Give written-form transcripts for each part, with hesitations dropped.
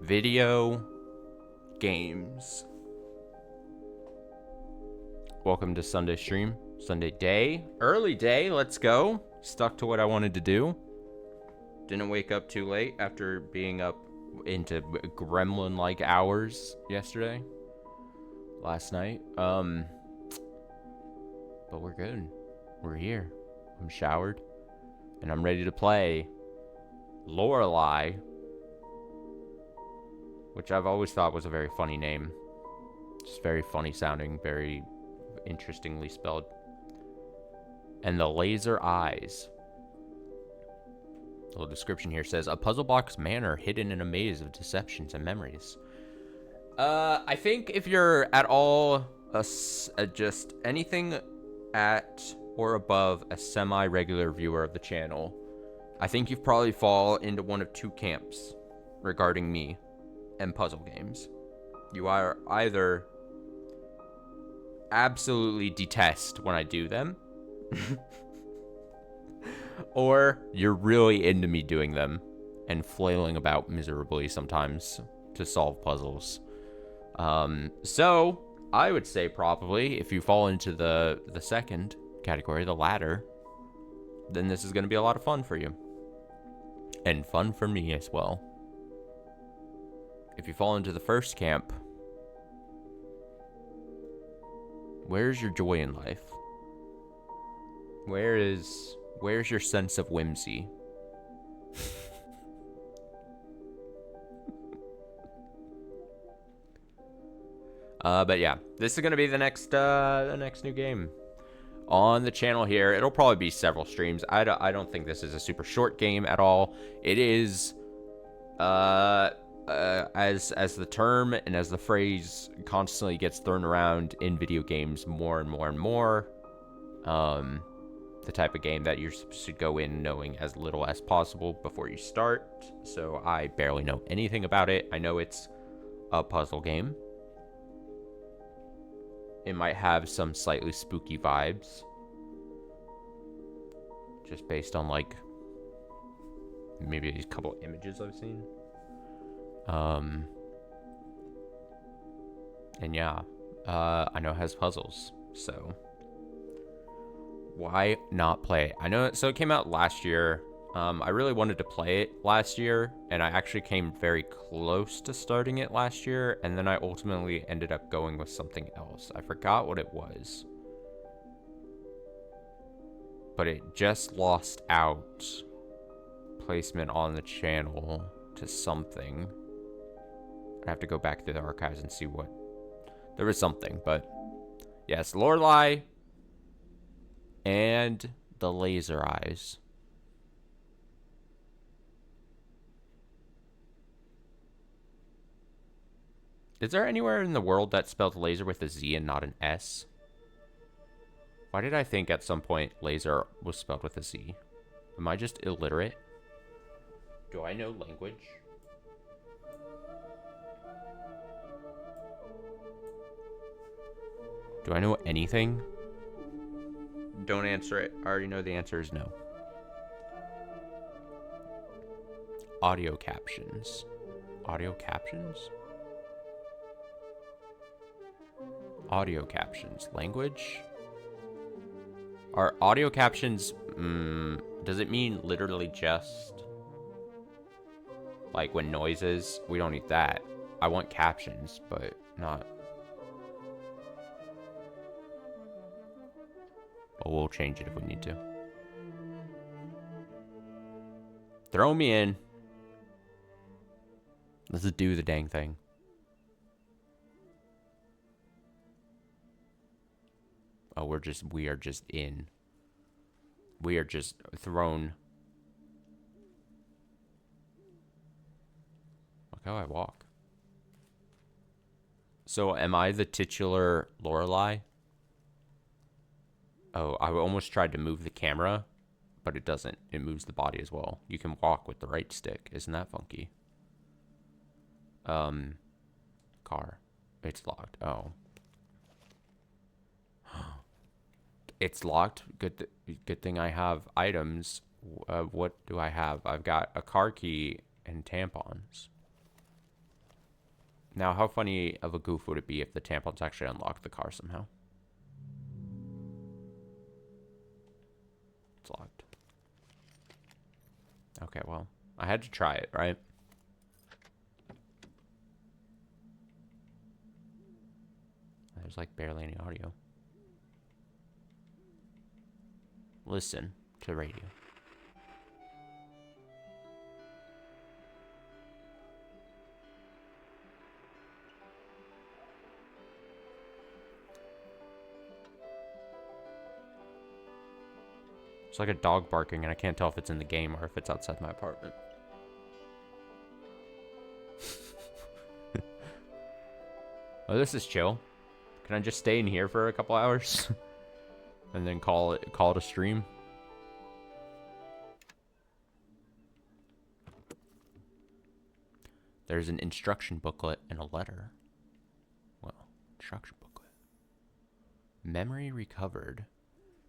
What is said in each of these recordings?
Video games. Welcome to Sunday stream. Sunday day. Early day. Let's go. Stuck to what I wanted to do. Didn't wake up too late after being up into gremlin-like hours yesterday. Last night. But we're good. We're here. I'm showered. And I'm ready to play Lorelei, which I've always thought was a very funny name. Just very funny sounding, very interestingly spelled. And the laser eyes. A little description here says, a puzzle box manor hidden in a maze of deceptions and memories. I think if you're at all just anything at or above a semi-regular viewer of the channel, I think you've probably fall into one of two camps regarding me and puzzle games. You are either absolutely detest when I do them, or you're really into me doing them and flailing about miserably sometimes to solve puzzles. So I would say probably if you fall into the second category, the latter, then this is going to be a lot of fun for you. And fun for me as well. If you fall into the first camp, where's your joy in life? Where's your sense of whimsy? But yeah, this is gonna be the next new game on the channel here. It'll probably be several streams. I don't think this is a super short game at all. It is, as the term and as the phrase constantly gets thrown around in video games more and more and more, the type of game that you're supposed to go in knowing as little as possible before you start. So I barely know anything about it. I know it's a puzzle game. It might have some slightly spooky vibes, just based on like maybe a couple images I've seen. And yeah, I know it has puzzles, so why not play it? I know, so it came out last year. I really wanted to play it last year, and I actually came very close to starting it last year, and then I ultimately ended up going with something else. I forgot what it was, but it just lost out placement on the channel to something. I have to go back through the archives and see what. There was something, but yes, Lorelei and the laser eyes. Is there anywhere in the world that spelled laser with a Z and not an S? Why did I think at some point laser was spelled with a Z? Am I just illiterate? Do I know language? Do I know anything? Don't answer it. I already know the answer is no. Audio captions. Audio captions? Audio captions. Language? Are audio captions, does it mean literally just like when noises? We don't need that. I want captions, but not. But we'll change it if we need to. Throw me in. Let's do the dang thing. Oh, we are just in. We are just thrown. Look how I walk. So am I the titular Lorelei? Oh, I almost tried to move the camera, but it doesn't. It moves the body as well. You can walk with the right stick. Isn't that funky? Car. It's locked. Oh. It's locked. Good thing I have items. What do I have? I've got a car key and tampons. Now, how funny of a goof would it be if the tampons actually unlocked the car somehow? It's locked. Okay, well, I had to try it, right? There's like barely any audio. Listen to radio. It's like a dog barking, and I can't tell if it's in the game or if it's outside my apartment. Oh, this is chill. Can I just stay in here for a couple hours? And then call it a stream? There's an instruction booklet and a letter. Well, instruction booklet. Memory recovered.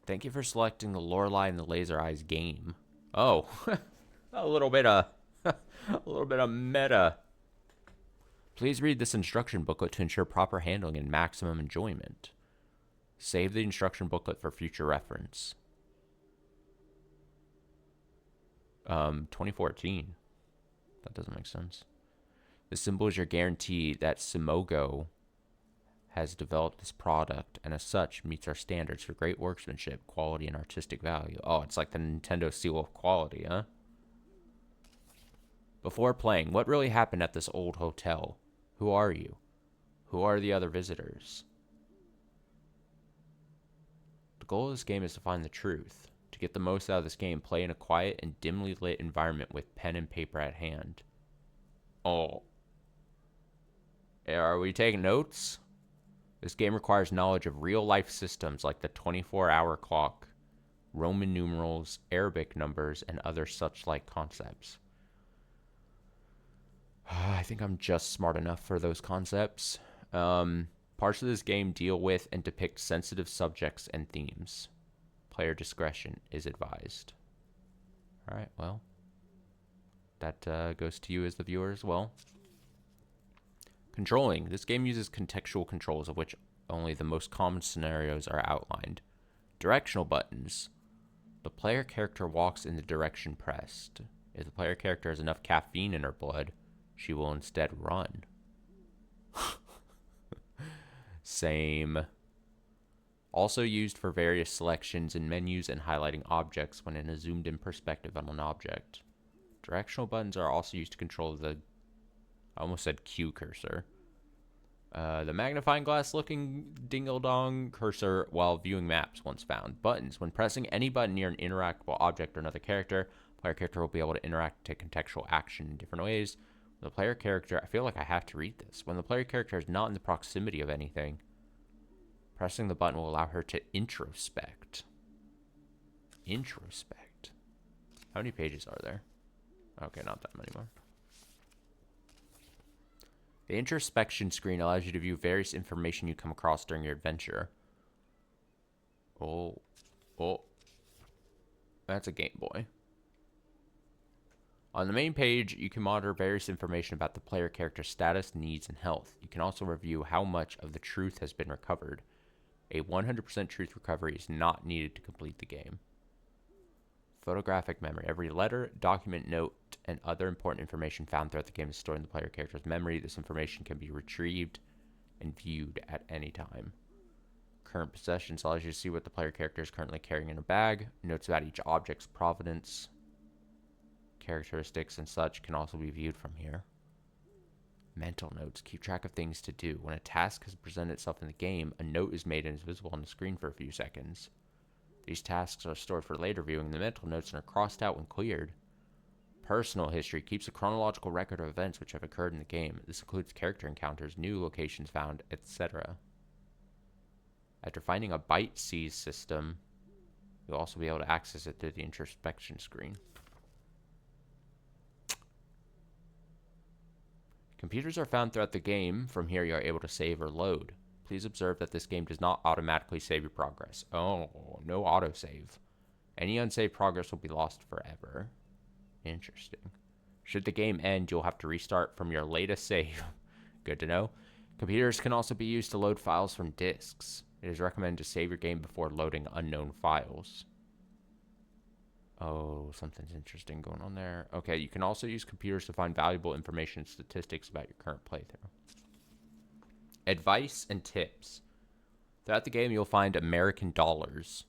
Thank you for selecting the Lorelei and the Laser Eyes game. Oh, a little bit of meta. Please read this instruction booklet to ensure proper handling and maximum enjoyment. Save the instruction booklet for future reference. 2014. That doesn't make sense. This symbol is your guarantee that Simogo has developed this product and as such meets our standards for great workmanship, quality, and artistic value. Oh, it's like the Nintendo seal of quality, huh? Before playing, what really happened at this old hotel? Who are you? Who are the other visitors? The goal of this game is to find the truth. To get the most out of this game, play in a quiet and dimly lit environment with pen and paper at hand. Oh. Are we taking notes? This game requires knowledge of real-life systems like the 24-hour clock, Roman numerals, Arabic numbers, and other such-like concepts. I think I'm just smart enough for those concepts. Parts of this game deal with and depict sensitive subjects and themes. Player discretion is advised. All right, well, that goes to you as the viewer as well. Controlling. This game uses contextual controls, of which only the most common scenarios are outlined. Directional buttons. The player character walks in the direction pressed. If the player character has enough caffeine in her blood, she will instead run. Same. Also used for various selections in menus and highlighting objects when in a zoomed-in perspective on an object. Directional buttons are also used to control the... I almost said Q cursor. The magnifying glass looking dingle-dong cursor while viewing maps once found. Buttons. When pressing any button near an interactable object or another character, player character will be able to interact and take contextual action in different ways. The player character, I feel like I have to read this. When the player character is not in the proximity of anything, pressing the button will allow her to introspect. Introspect. How many pages are there? Okay, not that many more. The introspection screen allows you to view various information you come across during your adventure. Oh. That's a Game Boy. On the main page, you can monitor various information about the player character's status, needs, and health. You can also review how much of the truth has been recovered. A 100% truth recovery is not needed to complete the game. Photographic memory. Every letter, document, note, and other important information found throughout the game is stored in the player character's memory. This information can be retrieved and viewed at any time. Current possessions allows you to see what the player character is currently carrying in a bag. Notes about each object's provenance, characteristics, and such can also be viewed from here. Mental notes. Keep track of things to do. When a task has presented itself in the game, a note is made and is visible on the screen for a few seconds. These tasks are stored for later viewing. The mental notes are crossed out when cleared. Personal history keeps a chronological record of events which have occurred in the game. This includes character encounters, new locations found, etc. After finding a byte seize system, you'll also be able to access it through the introspection screen. Computers are found throughout the game. From here, you are able to save or load. Please observe that this game does not automatically save your progress. Oh, no autosave. Any unsaved progress will be lost forever. Interesting. Should the game end, you'll have to restart from your latest save Good to know. Computers can also be used to load files from disks. It is recommended to save your game before loading unknown files. Oh, something's interesting going on there. Okay, you can also use computers to find valuable information and statistics about your current playthrough. Advice and tips. Throughout the game, you'll find American dollars.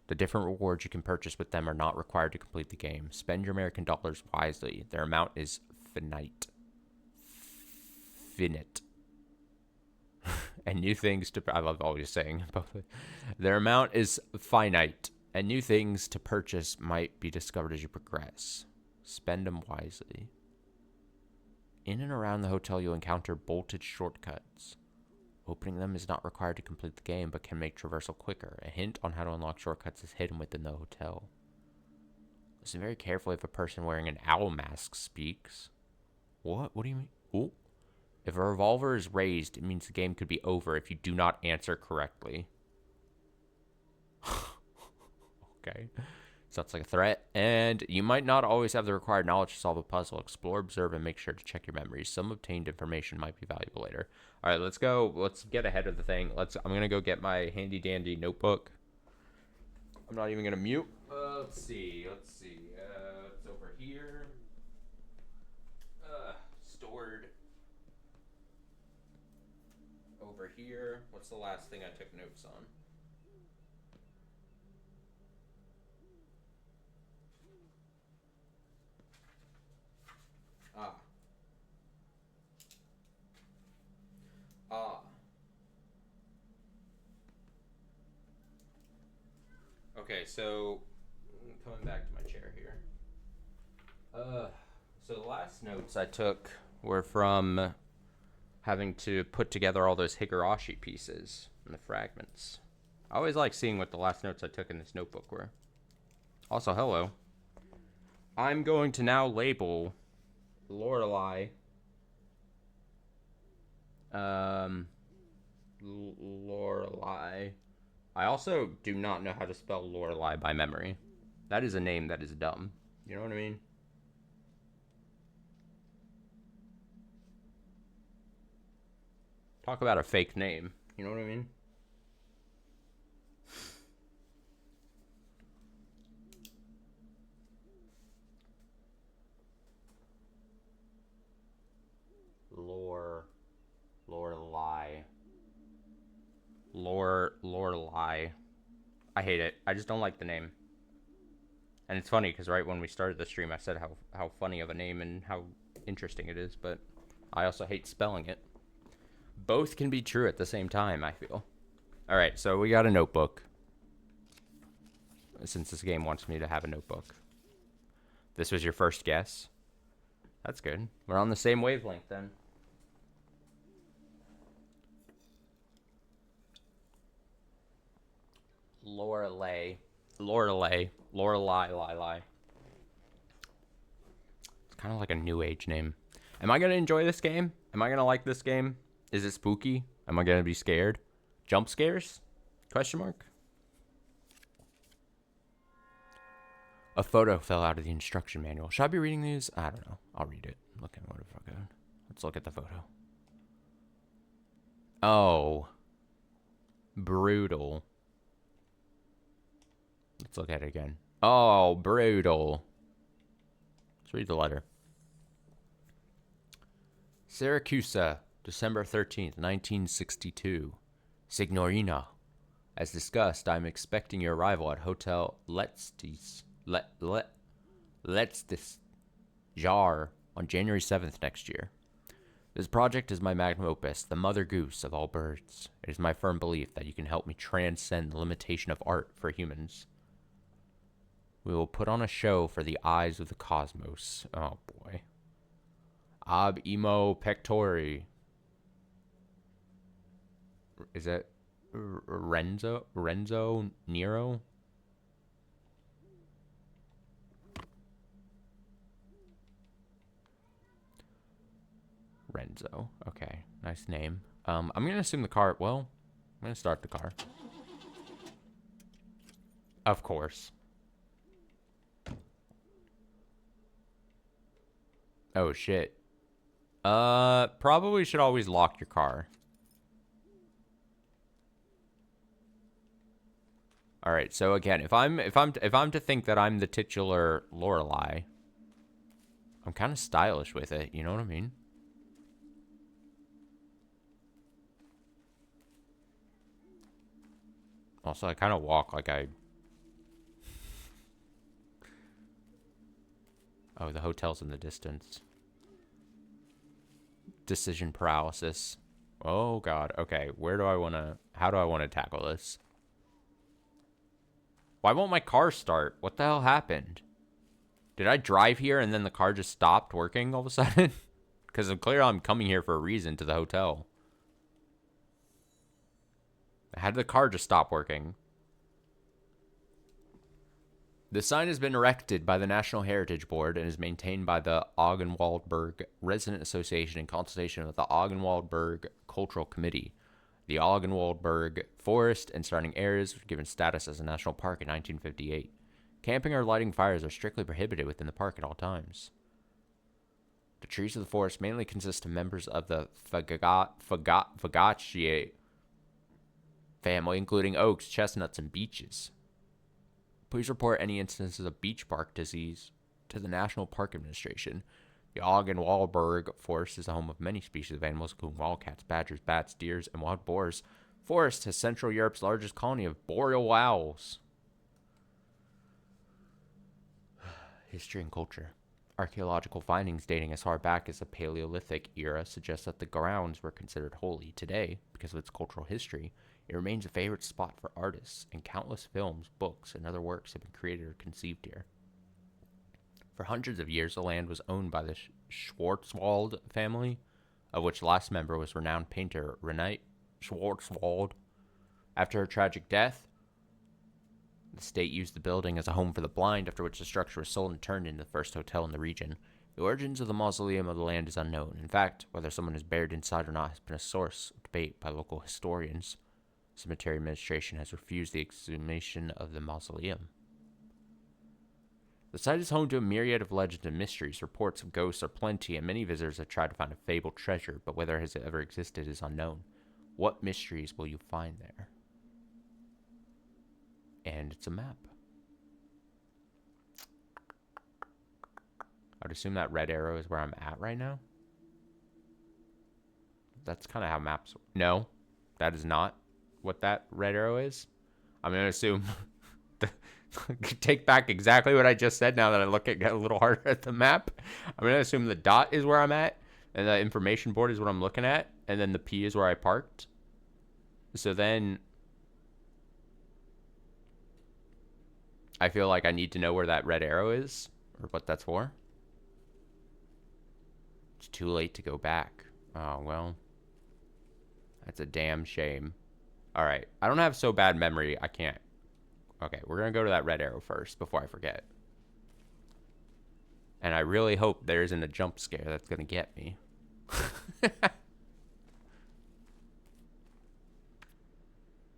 The different rewards you can purchase with them are not required to complete the game. Spend your American dollars wisely. Their amount is finite. And new things to... I love always saying both. Their amount is finite, and new things to purchase might be discovered as you progress. Spend them wisely. In and around the hotel, you'll encounter bolted shortcuts. Opening them is not required to complete the game, but can make traversal quicker. A hint on how to unlock shortcuts is hidden within the hotel. Listen very carefully if a person wearing an owl mask speaks. What? What do you mean? Oh. If a revolver is raised, it means the game could be over if you do not answer correctly. Okay. Sounds like a threat. And you might not always have the required knowledge to solve a puzzle. Explore, observe, and make sure to check your memories. Some obtained information might be valuable later. All right, let's go. Let's get ahead of the thing. I'm going to go get my handy-dandy notebook. I'm not even going to mute. Let's see. It's over here. Stored. Over here. What's the last thing I took notes on? Okay, so coming back to my chair here. So the last notes I took were from having to put together all those Higurashi pieces and the fragments. I always like seeing what the last notes I took in this notebook were. Also, hello. I'm going to now label Lorelei. Lorelei. I also do not know how to spell Lorelei by memory. That is a name that is dumb. You know what I mean? Talk about a fake name. You know what I mean? Lorelei. I hate it. I just don't like the name. And it's funny because right when we started the stream, I said how funny of a name and how interesting it is, but I also hate spelling it. Both can be true at the same time, I feel. All right, so we got a notebook. Since this game wants me to have a notebook. This was your first guess? That's good. We're on the same wavelength then. Lorelei. It's kind of like a new age name. Am I going to enjoy this game? Am I going to like this game? Is it spooky? Am I going to be scared? Jump scares? Question mark. A photo fell out of the instruction manual. Should I be reading these? I don't know. I'll read it. Look at what if I go. Let's look at the photo. Oh. Brutal. Let's look at it again. Oh, brutal. Let's read the letter. Syracuse, December 13th, 1962. Signorina, as discussed, I'm expecting your arrival at Hotel Letztis Jar on January 7th next year. This project is my magnum opus, the mother goose of all birds. It is my firm belief that you can help me transcend the limitation of art for humans. We will put on a show for the eyes of the cosmos. Oh, boy. Ab imo pectori. Is that Renzo Nero? Renzo. Okay, nice name. I'm gonna assume the car. Well, I'm gonna start the car. Of course. Oh shit. Probably should always lock your car. All right. So again, if I'm to think that I'm the titular Lorelei, I'm kind of stylish with it. You know what I mean? Also, I kind of walk like I... Oh, the hotel's in the distance. Decision paralysis. Oh, God. Okay, where do I want to... How do I want to tackle this? Why won't my car start? What the hell happened? Did I drive here and then the car just stopped working all of a sudden? Because I'm clear I'm coming here for a reason to the hotel. How did the car just stop working? The sign has been erected by the National Heritage Board and is maintained by the Augenwaldberg Resident Association in consultation with the Augenwaldberg Cultural Committee. The Augenwaldberg Forest and surrounding areas were given status as a national park in 1958. Camping or lighting fires are strictly prohibited within the park at all times. The trees of the forest mainly consist of members of the Fagaceae family, including oaks, chestnuts, and beeches. Please report any instances of beech bark disease to the National Park Administration. The Augenwaldberg Forest is the home of many species of animals, including wildcats, badgers, bats, deers, and wild boars. Forest has Central Europe's largest colony of boreal owls. History and culture. Archaeological findings dating as far back as the Paleolithic era suggest that the grounds were considered holy. Today, because of its cultural history, it remains a favorite spot for artists, and countless films, books, and other works have been created or conceived here. For hundreds of years, the land was owned by the Schwarzwald family, of which the last member was renowned painter Renate Schwarzwald. After her tragic death, the state used the building as a home for the blind, after which the structure was sold and turned into the first hotel in the region. The origins of the mausoleum of the land is unknown. In fact, whether someone is buried inside or not has been a source of debate by local historians. Cemetery administration has refused the exhumation of the mausoleum. The site is home to a myriad of legends and mysteries. Reports of ghosts are plenty, and many visitors have tried to find a fabled treasure, but whether it has ever existed is unknown. What mysteries will you find there? And it's a map. I'd assume that red arrow is where I'm at right now. That's kind of how maps... No, that is not what that red arrow is. I'm going to assume... Take back exactly what I just said now that I look at a little harder at the map. I'm going to assume the dot is where I'm at, and the information board is what I'm looking at, and then the P is where I parked. So then I feel like I need to know where that red arrow is, or what that's for. It's too late to go back. Oh, well. That's a damn shame. All right. I don't have so bad memory. I can't. Okay, we're going to go to that red arrow first before I forget. And I really hope there isn't a jump scare that's going to get me.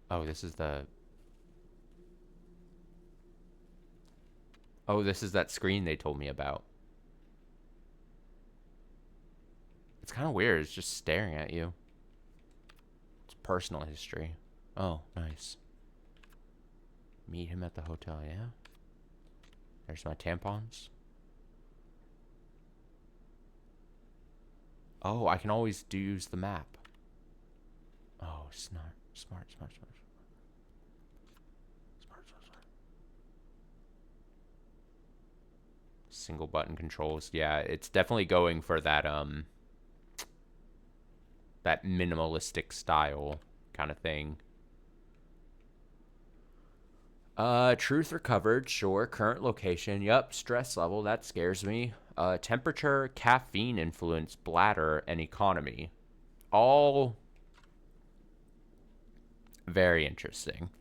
Oh, this is the... Oh, this is that screen they told me about. It's kind of weird. It's just staring at you. It's personal history. Oh, nice. Meet him at the hotel, yeah? There's my tampons. Oh, I can always use the map. Oh, smart. Single button controls. Yeah, it's definitely going for that, that minimalistic style kind of thing. Truth recovered, sure. Current location, yep. Stress level, that scares me. Temperature, caffeine influence, bladder, and economy. All very interesting.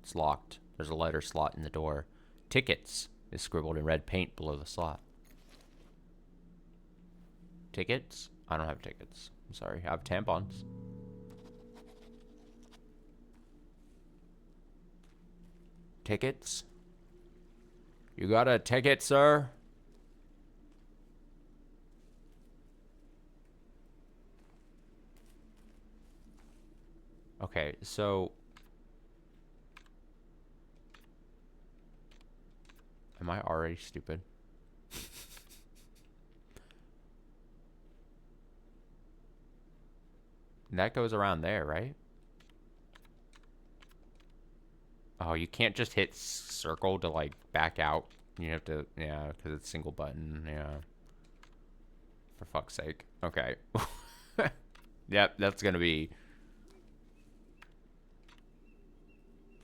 It's locked. There's a letter slot in the door. Tickets is scribbled in red paint below the slot. Tickets? I don't have tickets. I'm sorry. I have tampons. Tickets? You got a ticket, sir? Okay, so... Am I already stupid? That goes around there, right? Oh, you can't just hit circle to, like, back out. You have to... Yeah, because it's single button. Yeah. For fuck's sake. Okay. Yep, that's gonna be...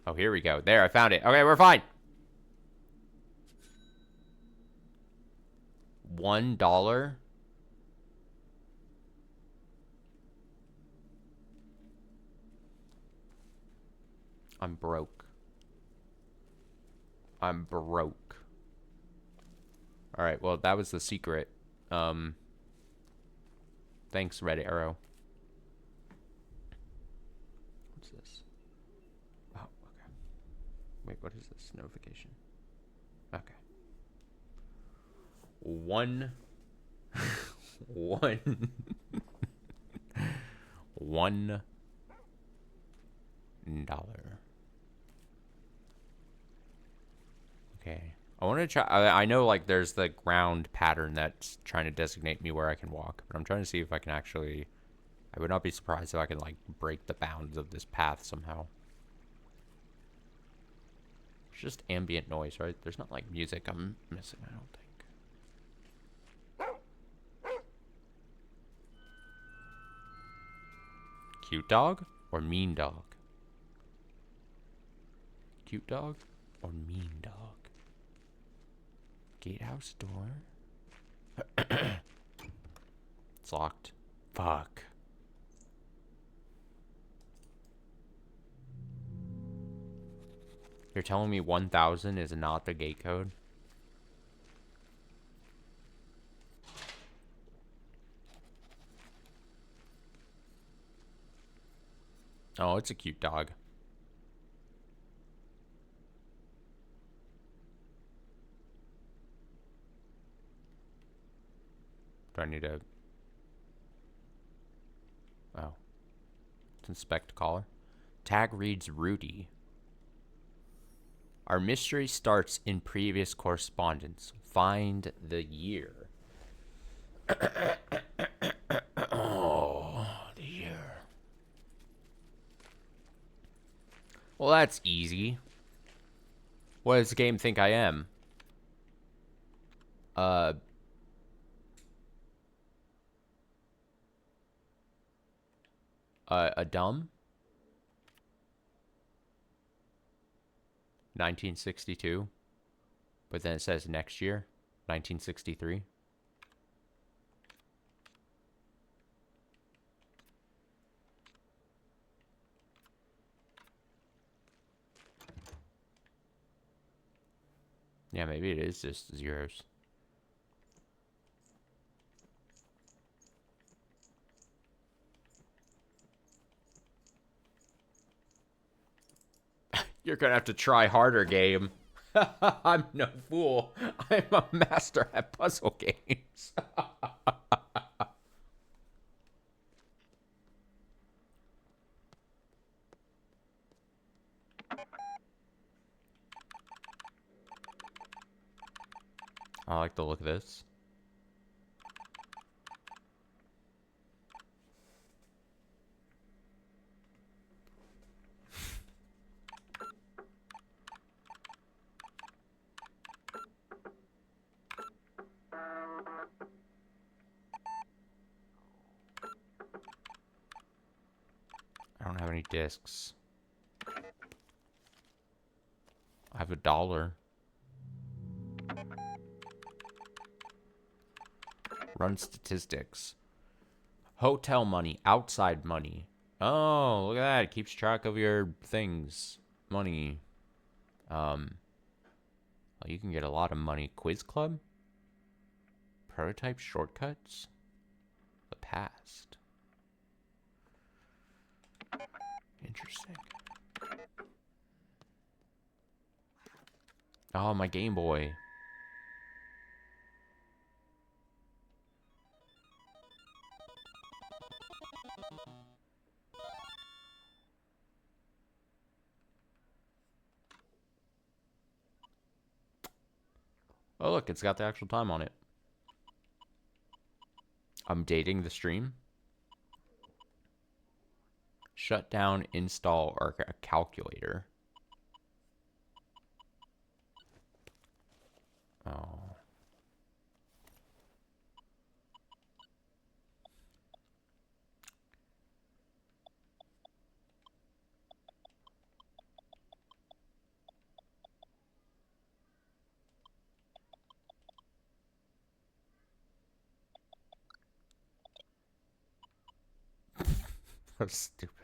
Oh, here we go. There, I found it. Okay, we're fine. $1? I'm broke. I'm broke. Alright, well, that was the secret. Thanks, Red Arrow. What's this? Oh, okay. Wait, what is this? Notification. Okay. One. $1. Okay. I want to try. I know, like, there's the ground pattern that's trying to designate me where I can walk, but I'm trying to see if I can actually. I would not be surprised if I can, like, break the bounds of this path somehow. It's just ambient noise, right? There's not, like, music I'm missing, I don't think. Cute dog or mean dog? Cute dog or mean dog? Gatehouse door. It's locked. Fuck. You're telling me 1000 is not the gate code? Oh, it's a cute dog. Do I need to... Oh. Let's inspect collar. Tag reads Rudy. Our mystery starts in previous correspondence. Find the year. Oh, the year. Well, that's easy. What does the game think I am? A dumb? 1962. But then it says next year, 1963. Yeah, maybe it is just zeros. You're gonna have to try harder, game. I'm no fool. I'm a master at puzzle games. I like the look of this. I don't have any discs. I have $1. Run statistics. Hotel money, outside money. Oh, look at that. It keeps track of your things. Money. Well, you can get a lot of money. Quiz club? Prototype shortcuts? The past. Interesting. Oh, my Game Boy. Oh, look, it's got the actual time on it. I'm dating the stream. Shut down, install, or a calculator. Oh. That's stupid.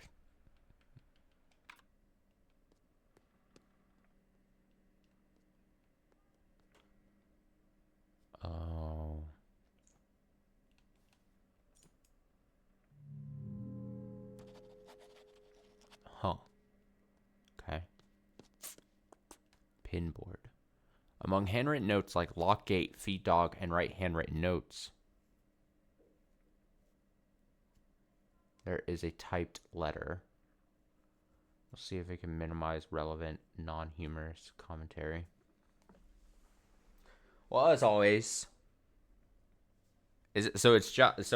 Oh. Huh. Okay. Pinboard. Among handwritten notes like lock gate, feed dog, and write handwritten notes, there is a typed letter. We'll see if we can minimize relevant, non-humorous commentary. Well, as always, so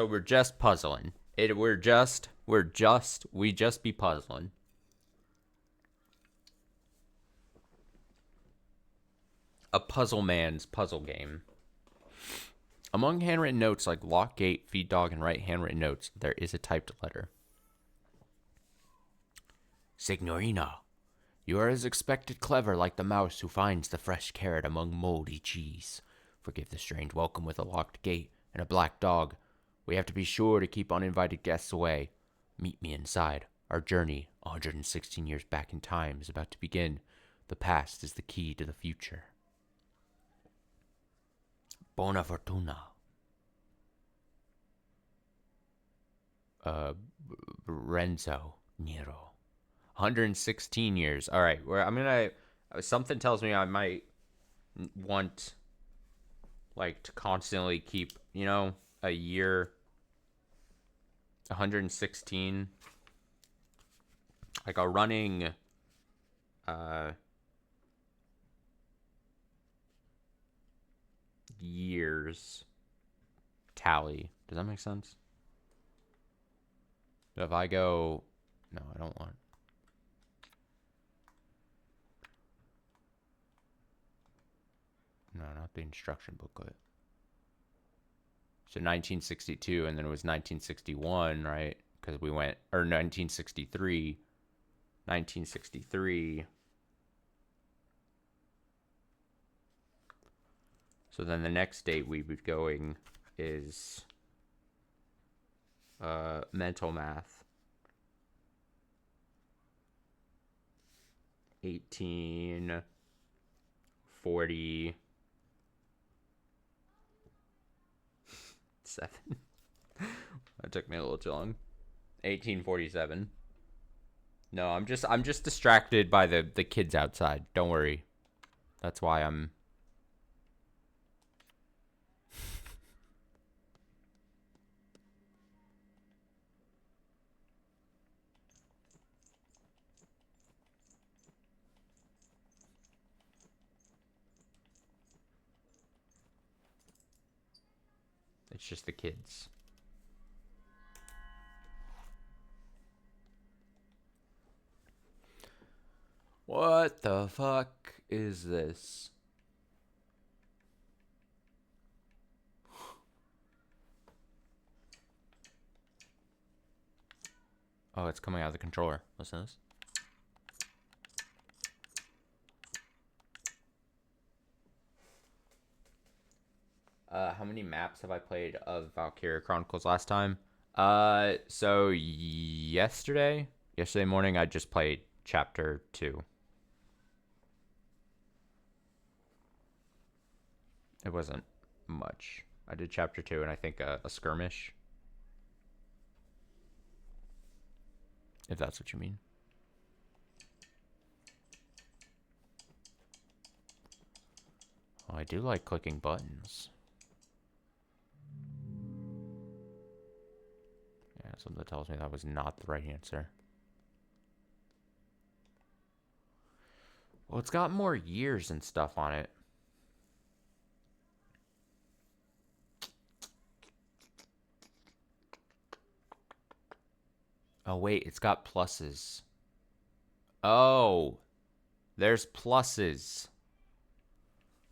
we're just puzzling. We just be puzzling. A puzzle man's puzzle game. Among handwritten notes like lock gate, feed dog, and write handwritten notes, there is a typed letter. Signorina, you are as expected clever like the mouse who finds the fresh carrot among moldy cheese. Forgive the strange welcome with a locked gate and a black dog. We have to be sure to keep uninvited guests away. Meet me inside. Our journey, 116 years back in time, is about to begin. The past is the key to the future. Buona fortuna. Renzo Nero. 116 years. All right, I'm gonna. Something tells me I might want, like, to constantly keep, a year. 116. Like a running. Years tally. Does that make sense? So if I go, no, I don't want. No, not the instruction booklet. So 1962, and then it was 1961, right? Because we went, or 1963. 1963. So then the next date we would be going is mental math. 1847. That took me a little too long. 1847. No, I'm just distracted by the kids outside. Don't worry. That's why I'm. It's just the kids. What the fuck is this? Oh, it's coming out of the controller. Listen to this. How many maps have I played of Valkyria Chronicles last time? So yesterday morning, I just played chapter 2. It wasn't much. I did chapter 2 and I think a skirmish. If that's what you mean. Oh, I do like clicking buttons. Yeah, something tells me that was not the right answer. Well, it's got more years and stuff on it. Oh, wait, it's got pluses. Oh, there's pluses.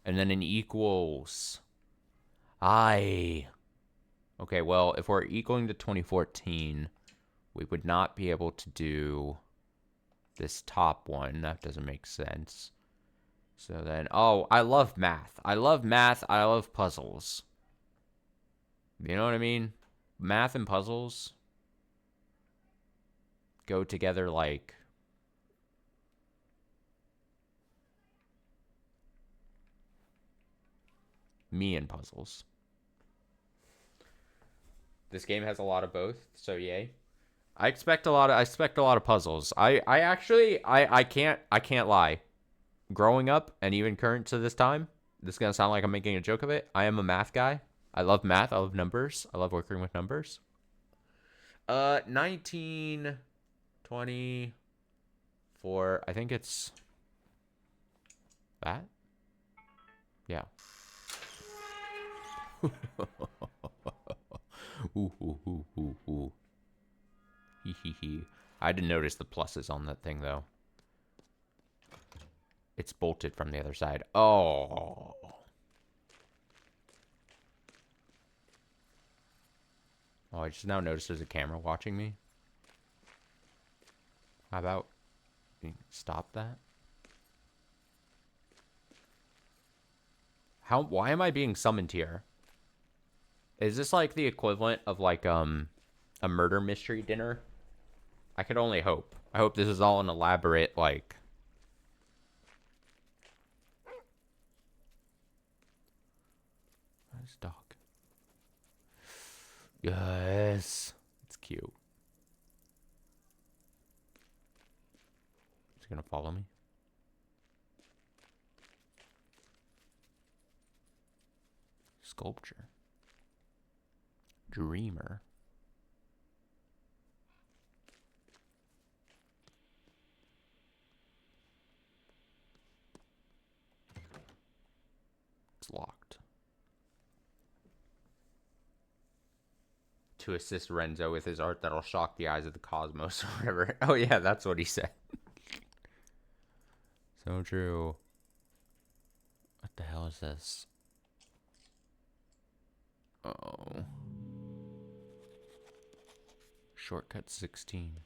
And then an equals. Aye. Okay, well, if we're equaling to 2014, we would not be able to do this top one. That doesn't make sense. So then, oh, I love math. I love math. I love puzzles. You know what I mean? Math and puzzles go together like me and puzzles. This game has a lot of both, so yay. I expect a lot of puzzles. I can't lie. Growing up and even current to this time, this is gonna sound like I'm making a joke of it. I am a math guy. I love math. I love numbers. I love working with numbers. 1924. I think it's that. Yeah. Ooh, ooh, ooh, ooh, ooh. Hee hee hee. I didn't notice the pluses on that thing though. It's bolted from the other side. Oh. Oh, I just now noticed there's a camera watching me. How about stop that? Why am I being summoned here? Is this like the equivalent of like a murder mystery dinner? I could only hope. I hope this is all an elaborate like Nice dog. Yes. It's cute. Is he gonna follow me? Sculpture. Dreamer. It's locked. To assist Renzo with his art that'll shock the eyes of the cosmos or whatever. Oh yeah, that's what he said. So true. What the hell is this? Oh. Shortcut 16.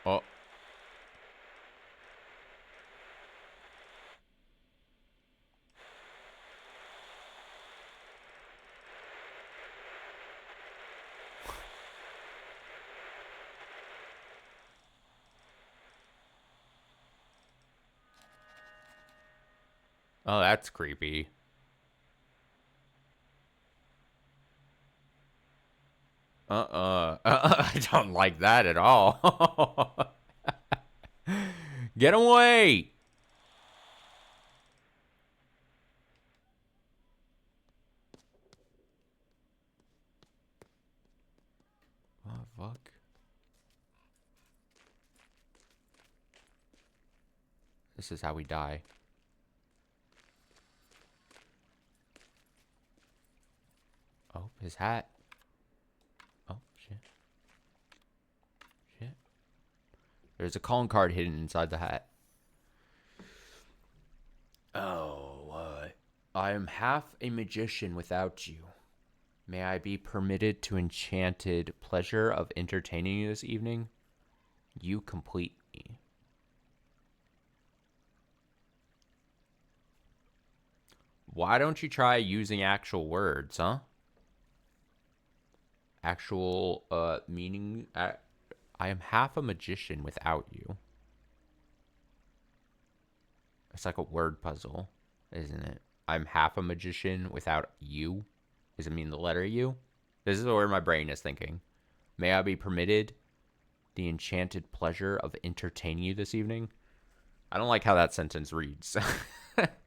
Oh. Oh, that's creepy. I don't like that at all. Get away! Oh, fuck. This is how we die. Oh, his hat. Oh, shit. Shit. There's a calling card hidden inside the hat. Oh, I am half a magician without you. May I be permitted to enchanted pleasure of entertaining you this evening? You complete me. Why don't you try using actual words, huh? Actual meaning. I am half a magician without you. It's like a word puzzle, isn't it? I'm half a magician without you. Does it mean the letter U? This is where my brain is thinking. May I be permitted the enchanted pleasure of entertaining you this evening? I don't like how that sentence reads.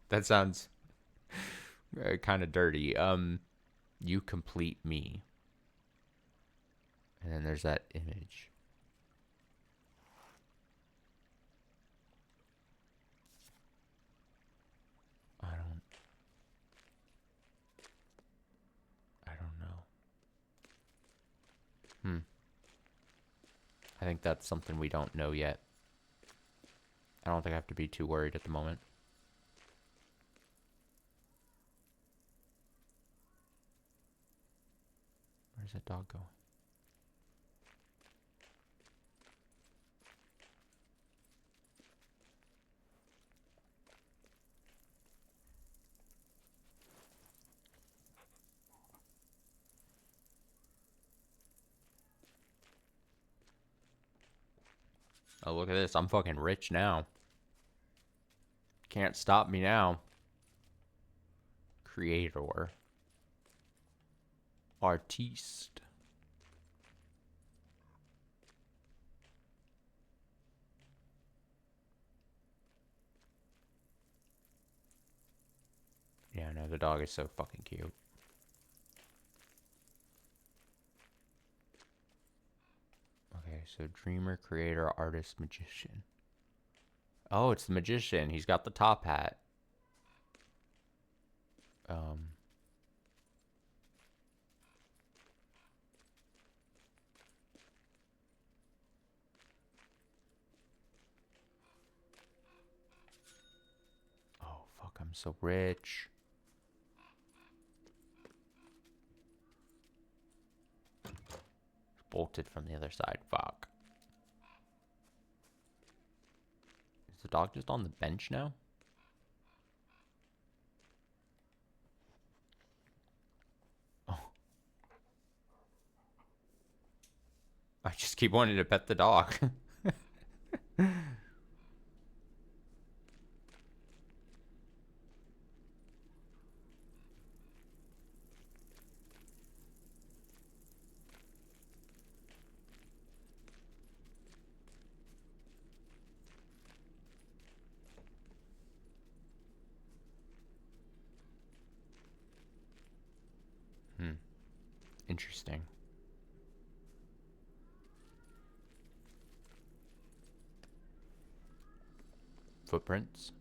That sounds kind of dirty. You complete me. And then there's that image. I think that's something we don't know yet. I don't think I have to be too worried at the moment. Where's that dog going? Oh, look at this. I'm fucking rich now. Can't stop me now. Creator. Artiste. Yeah, no, the dog is so fucking cute. Okay, so dreamer, creator, artist, magician. Oh, it's the magician. He's got the top hat. Oh, fuck, I'm so rich. Bolted from the other side. Fuck. Is the dog just on the bench now? Oh. I just keep wanting to pet the dog. Interesting. Footprints.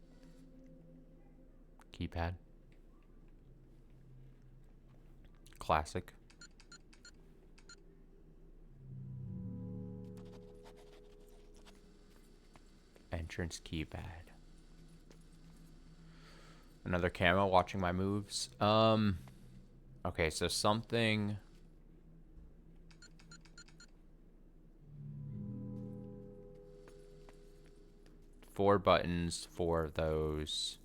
Keypad. Classic. Entrance keypad. Another camo watching my moves. Okay, so something. Four buttons for those.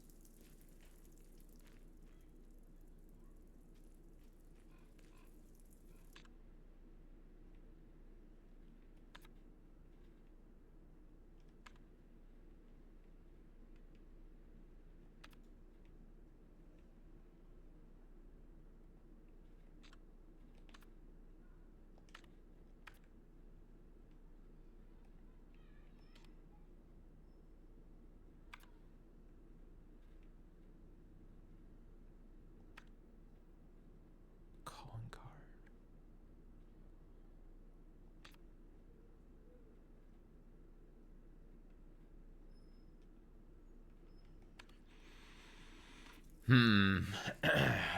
Calling card.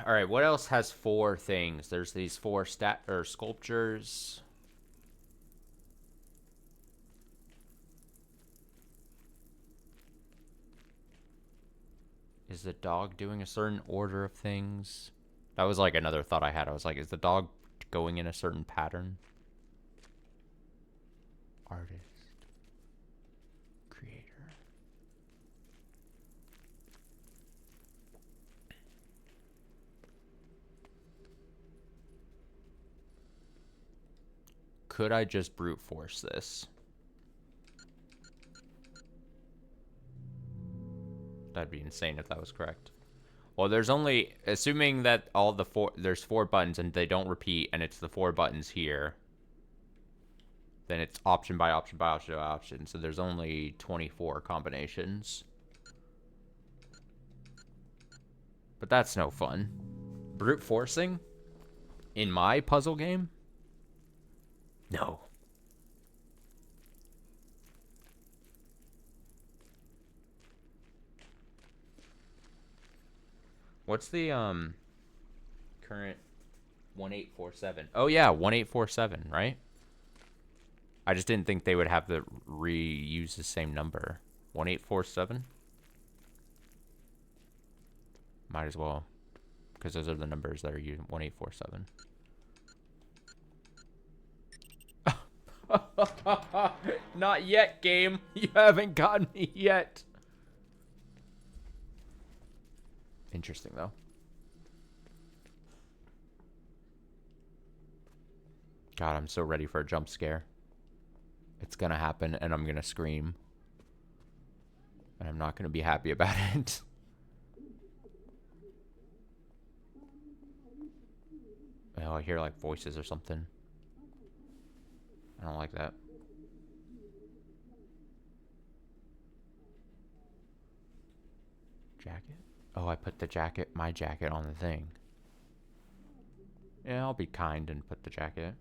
All right, what else has four things? There's these four sculptures. Is the dog doing a certain order of things? That was like another thought I had. I was like, is the dog going in a certain pattern? Artist. Creator. Could I just brute force this? That'd be insane if that was correct. Well, there's only, assuming that all the there's four buttons and they don't repeat and it's the four buttons here, then it's option by option by option by option. So there's only 24 combinations. But that's no fun. Brute forcing? In my puzzle game? No. What's the current 1847? Oh yeah, 1847, right? I just didn't think they would have to reuse the same number. 1847? Might as well. Because those are the numbers that are used. 1847. Not yet, game. You haven't gotten me yet. Interesting, though. God, I'm so ready for a jump scare. It's gonna happen, and I'm gonna scream. And I'm not gonna be happy about it. Oh, I hear, like, voices or something. I don't like that. Jacket? Oh, I put the jacket, my jacket, on the thing. Yeah, I'll be kind and put the jacket.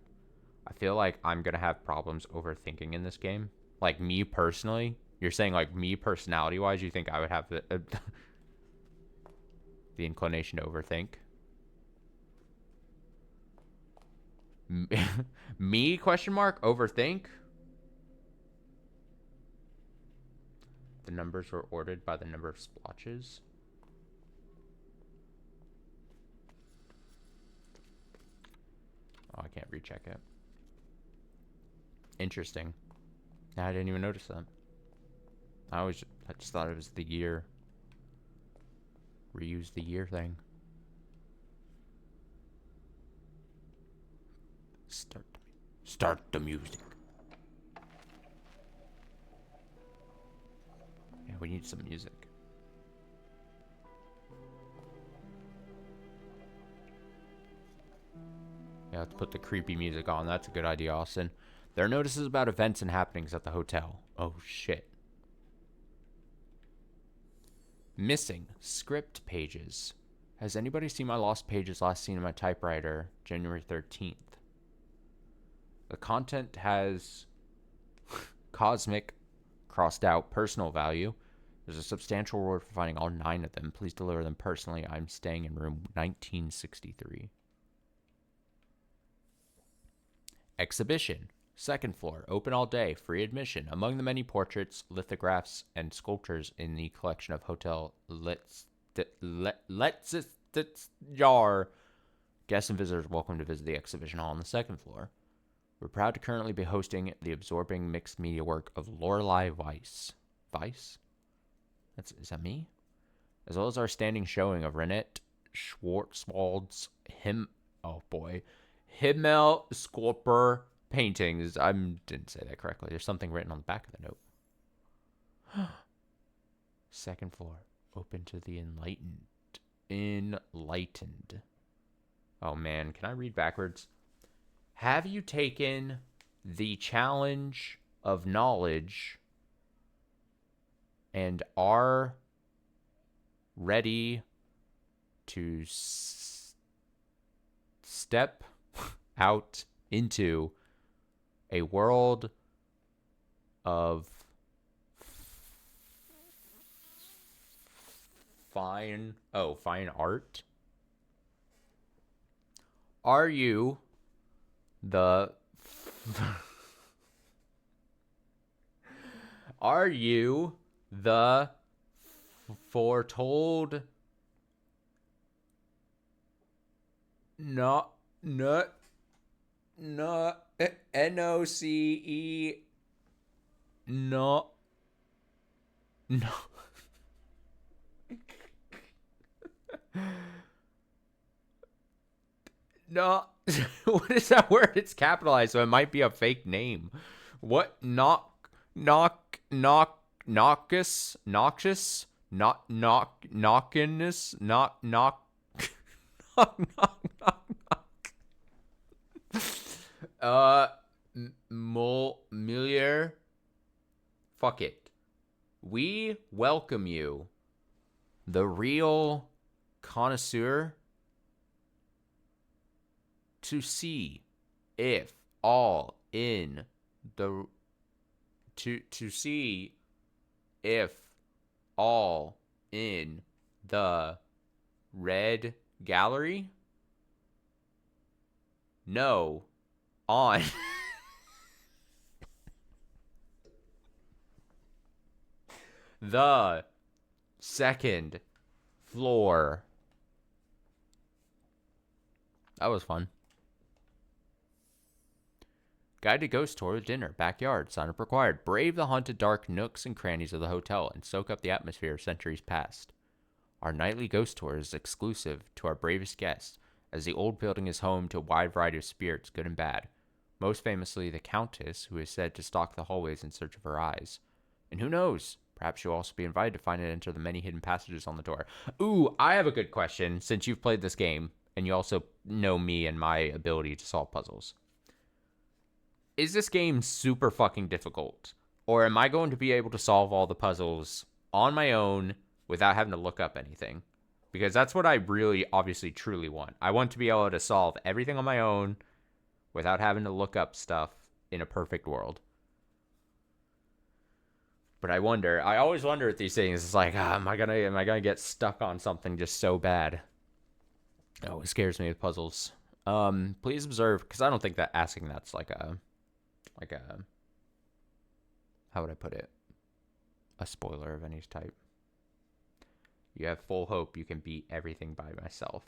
I feel like I'm gonna have problems overthinking in this game. Like, me personally. You're saying, like, me personality-wise, you think I would have the the inclination to overthink? Me, question mark, overthink? The numbers were ordered by the number of splotches. Oh, I can't recheck it. Interesting. I didn't even notice that. I just thought it was the year. Reuse the year thing. Start the music. Yeah, we need some music. Yeah, let's put the creepy music on. That's a good idea, Austin. There are notices about events and happenings at the hotel. Oh, shit. Missing script pages. Has anybody seen my lost pages last seen in my typewriter, January 13th? The content has cosmic, crossed out, personal value. There's a substantial reward for finding all 9 of them. Please deliver them personally. I'm staying in room 1963. Exhibition. Second floor. Open all day. Free admission. Among the many portraits, lithographs, and sculptures in the collection of Hotel Let's Jar. Guests and visitors welcome to visit the exhibition hall on the second floor. We're proud to currently be hosting the absorbing mixed media work of Lorelei Weiss. Weiss? Is that me? As well as our standing showing of Renette Schwarzwald's Himmel Sculptor paintings. I didn't say that correctly. There's something written on the back of the note. Second floor. Open to the enlightened. Enlightened. Oh man, can I read backwards? Have you taken the challenge of knowledge and are ready to step out into a world of fine art? Are you the are you the foretold NOCE no no what is that word? It's capitalized, so it might be a fake name. What noxious knockiness Milier. Fuck it. We welcome you, the real connoisseur, to see if all in the to see if all in the red gallery. No, on The second floor. That was fun. Guided ghost tour, dinner, backyard, sign up required. Brave the haunted dark nooks and crannies of the hotel and soak up the atmosphere of centuries past. Our nightly ghost tour is exclusive to our bravest guests, as the old building is home to a wide variety of spirits, good and bad. Most famously, the Countess, who is said to stalk the hallways in search of her eyes. And who knows? Perhaps you'll also be invited to find and enter the many hidden passages on the door. Ooh, I have a good question, since you've played this game, and you also know me and my ability to solve puzzles. Is this game super fucking difficult? Or am I going to be able to solve all the puzzles on my own without having to look up anything? Because that's what I really, obviously, truly want. I want to be able to solve everything on my own without having to look up stuff in a perfect world. But I always wonder at these things. It's like, am I gonna get stuck on something just so bad? Oh, it scares me with puzzles. Please observe, because I don't think that asking that's like a, how would I put it? A spoiler of any type. You have full hope you can beat everything by myself.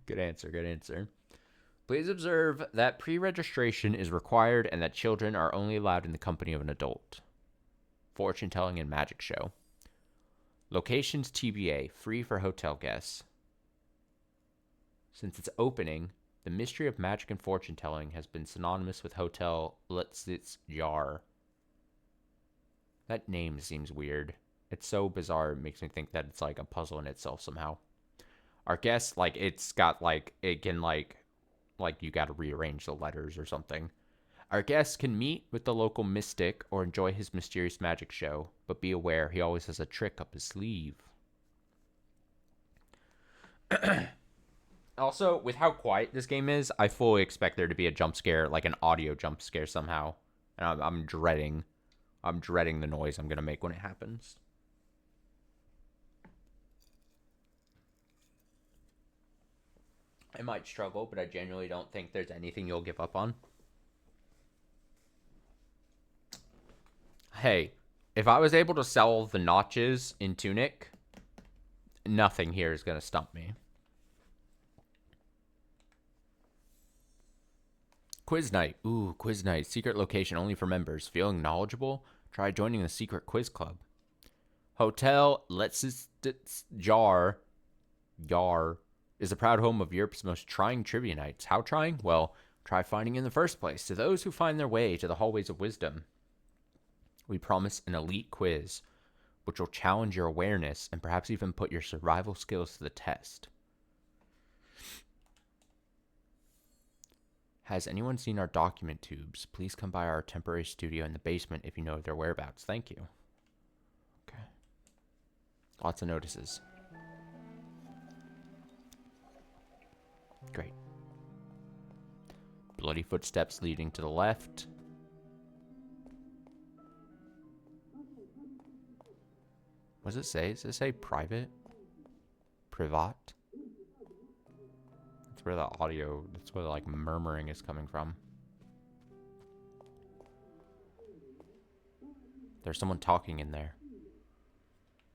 Good answer, good answer. Please observe that pre-registration is required and that children are only allowed in the company of an adult. Fortune telling and magic show. Locations TBA, free for hotel guests. Since its opening, the mystery of magic and fortune telling has been synonymous with Hotel Jar. That name seems weird. It's so bizarre, it makes me think that it's like a puzzle in itself somehow. Our guests, like, it's got, like, it can, like you gotta rearrange the letters or something. Our guests can meet with the local mystic or enjoy his mysterious magic show, but be aware he always has a trick up his sleeve. Also, with how quiet this game is, I fully expect there to be a jump scare, like an audio jump scare somehow. And I'm dreading the noise I'm gonna make when it happens. I might struggle, but I genuinely don't think there's anything you'll give up on. Hey, if I was able to sell the notches in Tunic, nothing here is gonna stump me. Quiz night. Ooh, quiz night. Secret location only for members. Feeling knowledgeable? Try joining the secret quiz club. Hotel Jar is the proud home of Europe's most trying trivia nights. How trying? Well, try finding in the first place. To those who find their way to the hallways of wisdom, we promise an elite quiz, which will challenge your awareness and perhaps even put your survival skills to the test. Has anyone seen our document tubes? Please come by our temporary studio in the basement if you know their whereabouts. Thank you. Okay. Lots of notices. Great. Bloody footsteps leading to the left. What does it say? Does it say private? Privat? That's where the audio, that's where the, like, murmuring is coming from. There's someone talking in there.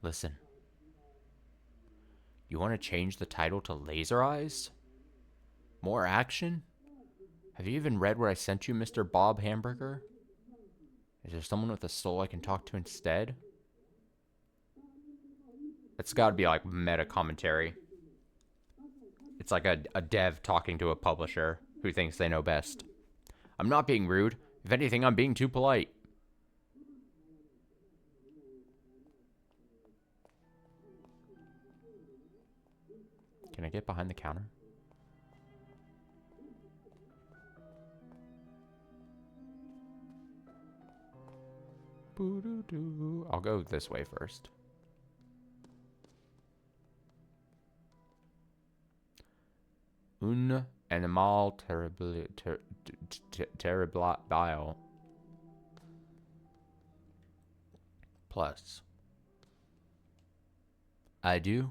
Listen. You want to change the title to Laser Eyes? More action? Have you even read what I sent you, Mr. Bob Hamburger? Is there someone with a soul I can talk to instead? It's gotta be like meta commentary. It's like a dev talking to a publisher who thinks they know best. I'm not being rude. If anything, I'm being too polite. Can I get behind the counter? I'll go this way first. Un animal terrible bile. Plus. I do.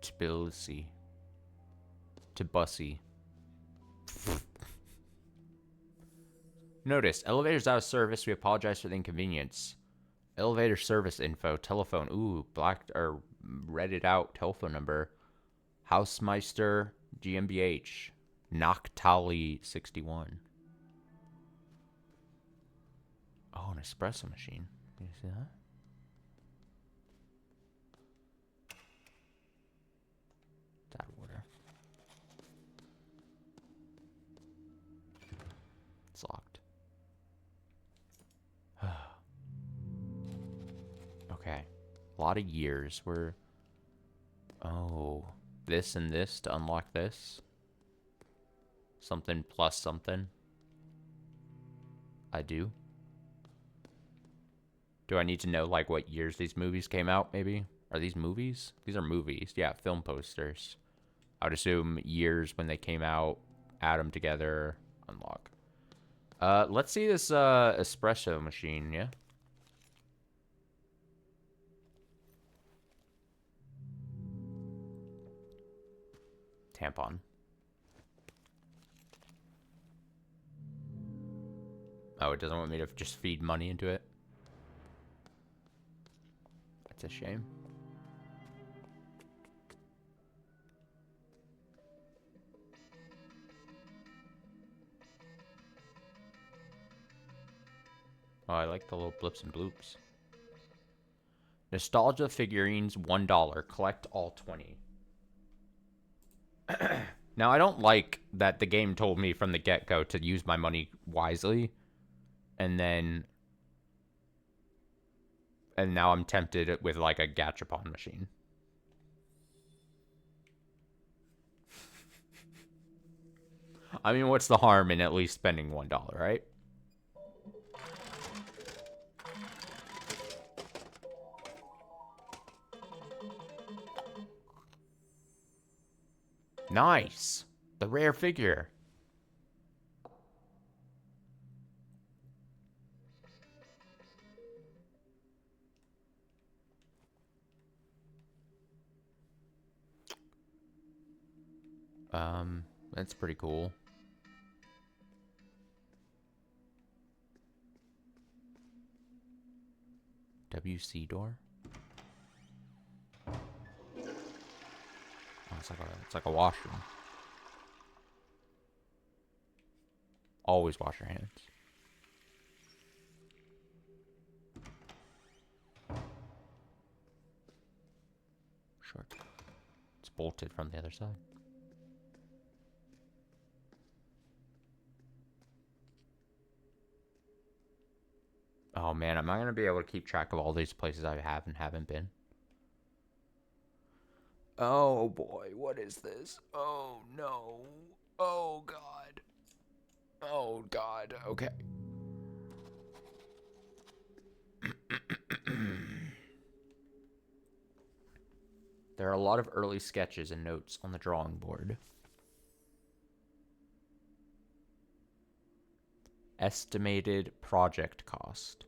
Tbilisi. Notice, elevator's out of service. We apologize for the inconvenience. Elevator service info, telephone. Ooh, blacked or redded out telephone number. Hausmeister GmbH. Noctali 61. Oh, an espresso machine. Can you see that? It's out of order. It's locked. Okay. A lot of years. We're... Oh. This and this to unlock this. Something plus something. I do. Do I need to know, like, what years these movies came out, maybe? Are these movies? These are movies. Yeah, film posters. I would assume years when they came out, add them together, unlock. Let's see this, espresso machine, yeah? Tampon. Oh, it doesn't want me to just feed money into it? That's a shame. Oh, I like the little blips and bloops. Nostalgia figurines, $1. Collect all 20. Now, I don't like that the game told me from the get-go to use my money wisely. And now I'm tempted with, like, a gachapon machine. I mean, what's the harm in at least spending $1, right? Nice. The rare figure. That's pretty cool. WC door? Oh, it's like a washroom. Always wash your hands. Short. It's bolted from the other side. Oh man, am I gonna be able to keep track of all these places I have and haven't been? Oh boy, what is this? Oh no. Oh god. Oh god, okay. There are a lot of early sketches and notes on the drawing board. Estimated project cost.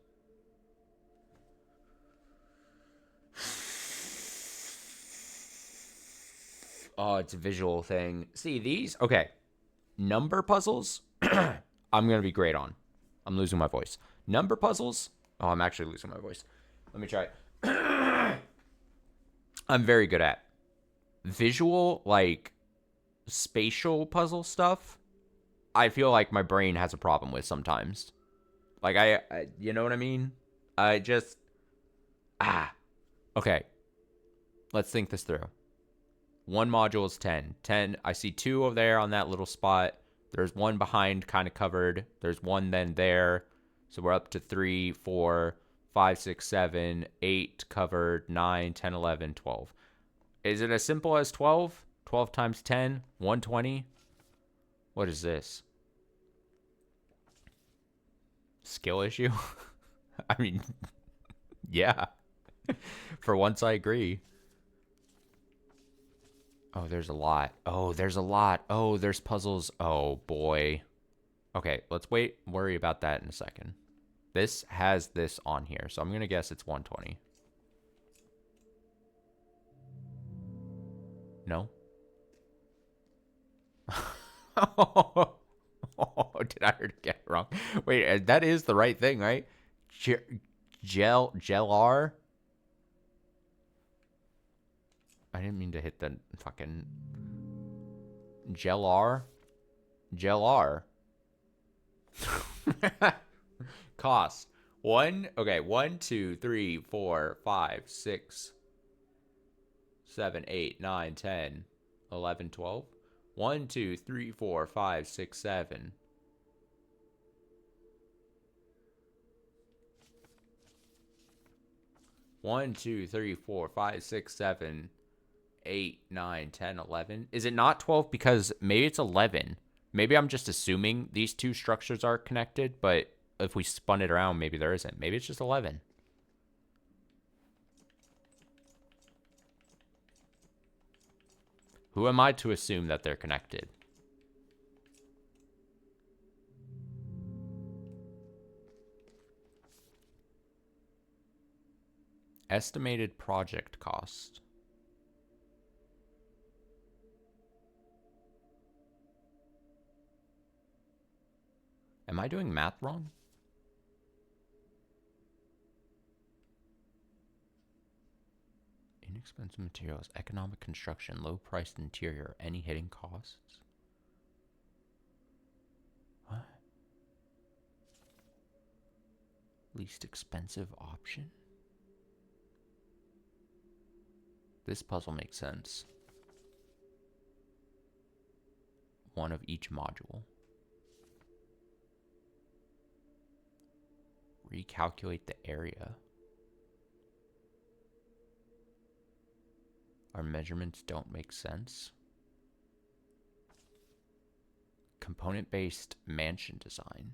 Oh, it's a visual thing. See, these... Okay. Number puzzles, I'm going to be great on. I'm losing my voice. Number puzzles... Oh, I'm actually losing my voice. Let me try it. I'm very good at. Visual, like, spatial puzzle stuff, I feel like my brain has a problem with sometimes. Like, I you know what I mean? I just... Okay. Let's think this through. One module is 10. 10, I see 2 over there on that little spot. There's one behind, kind of covered. There's one then there. So we're up to 3, 4, 5, 6, 7, 8 covered, 9, 10, 11, 12. Is it as simple as 12? 12 times 10? 120? What is this? Skill issue? I mean, yeah. For once, I agree. Oh, there's a lot. Oh, there's a lot. Oh, there's puzzles. Oh, boy. Okay, let's worry about that in a second. This has this on here, so I'm going to guess it's 120. No? Did I get it wrong? Wait, that is the right thing, right? Gelar? I didn't mean to hit the fucking Gelar. Gelar. Cost. Okay, 1, 2, 3, 4, 5, 6, 7, 8, 9, 10, 11, 12. 1, 2, 3, 4, 5, 6, 7. 1, 2, 3, 4, 5, 6, 7, 8, 9, 10, 11. Is it not 12? Because maybe it's 11. Maybe I'm just assuming these two structures are connected, but if we spun it around, maybe there isn't. Maybe it's just 11. Who am I to assume that they're connected? Estimated project cost. Am I doing math wrong? Inexpensive materials, economic construction, low-priced interior, any hidden costs? What? Least expensive option? This puzzle makes sense. One of each module. Recalculate the area. Our measurements don't make sense. Component-based mansion design.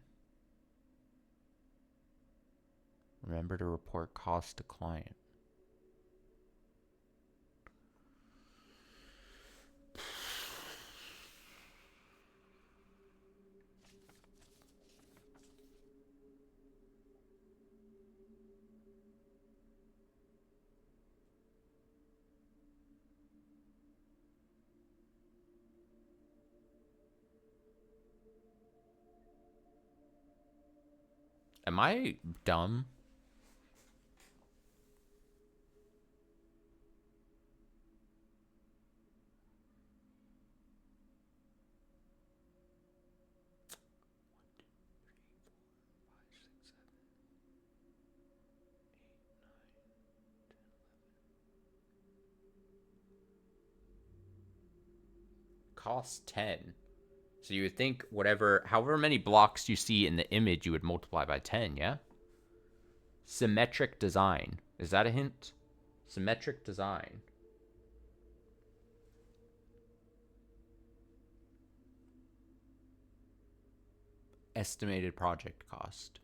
Remember to report costs to client. Am I dumb? Cost 10. So you would think however many blocks you see in the image, you would multiply by 10, yeah? Symmetric design. Is that a hint? Symmetric design. Estimated project cost.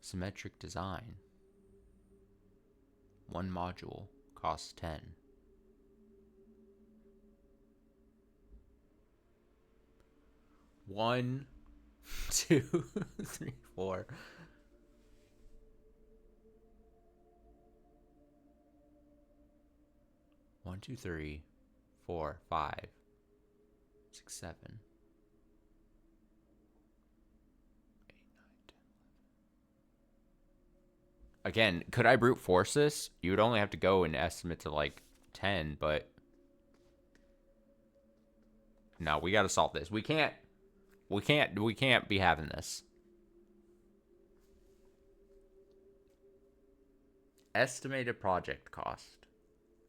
Symmetric design. One module costs 10. One, 2, 3, 4. 1, 2, 3, 4, 5, 6, 7. 8, 9, 10. Again, could I brute force this? You would only have to go and estimate to like 10, but no, we got to solve this. We can't be having this. Estimated project cost.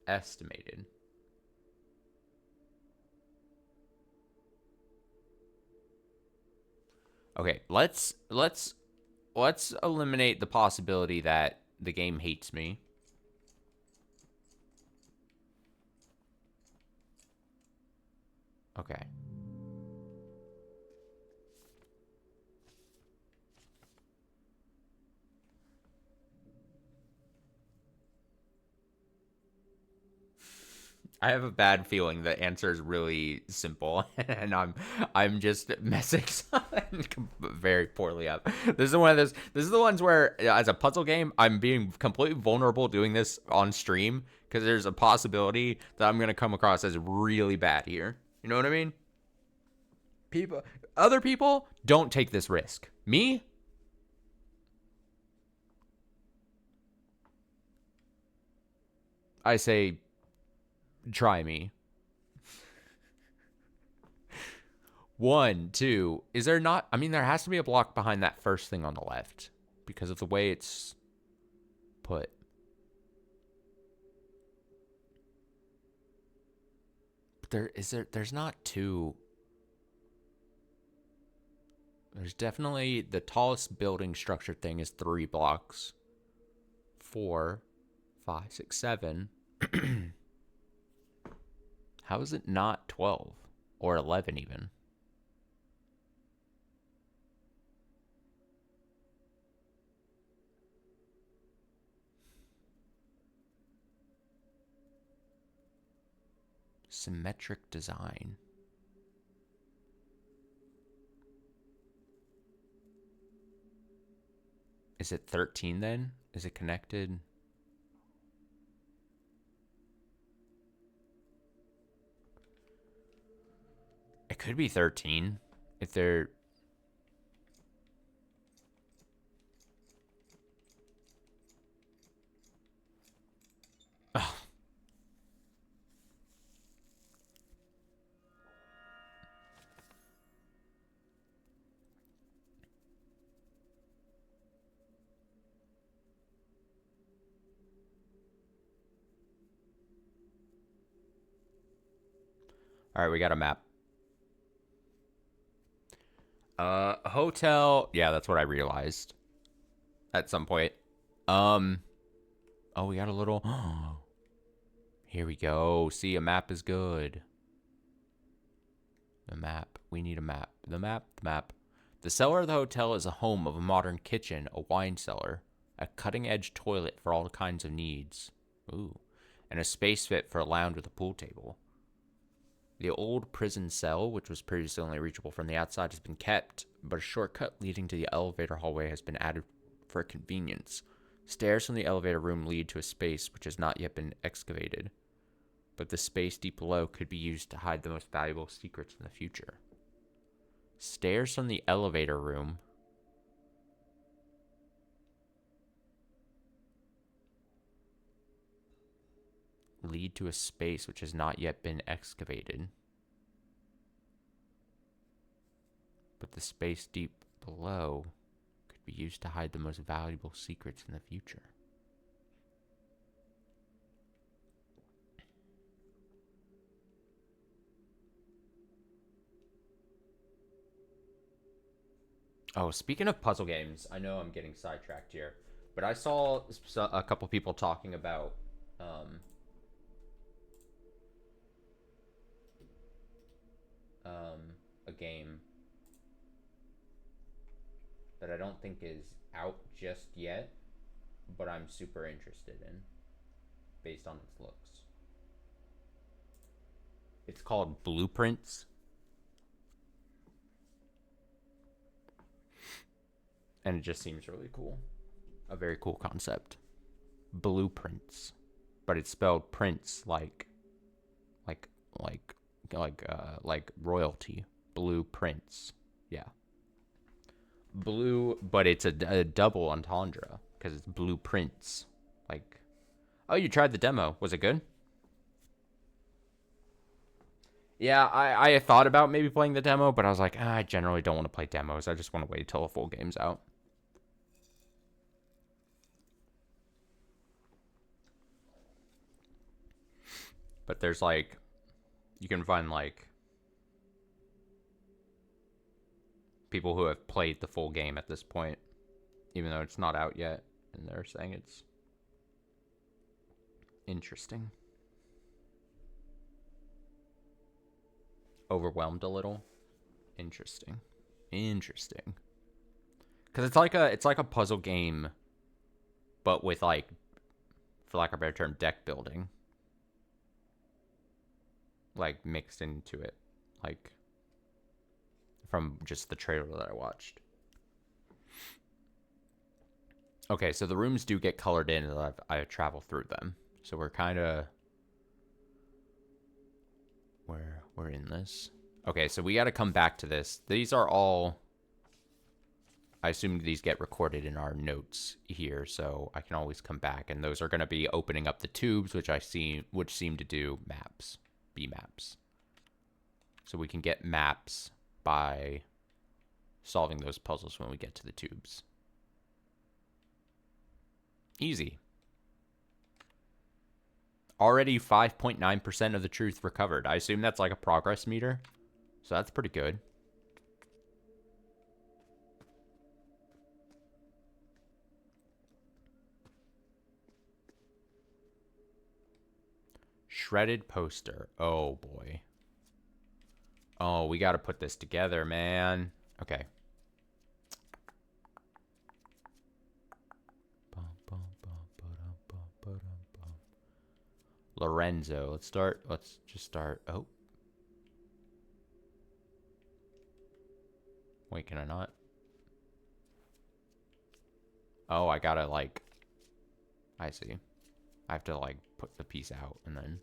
Estimated. Okay, let's eliminate the possibility that the game hates me. Okay. I have a bad feeling the answer is really simple, and I'm just messing very poorly up. This is one of those. This is the ones where, as a puzzle game, I'm being completely vulnerable doing this on stream because there's a possibility that I'm gonna come across as really bad here. You know what I mean? Other people don't take this risk. Me, I say, try me. One, two. Is there not? I mean, there has to be a block behind that first thing on the left because of the way it's put. But there's not two. There's definitely the tallest building structure thing is 3 blocks. 4, 5, 6, 7. How is it not 12 or 11 even? Symmetric design. Is it 13 then? Is it connected? It could be 13 if they're... Ugh. All right, we got a map. Hotel. Yeah, that's what I realized at some point. Oh, we got a little. Here we go. See, a map is good. The map. We need a map. The map. The map. The cellar of the hotel is a home of a modern kitchen, a wine cellar, a cutting-edge toilet for all kinds of needs. Ooh. And a space fit for a lounge with a pool table. The old prison cell, which was previously only reachable from the outside, has been kept, but a shortcut leading to the elevator hallway has been added for convenience. Stairs from the elevator room lead to a space which has not yet been excavated, but the space deep below could be used to hide the most valuable secrets in the future. Stairs from the elevator room. Lead to a space which has not yet been excavated. But the space deep below could be used to hide the most valuable secrets in the future. Oh, speaking of puzzle games, I know I'm getting sidetracked here, but I saw a couple people talking about a game that I don't think is out just yet, but I'm super interested in based on its looks. It's called Blueprints. And it just seems really cool. A very cool concept. Blueprints. But it's spelled prince like royalty. Blueprints. Yeah. Blue, but it's a double entendre because it's blueprints. Like, oh, you tried the demo. Was it good? Yeah, I thought about maybe playing the demo, but I was like, I generally don't want to play demos. I just want to wait till the full game's out. But there's like, you can find like people who have played the full game at this point, even though it's not out yet, and they're saying it's interesting. Overwhelmed a little. Interesting. Because it's like a puzzle game, but with like, for lack of a better term, deck building. like, mixed into it. Like, from just the trailer that I watched. Okay, so the rooms do get colored in as I travel through them. So we're kind of... We're in this. Okay, so we got to come back to this. These are all... I assume these get recorded in our notes here, so I can always come back. And those are going to be opening up the tubes, which seem to do maps. B maps. So we can get maps by solving those puzzles when we get to the tubes. Easy. Already 5.9% of the truth recovered. I assume that's like a progress meter. So that's pretty good. Shredded poster. Oh, boy. Oh, we got to put this together, man. Okay. Lorenzo. Let's just start. Oh. Wait, can I not? Oh, I gotta, like... I see. I have to, like, put the piece out and then...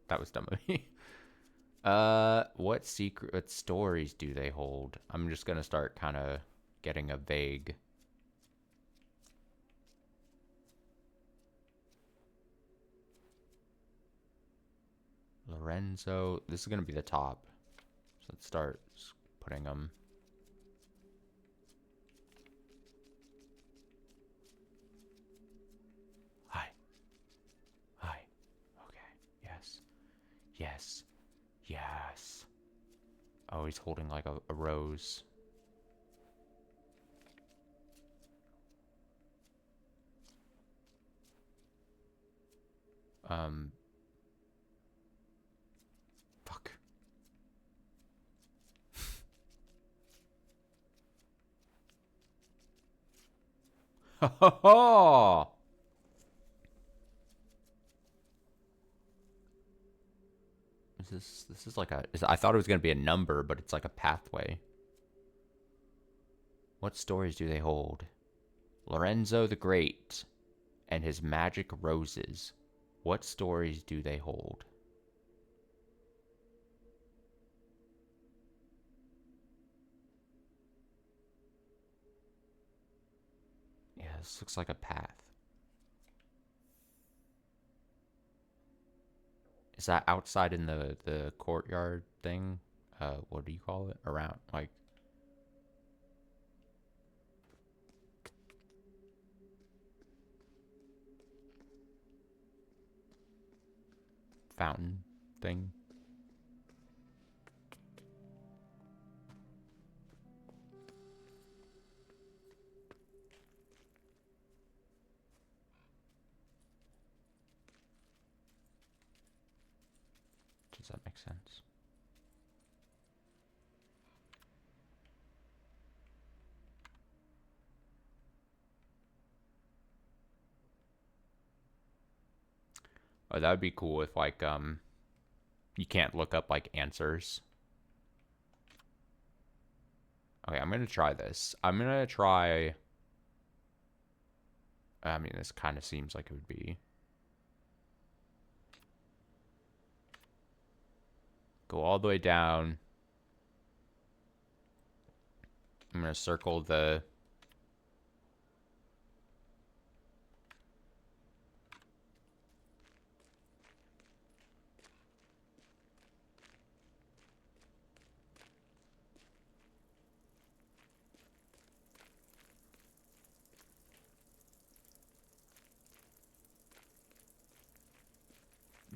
That was dumb of me. What stories do they hold? I'm just gonna start kind of getting a vague... Lorenzo. This is gonna be the top. So let's start putting them... Hi. Hi. Okay. Yes. Yes. Yes. Oh, he's holding like a rose. Fuck. Ho ho ho! This is like a... I thought it was going to be a number, but it's like a pathway. What stories do they hold? Lorenzo the Great and his magic roses. What stories do they hold? Yeah, this looks like a path. Is that outside in the courtyard thing? What do you call it? Around, like... Fountain thing? Does that make sense? Oh, that would be cool if, like, you can't look up, like, answers. Okay, I'm gonna try this. I'm gonna try... I mean, this kind of seems like it would be... Go all the way down. I'm gonna circle the...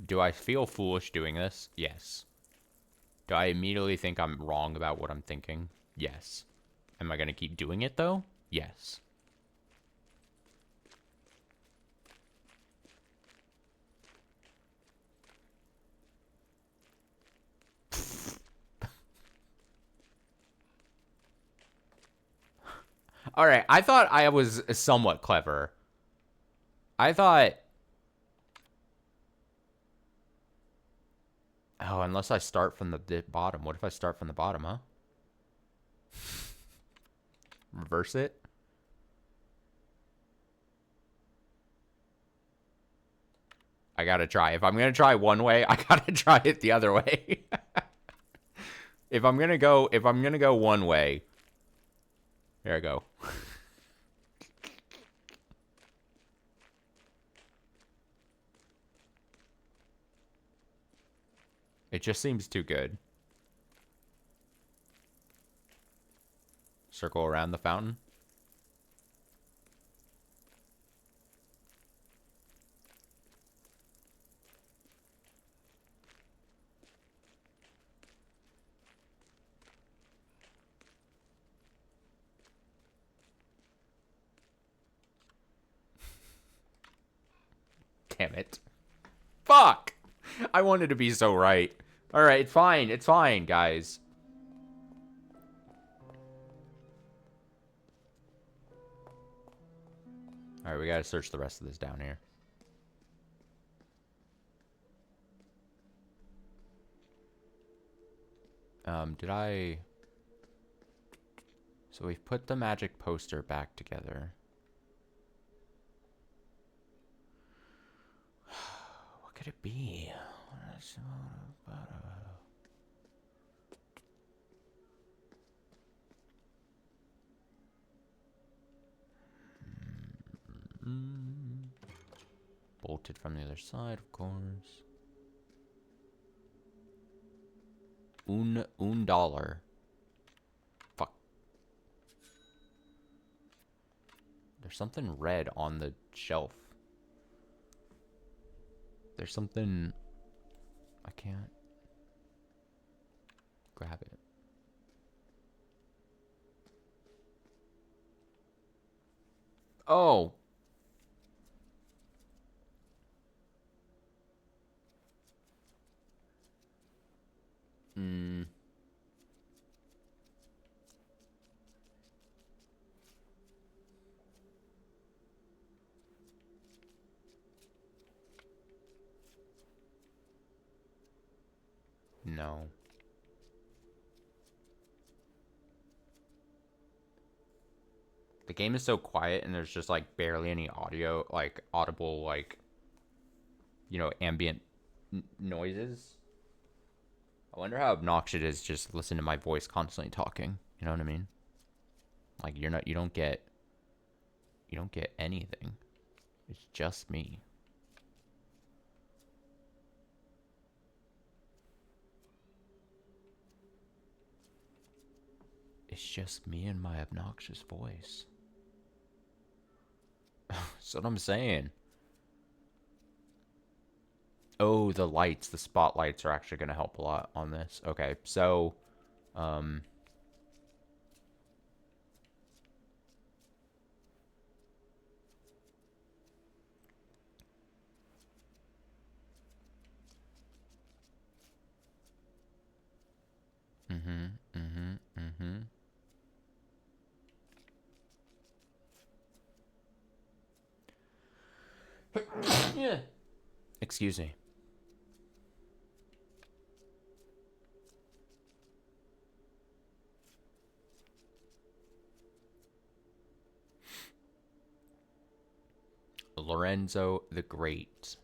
Do I feel foolish doing this? Yes. Do I immediately think I'm wrong about what I'm thinking? Yes. Am I going to keep doing it, though? Yes. All right, I thought I was somewhat clever. I thought Oh, unless I start from the bottom. What if I start from the bottom, huh? Reverse it? I gotta try. If I'm gonna try one way, I gotta try it the other way. if I'm gonna go one way, here I go. It just seems too good. Circle around the fountain. Damn it. Fuck! I wanted to be so right. Alright, it's fine. It's fine, guys. Alright, we gotta search the rest of this down here. Did I... So we've put the magic poster back together. What could it be? Bolted from the other side, of course. $1. Fuck. There's something red on the shelf. There's something... I can't grab it. Oh! No. The game is so quiet and there's just like barely any audio, like audible, like, you know, ambient noises. I wonder how obnoxious it is just listen to my voice constantly talking. You know what I mean? Like you don't get anything. It's just me. It's just me and my obnoxious voice. That's what I'm saying. Oh, the lights, the spotlights are actually going to help a lot on this. Okay, so, mm-hmm. Yeah. Excuse me. Lorenzo the Great.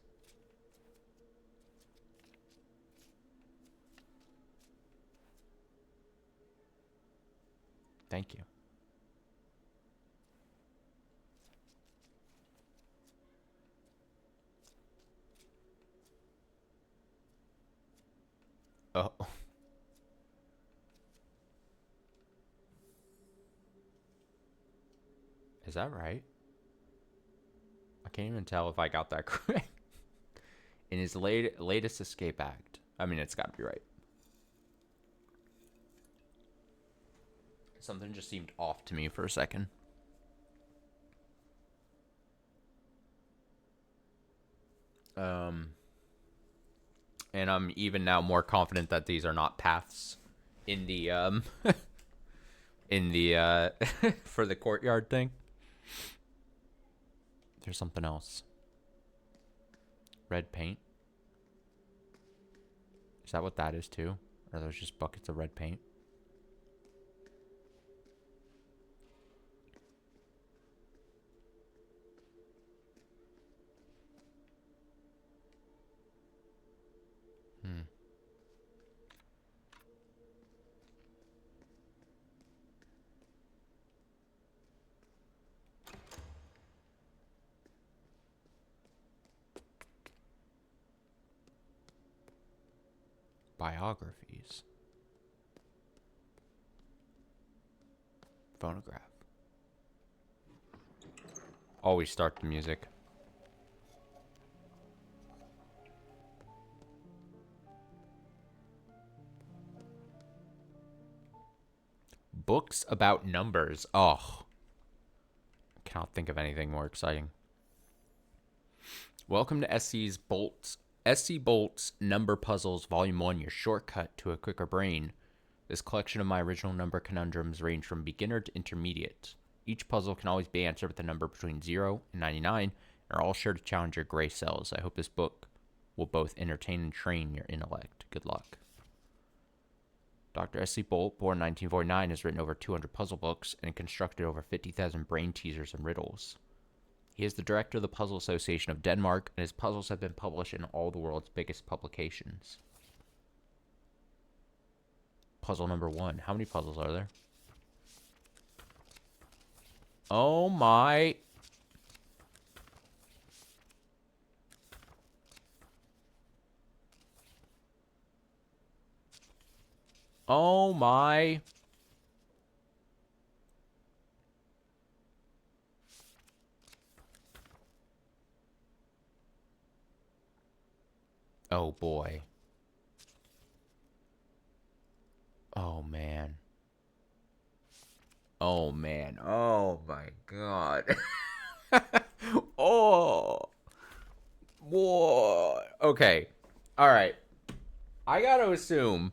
Thank you. Oh. Is that right? I can't even tell if I got that correct. In his latest escape act. I mean, it's got to be right. Something just seemed off to me for a second. And I'm even now more confident that these are not paths in the in the for the courtyard thing. There's something else. Red paint. Is that what that is too? Or are those just buckets of red paint? Biographies. Phonograph. Always start the music. Books about numbers. Oh. Cannot think of anything more exciting. Welcome to SC Bolt's Number Puzzles Volume 1, your shortcut to a quicker brain. This collection of my original number conundrums range from beginner to intermediate. Each puzzle can always be answered with a number between 0 and 99, and are all sure to challenge your gray cells. I hope this book will both entertain and train your intellect. Good luck. Dr. S.C. Bolt, born 1949, has written over 200 puzzle books and constructed over 50,000 brain teasers and riddles. He is the director of the Puzzle Association of Denmark, and his puzzles have been published in all the world's biggest publications. Puzzle number 1. How many puzzles are there? Oh my... Oh my... Oh boy. Oh man. Oh man. Oh my god. Oh. Whoa. Okay. All right. I got to assume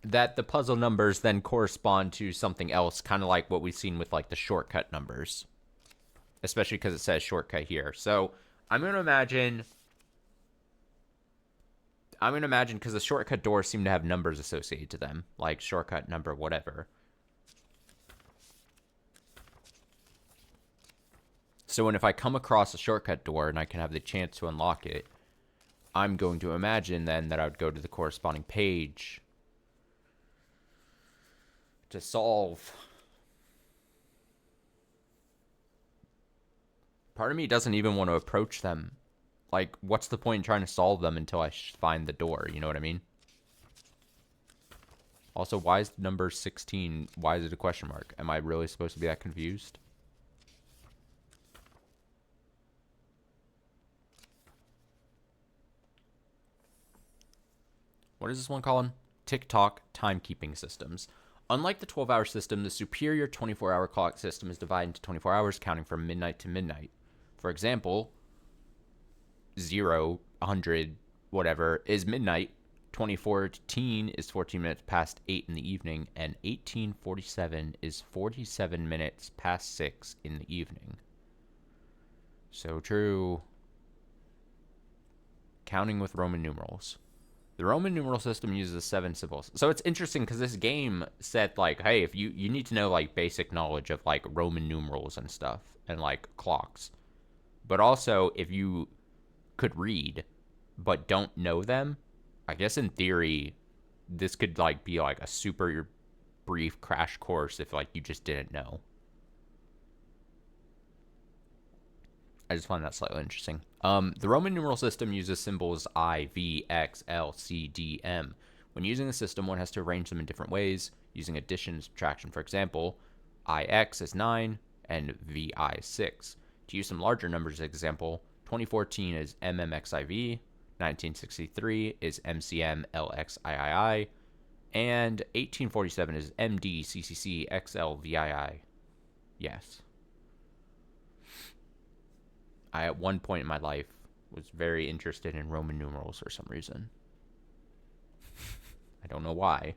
that the puzzle numbers then correspond to something else, kind of like what we've seen with like the shortcut numbers, especially because it says shortcut here. So I'm going to imagine because the shortcut doors seem to have numbers associated to them, like shortcut number whatever. So when if I come across a shortcut door and I can have the chance to unlock it, I'm going to imagine then that I would go to the corresponding page to solve. Part of me doesn't even want to approach them. Like, what's the point in trying to solve them until I find the door? You know what I mean? Also, why is number 16, why is it a question mark? Am I really supposed to be that confused? What is this one called? Tick-tock timekeeping systems. Unlike the 12-hour system, the superior 24-hour clock system is divided into 24 hours, counting from midnight to midnight. For example, 0, 100, whatever, is midnight. 2014 is 14 minutes past 8 in the evening, and 1847 is 47 minutes past 6 in the evening. So true. Counting with Roman numerals. The Roman numeral system uses 7 symbols. So it's interesting because this game said, like, hey, if you need to know, like, basic knowledge of, like, Roman numerals and stuff and, like, clocks. But also, if you could read but don't know them, I guess in theory, this could, like, be, like, a super brief crash course if, like, you just didn't know. I just find that slightly interesting. The Roman numeral system uses symbols I, V, X, L, C, D, M. When using the system, one has to arrange them in different ways, using addition and subtraction. For example, IX is 9 and VI is 6. To use some larger numbers as example, 2014 is MMXIV, 1963 is MCM LXIII, and 1847 is MDCCC XLVII. Yes. I, at one point in my life, was very interested in Roman numerals for some reason. I don't know why,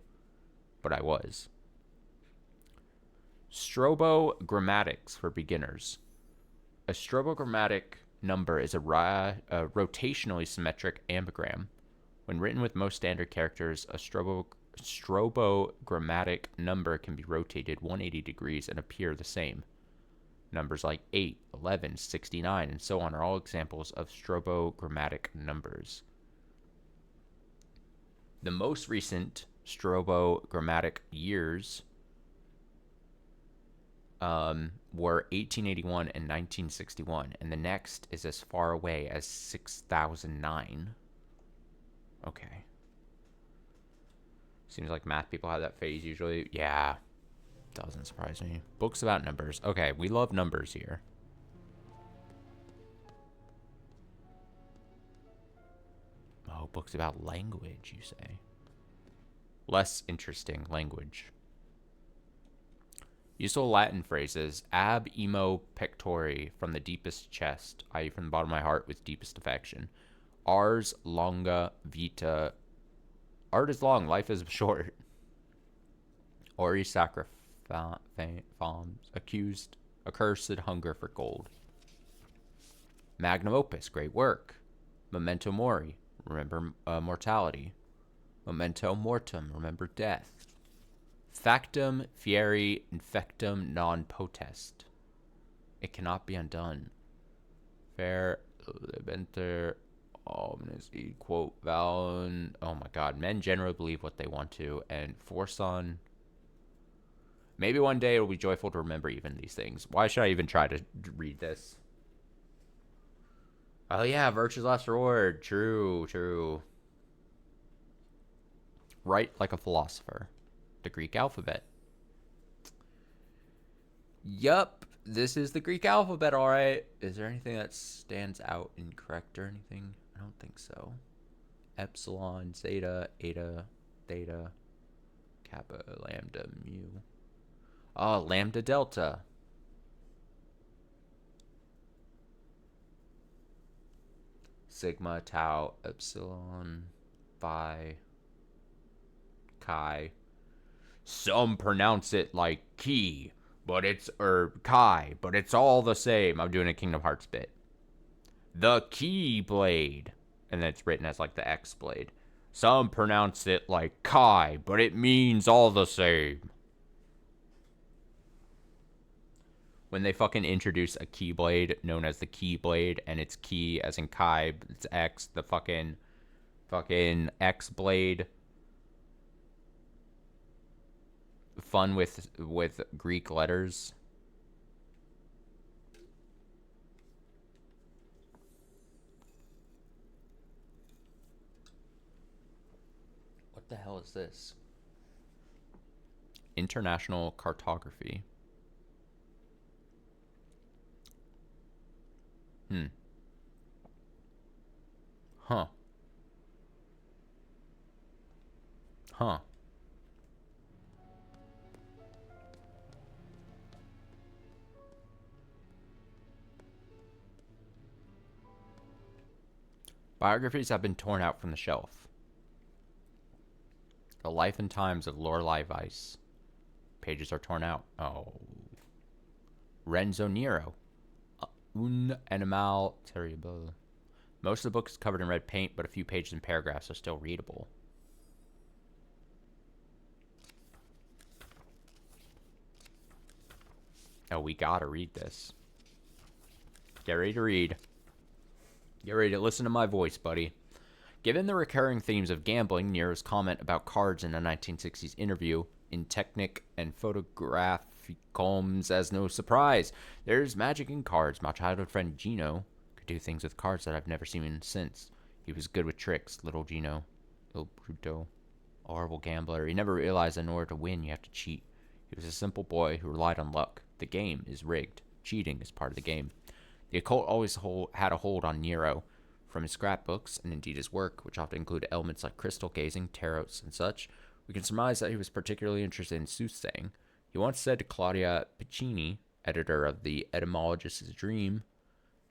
but I was. Strobogrammatics for beginners. A strobogrammatic number is a rotationally symmetric ambigram. When written with most standard characters, a strobogrammatic number can be rotated 180 degrees and appear the same. Numbers like 8, 11, 69, and so on are all examples of strobogrammatic numbers. The most recent strobogrammatic years were 1881 and 1961, and the next is as far away as 6009. Okay. Seems like math people have that phase usually. Yeah. Doesn't surprise me. Books about numbers. Okay, we love numbers here. Oh, books about language, you say. Less interesting language. Useful Latin phrases. Ab emo pectori, from the deepest chest, i.e. from the bottom of my heart with deepest affection. Ars longa vita. Art is long, life is short. Ori sacrifams, accused, accursed hunger for gold. Magnum opus, great work. Memento mori, remember mortality. Memento mortem, remember death. Factum fieri infectum non potest. It cannot be undone. Fair libenter omnis e quote valon. Oh my god, men generally believe what they want to, and forson. Maybe one day it'll be joyful to remember even these things. Why should I even try to read this? Oh yeah, virtue's last reward. True, true. Write like a philosopher. The Greek alphabet. Yup, this is the Greek alphabet, alright. Is there anything that stands out incorrect or anything? I don't think so. Epsilon, zeta, eta, theta, kappa, lambda, mu. Oh, lambda, delta. Sigma, tau, epsilon, phi, chi. Some pronounce it like chi, but it's chi, but it's all the same. I'm doing a Kingdom Hearts bit. The key blade, and then it's written as like the X blade. Some pronounce it like chi, but it means all the same. When they fucking introduce a keyblade known as the Keyblade, and it's key as in Kai, it's X, the fucking X blade. Fun with Greek letters. What the hell is this? International cartography. Huh. Biographies have been torn out from the shelf. The life and times of Lorelei Weiss. Pages are torn out. Oh. Renzo Nero. Un animal terrible. Most of the book is covered in red paint, but a few pages and paragraphs are still readable. Oh, we gotta read this. Get ready to read. Get ready to listen to my voice, buddy. Given the recurring themes of gambling, Nero's comment about cards in a 1960s interview in Technic and Photograph comes as no surprise. There's magic in cards. My childhood friend Gino could do things with cards that I've never seen since. He was good with tricks, little Gino. Il Bruto. A horrible gambler. He never realized that in order to win, you have to cheat. He was a simple boy who relied on luck. The game is rigged. Cheating is part of the game. The occult always had a hold on Nero. From his scrapbooks, and indeed his work, which often include elements like crystal gazing, tarots, and such, we can surmise that he was particularly interested in soothsaying. He once said to Claudia Piccini, editor of The Etymologist's Dream,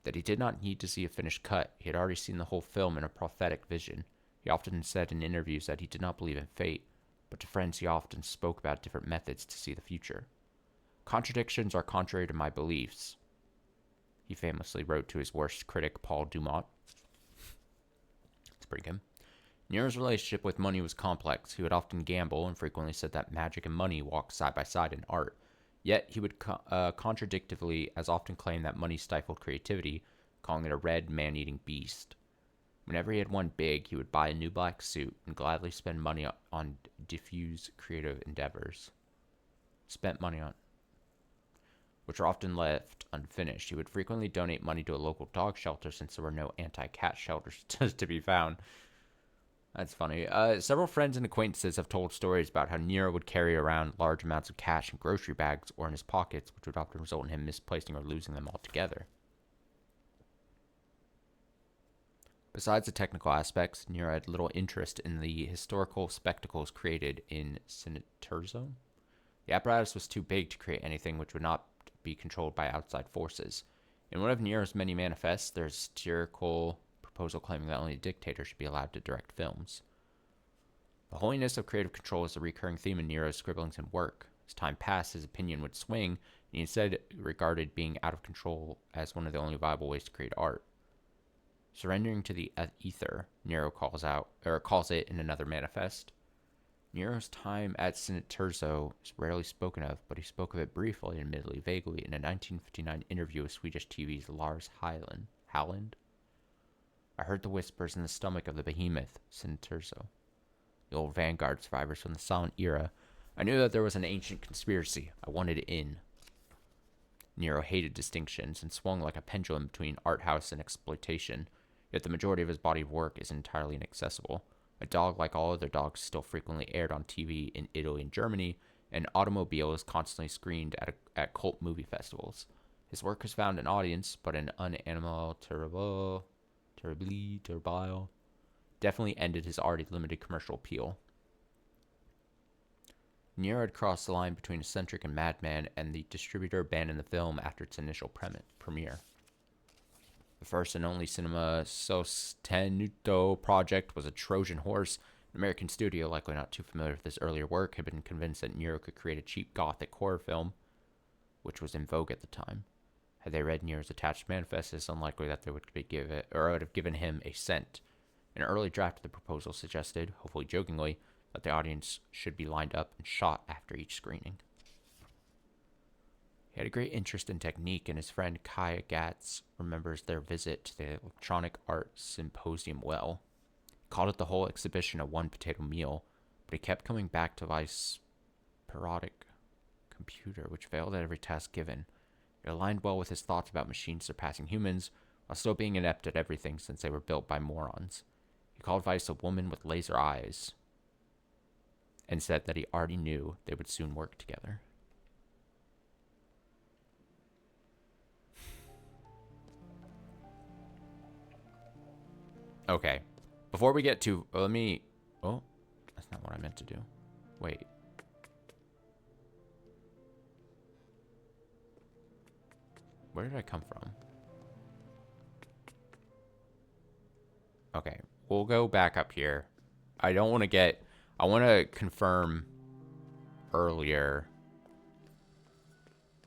that he did not need to see a finished cut. He had already seen the whole film in a prophetic vision. He often said in interviews that he did not believe in fate, but to friends he often spoke about different methods to see the future. Contradictions are contrary to my beliefs, he famously wrote to his worst critic, Paul Dumont. It's pretty good. Nero's relationship with money was complex. He would often gamble and frequently said that magic and money walked side by side in art. Yet he would contradictively as often claim that money stifled creativity, calling it a red man-eating beast. Whenever he had won big, he would buy a new black suit and gladly spend money on diffuse creative endeavors. Spent money on, which were often left unfinished. He would frequently donate money to a local dog shelter since there were no anti-cat shelters to be found. That's funny. Several friends and acquaintances have told stories about how Nero would carry around large amounts of cash in grocery bags or in his pockets, which would often result in him misplacing or losing them altogether. Besides the technical aspects, Nero had little interest in the historical spectacles created in Sinterzo. The apparatus was too big to create anything which would not be controlled by outside forces. In one of Nero's many manifests, there's a satirical proposal claiming that only a dictator should be allowed to direct films. The holiness of creative control is a recurring theme in Nero's scribblings and work. As time passed, his opinion would swing, and he instead regarded being out of control as one of the only viable ways to create art. Surrendering to the ether, Nero calls it in another manifest. Nero's time at Sinterzo is rarely spoken of, but he spoke of it briefly, admittedly vaguely, in a 1959 interview with Swedish TV's Lars Halland. I heard the whispers in the stomach of the behemoth, Sinterzo. The old vanguard survivors from the silent era. I knew that there was an ancient conspiracy. I wanted in. Nero hated distinctions and swung like a pendulum between art house and exploitation, yet the majority of his body of work is entirely inaccessible. A dog, like all other dogs, still frequently aired on TV in Italy and Germany, and Automobile is constantly screened at cult movie festivals. His work has found an audience, but an unanimal terribile definitely ended his already limited commercial appeal. Nero had crossed the line between eccentric and madman, and the distributor abandoned the film after its initial premiere. The first and only cinema sostenuto project was a Trojan horse. An American studio, likely not too familiar with his earlier work, had been convinced that Nero could create a cheap gothic horror film, which was in vogue at the time. Had they read Nero's attached manifest, it's unlikely that they would have given him a cent. An early draft of the proposal suggested, hopefully jokingly, that the audience should be lined up and shot after each screening. He had a great interest in technique, and his friend Kaya Gatz remembers their visit to the Electronic Art Symposium well. He called it the whole exhibition a one-potato meal, but he kept coming back to Weiss's parodic computer, which failed at every task given. It aligned well with his thoughts about machines surpassing humans, while still being inept at everything since they were built by morons. He called Weiss a woman with laser eyes, and said that he already knew they would soon work together. Okay. Before we get to... let me... oh, that's not what I meant to do. Wait. Where did I come from? Okay. We'll go back up here. I don't want to get... I want to confirm earlier.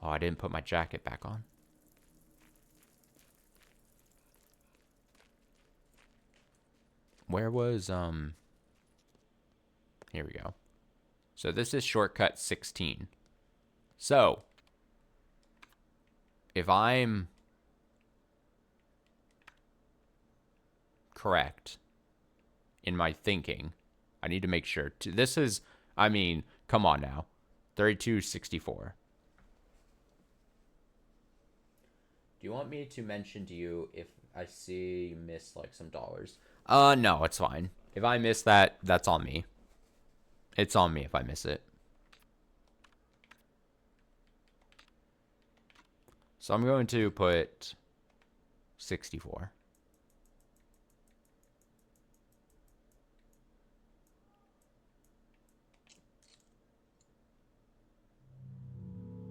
Oh, I didn't put my jacket back on. Where was, here we go. So this is shortcut 16. So, if I'm correct in my thinking, I need to make sure. This is, I mean, come on now. 3264. Do you want me to mention to you if I see you miss like some dollars? No, it's fine. If I miss that, that's on me. It's on me if I miss it. So I'm going to put 64.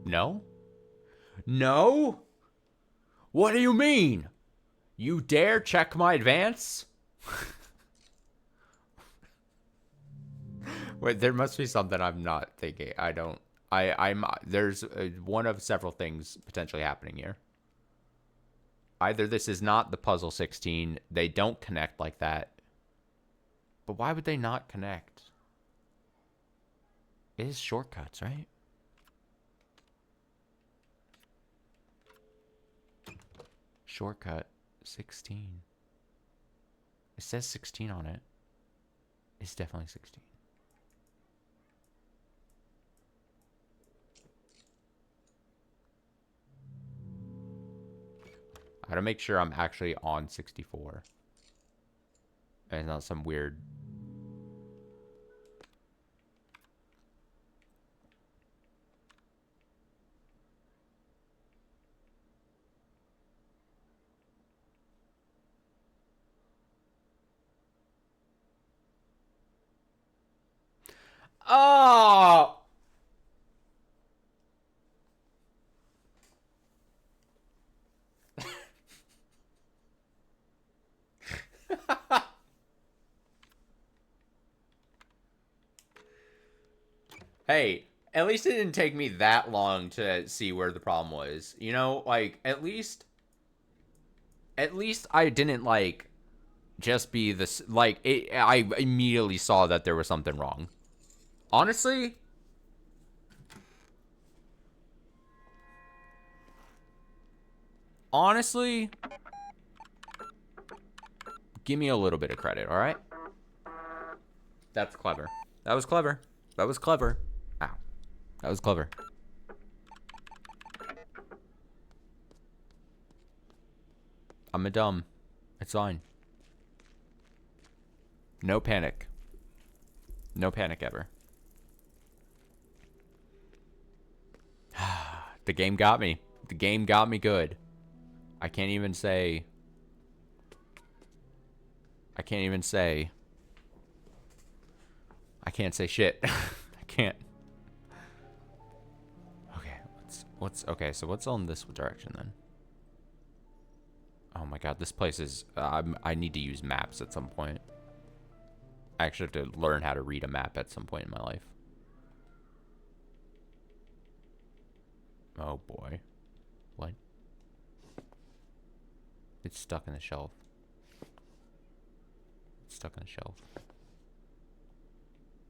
No? No? What do you mean? You dare check my advance? Wait, there must be something I'm not thinking. There's one of several things potentially happening here. Either this is not the puzzle 16, they don't connect like that, But why would they not connect? It is shortcuts, right? Shortcut 16. It says 16 on it. It's definitely 16. I gotta make sure I'm actually on 64. And not some weird... Oh! Hey, at least it didn't take me that long to see where the problem was. You know, like, at least I didn't, like, just be this, like, I immediately saw that there was something wrong. Honestly, give me a little bit of credit, all right? That's clever. That was clever. That was clever. Ow. That was clever. I'm a dumb. It's fine. No panic. No panic ever. The game got me. The game got me good. I can't even say... I can't say shit. I can't. Okay, okay, so what's on this direction then? Oh my god, this place is... I need to use maps at some point. I actually have to learn how to read a map at some point in my life. Oh boy. What? It's stuck in the shelf. It's stuck in the shelf.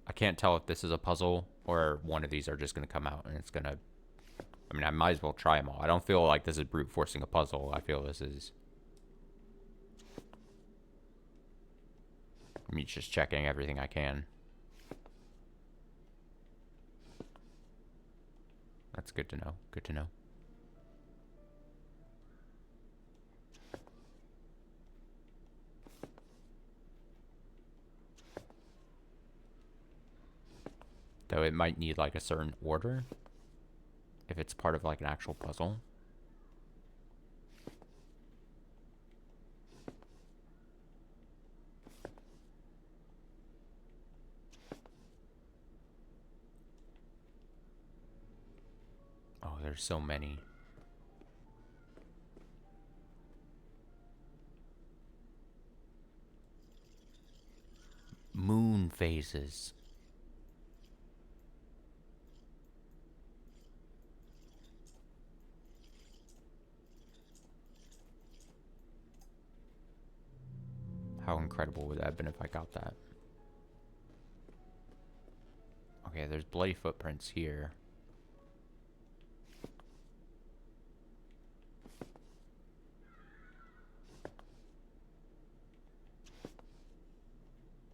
I can't tell if this is a puzzle or one of these are just going to come out and it's going to... I mean, I might as well try them all. I don't feel like this is brute forcing a puzzle. I feel this is... me just checking everything I can. That's good to know. Good to know. Though it might need like a certain order if it's part of like an actual puzzle. Oh, there's so many. Moon phases. How incredible would that have been if I got that? Okay, there's bloody footprints here.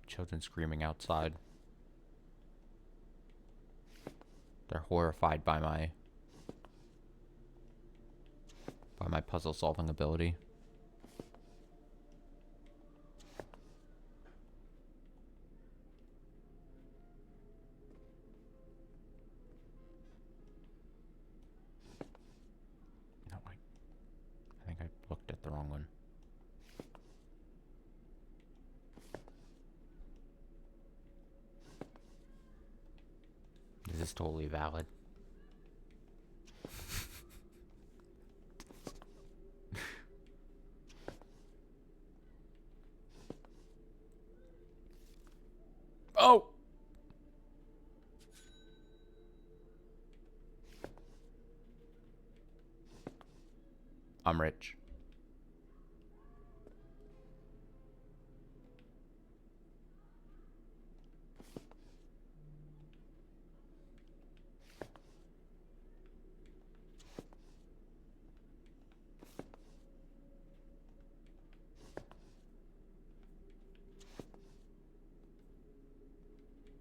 Children screaming outside. They're horrified by my puzzle solving ability. No, I think I looked at the wrong one. This is totally valid. Oh! I'm rich.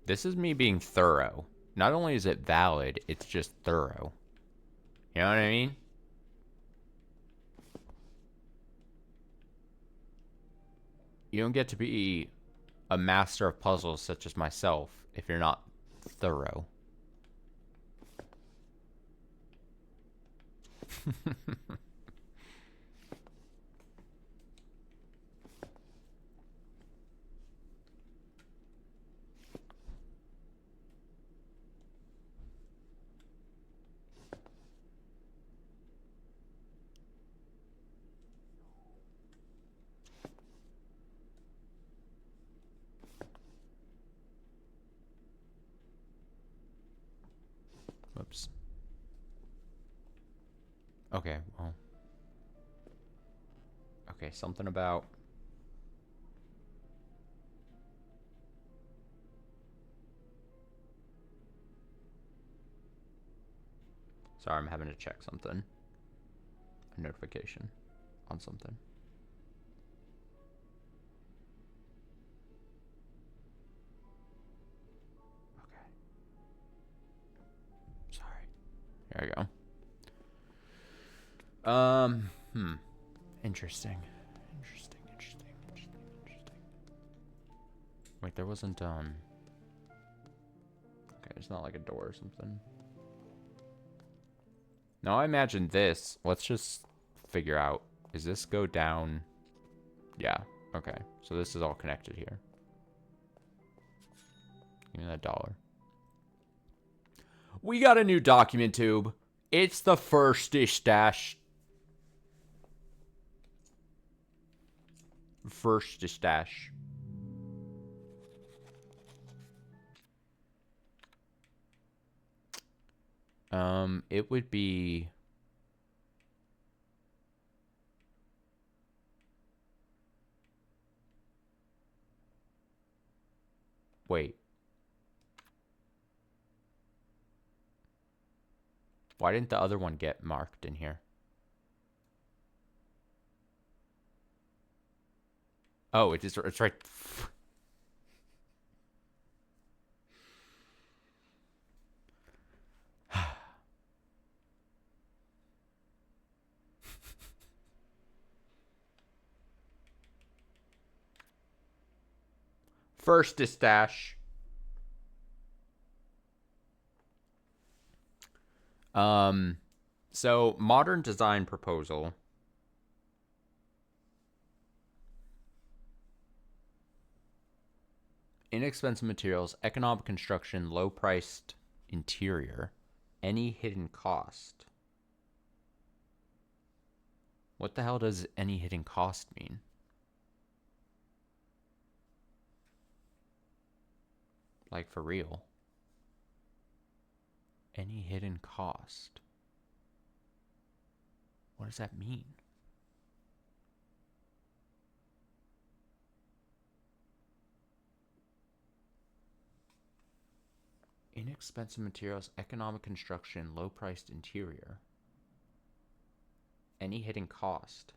This is me being thorough. Not only is it valid, it's just thorough. You know what I mean? You don't get to be a master of puzzles such as myself if you're not thorough. Whoops. Okay, well. Okay, something about... Sorry, I'm having to check something. A notification on something. Okay. Sorry. There we go. Interesting. Interesting. Wait, there wasn't, Okay, it's not like a door or something. Now I imagine this. Let's just figure out. Does this go down? Yeah. Okay. So this is all connected here. Give me that $1. We got a new document tube. It's the first-ish dash. First-ish dash. It would be... Wait. Why didn't the other one get marked in here? Oh, it's right. First-ish dash. So modern design proposal. Inexpensive materials, economic construction, low-priced interior, any hidden cost. What the hell does any hidden cost mean? Like, for real. Any hidden cost. What does that mean? Inexpensive materials, economic construction, low-priced interior. Any hidden cost.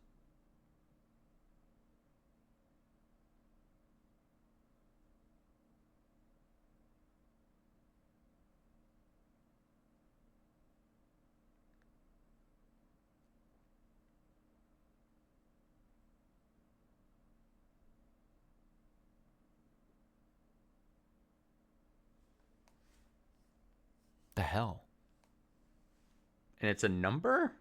The hell? And it's a number?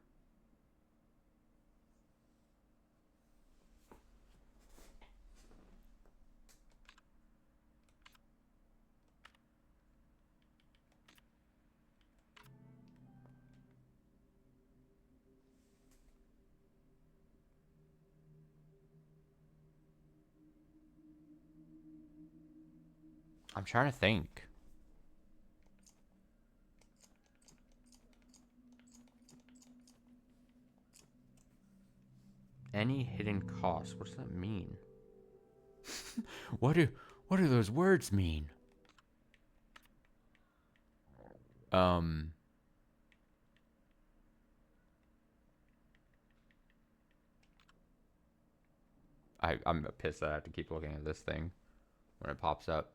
I'm trying to think. Any hidden cost. What does that mean? What do those words mean? I'm pissed that I have to keep looking at this thing when it pops up.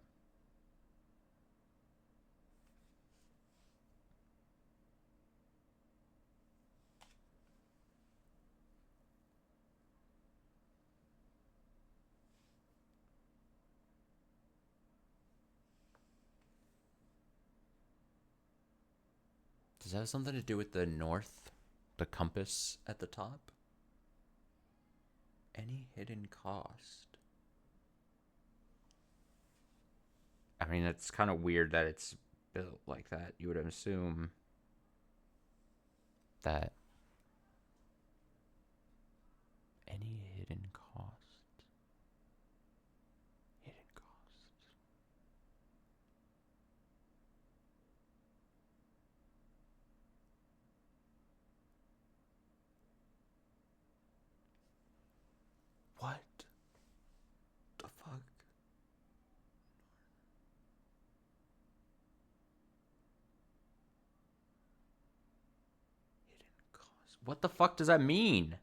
Does that have something to do with the north? The compass at the top? Any hidden cost? I mean, it's kind of weird that it's built like that. You would assume that any hidden cost. Hidden cost. What the fuck? Hidden cost. What the fuck does that mean?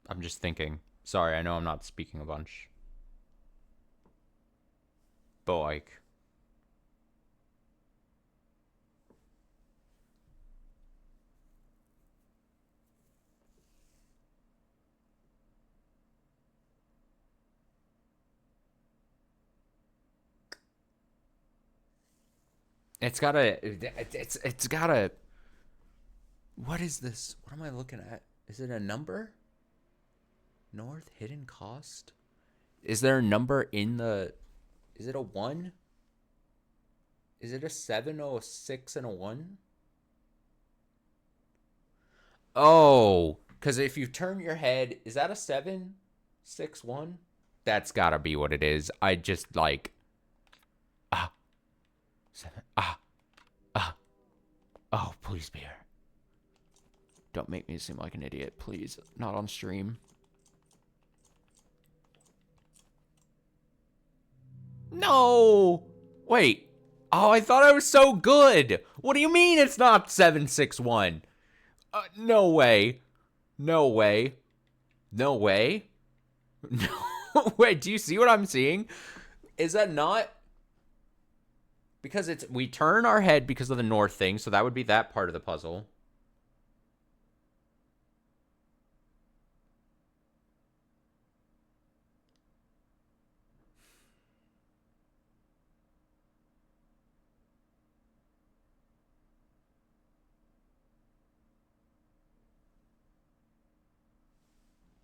I'm just thinking. Sorry, I know I'm not speaking a bunch. But like, it's gotta. What is this? What am I looking at? Is it a number? North hidden cost? Is there a number in the? Is it a 1? Is it a 7, a 6, and a 1? Oh, because if you turn your head, is that a 7, 6, 1? That's gotta be what it is. I just like. Ah. 7. Ah. Ah. Oh, please, beer. Don't make me seem like an idiot, please. Not on stream. No! Wait. Oh, I thought I was so good. What do you mean it's not 761? No way. No way. No way. No way. Do you see what I'm seeing? Is that not? Because it's we turn our head because of the north thing, so that would be that part of the puzzle.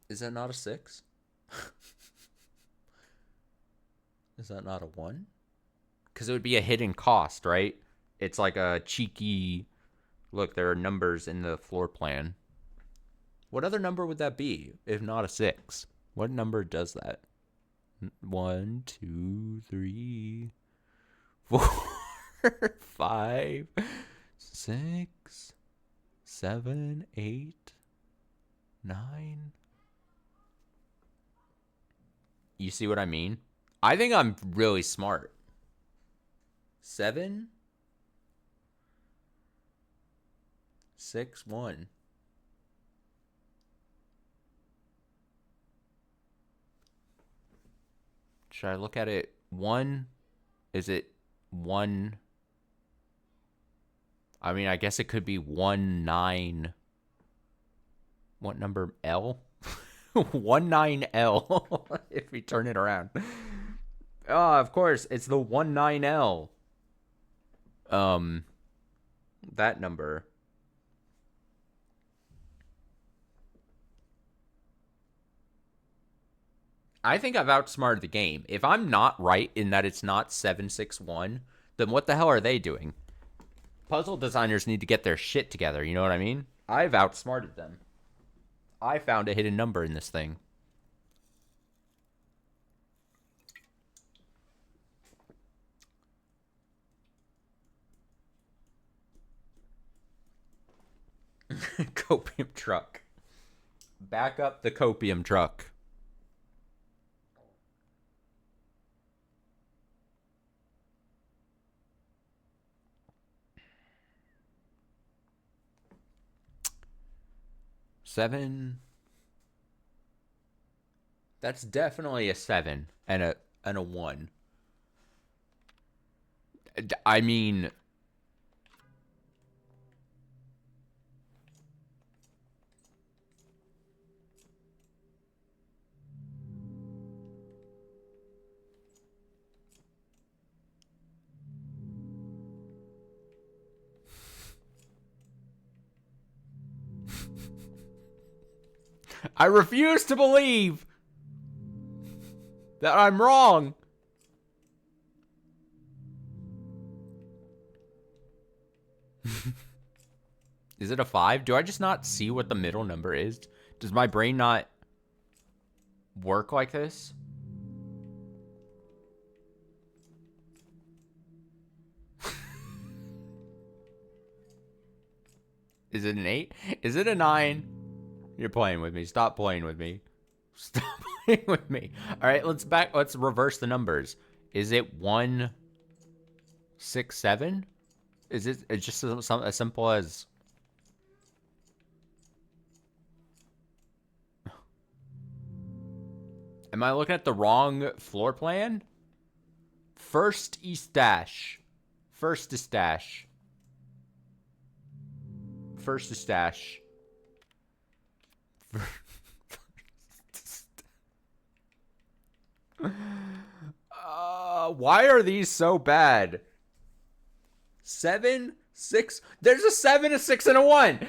Is that not a 6? Is that not a 1? Because it would be a hidden cost, right? It's like a cheeky... Look, there are numbers in the floor plan. What other number would that be, if not a 6? What number does that? 1, 2, 3, 4, 5, 6, 7, 8, 9... You see what I mean? I think I'm really smart. 7, 6, 1. Should I look at it? 1? Is it 1? I mean, I guess it could be 1, 9. What number? L? 19L if we turn it around. Oh, of course, it's the 19L. That number. I think I've outsmarted the game. If I'm not right in that it's not 761, then what the hell are they doing? Puzzle designers need to get their shit together, you know what I mean? I've outsmarted them. I found a hidden number in this thing. Copium truck. Back up the copium truck. Seven. That's definitely a 7 and a 1. I mean, I refuse to believe that I'm wrong. Is it a 5? Do I just not see what the middle number is? Does my brain not work like this? Is it an 8? Is it a 9? You're playing with me. Stop playing with me. Stop playing with me. All right, let's reverse the numbers. Is it 1, 6, 7? Is it just as simple as... Am I looking at the wrong floor plan? First Estash. First Estash. First Estash. Why are these so bad? 7, 6. There's a 7, a 6, and a 1.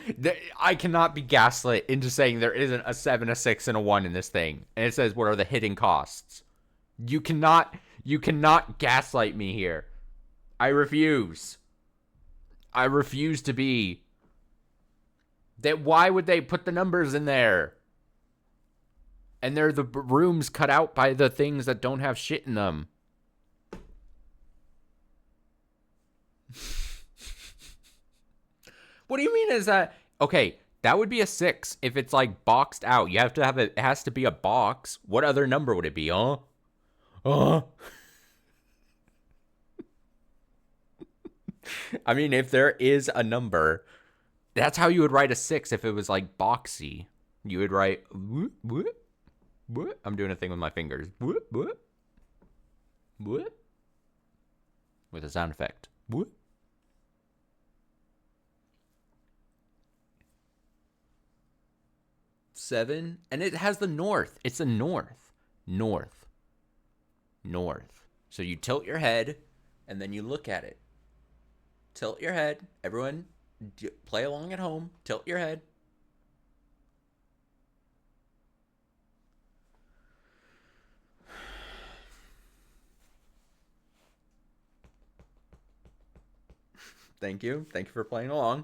I cannot be gaslit into saying there isn't a 7, a 6, and a 1 in this thing. And it says, what are the hidden costs? You cannot gaslight me here. I refuse. I refuse to be. That why would they put the numbers in there? And they're the rooms cut out by the things that don't have shit in them. What do you mean is that? Okay, that would be a 6 if it's like boxed out. You have to have it has to be a box. What other number would it be, huh? I mean, if there is a number, that's how you would write a 6 if it was like boxy. You would write whoop, whoop, whoop. I'm doing a thing with my fingers. Whoop, whoop, whoop. With a sound effect. Whoop. Seven, and it has the north. It's a north. North. So you tilt your head, and then you look at it. Tilt your head. Everyone, play along at home. Tilt your head. Thank you. Thank you for playing along.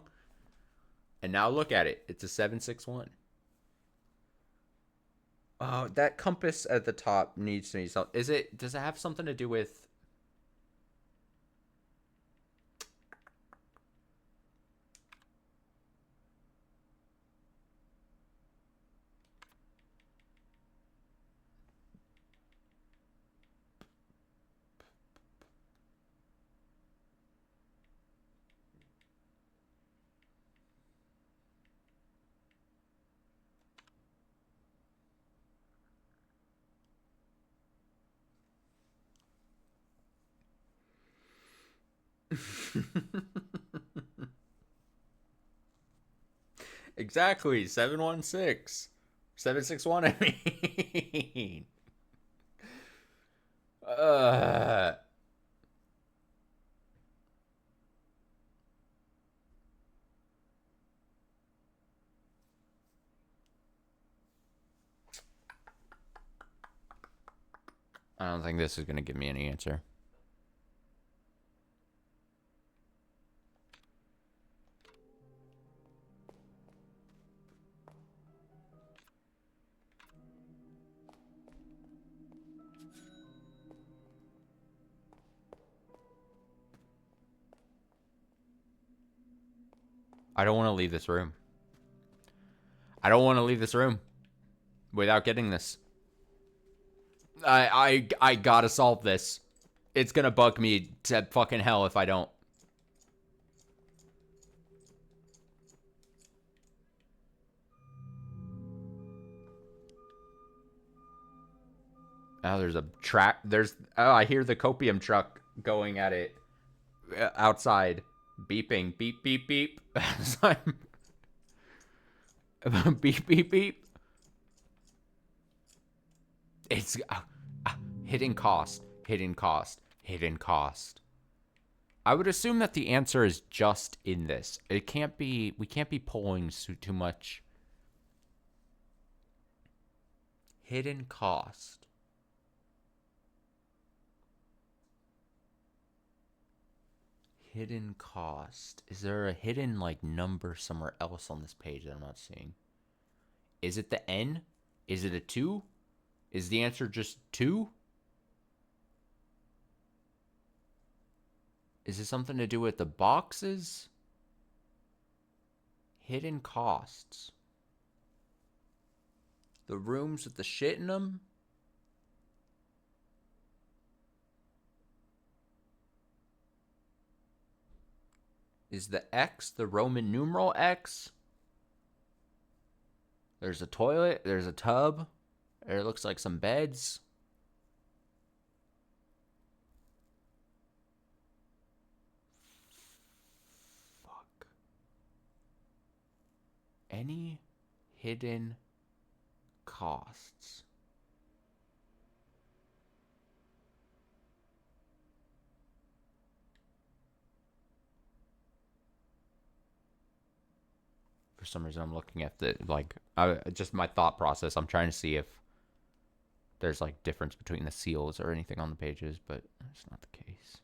And now look at it. It's a 761. Oh, that compass at the top needs to be something. Does it have something to do with... Exactly, 716. 761, I mean. I don't think this is going to give me any answer. I don't want to leave this room. I don't want to leave this room without getting this. I gotta solve this. It's gonna bug me to fucking hell if I don't. Oh, there's a track. Oh, I hear the copium truck going at it outside. Beeping. Beep, beep, beep. Beep, beep, beep. It's hidden cost. Hidden cost. Hidden cost. I would assume that the answer is just in this. It can't be. We can't be pulling too much. Hidden cost. Hidden cost. Is there a hidden like number somewhere else on this page that I'm not seeing? Is it the N? Is it a 2? Is the answer just 2? Is it something to do with the boxes? Hidden costs. The rooms with the shit in them? Is the X the Roman numeral X? There's a toilet. There's a tub. There looks like some beds. Fuck. Any hidden costs? For some reason, I'm looking at the, like, just my thought process. I'm trying to see if there's, like, difference between the seals or anything on the pages, but that's not the case.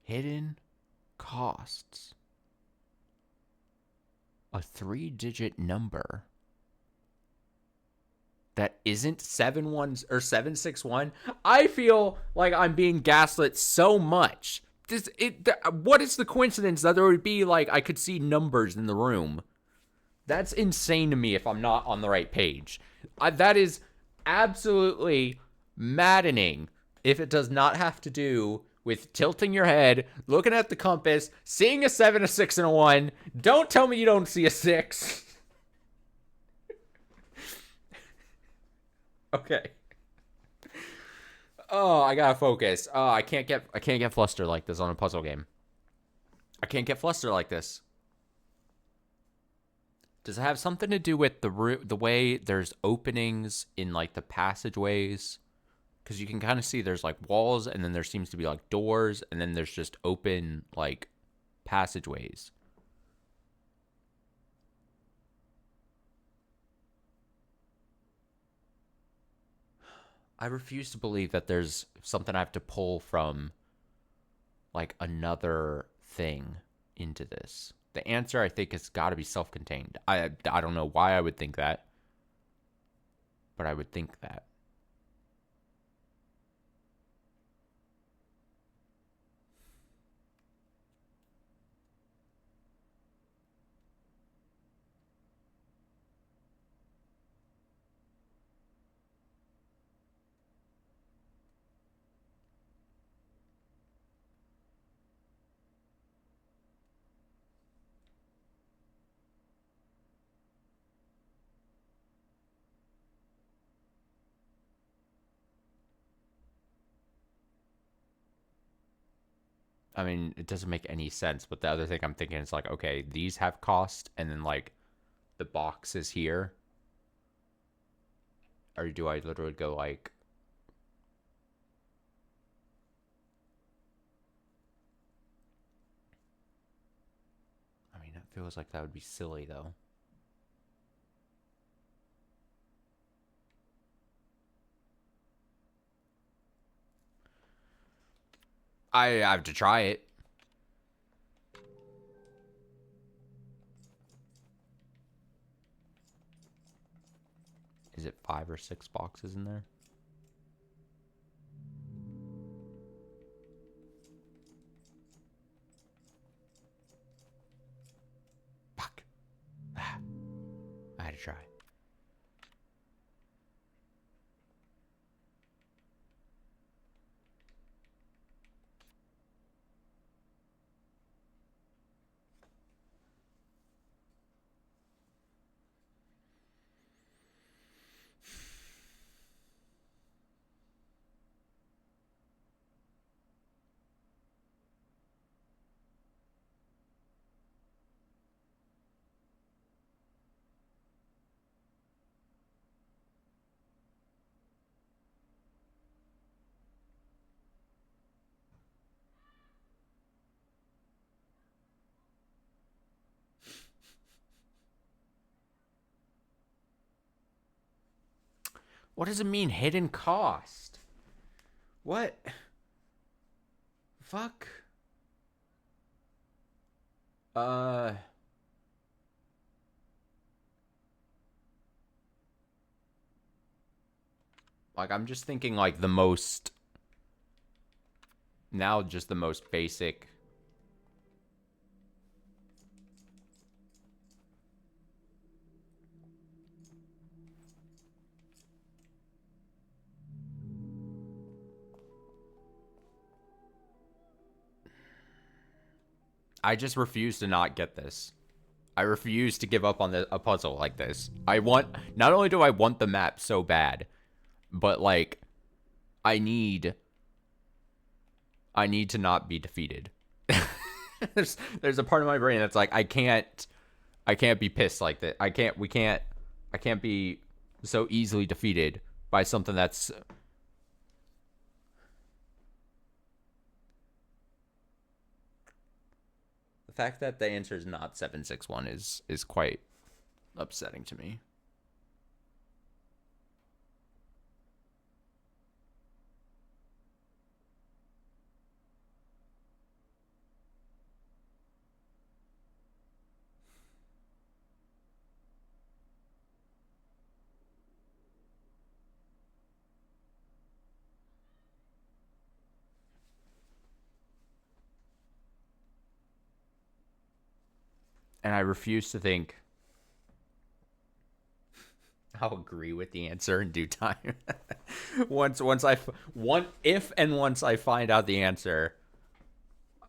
Hidden costs. A 3-digit number that isn't 761. I feel like I'm being gaslit so much. What is the coincidence that there would be, like, I could see numbers in the room? That's insane to me if I'm not on the right page. That is absolutely maddening if it does not have to do with tilting your head, looking at the compass, seeing a 7, a 6, and a 1. Don't tell me you don't see a 6. Okay. Oh, I gotta focus. Oh, I can't get flustered like this on a puzzle game. I can't get flustered like this. Does it have something to do with the way there's openings in, like, the passageways? Because you can kind of see there's, like, walls, and then there seems to be, like, doors, and then there's just open, like, passageways. I refuse to believe that there's something I have to pull from, like, another thing into this. The answer, I think, has got to be self-contained. I don't know why I would think that, but I would think that. I mean, it doesn't make any sense, but the other thing I'm thinking is, like, okay, these have cost, and then, like, the box is here. Or do I literally go, like... I mean, it feels like that would be silly, though. I have to try it. Is it 5 or 6 boxes in there? Fuck. try. What does it mean, hidden cost? What? Fuck. Like, I'm just thinking, like, the most... Now, just the most basic... I just refuse to not get this. I refuse to give up on a puzzle like this. I want... Not only do I want the map so bad, but, like, I need to not be defeated. There's a part of my brain that's like, I can't be pissed like that. I can't be so easily defeated by something that's... The fact that the answer is not 761 is quite upsetting to me. And I refuse to think I'll agree with the answer in due time. once I find out the answer,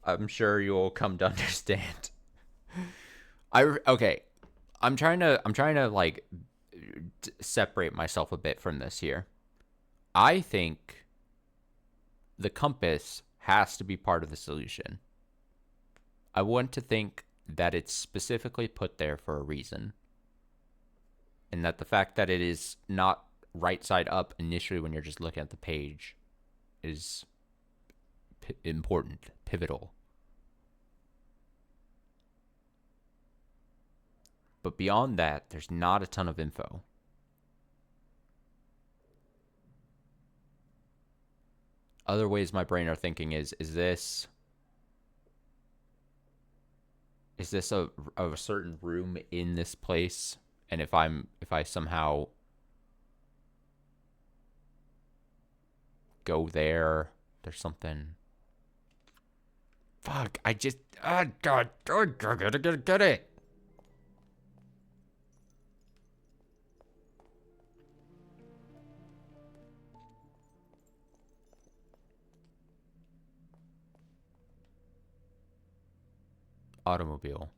I'm sure you'll come to understand. Okay. I'm trying to like separate myself a bit from this here. I think the compass has to be part of the solution. I want to think that it's specifically put there for a reason. And that the fact that it is not right side up initially when you're just looking at the page is important, pivotal. But beyond that, there's not a ton of info. Other ways my brain are thinking is this a certain room in this place? And if I somehow go there, there's something. Fuck, I just God, get it. Automobile.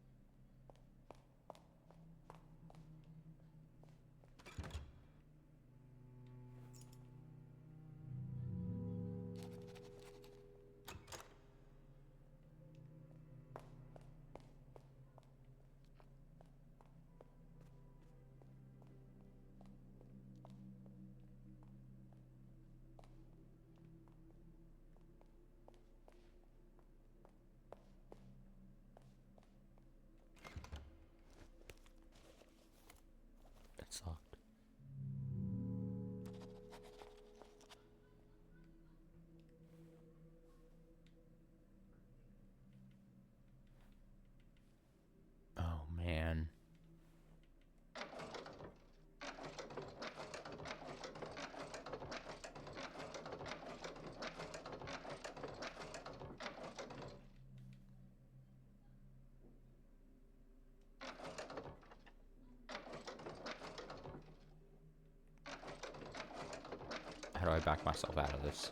I back myself out of this?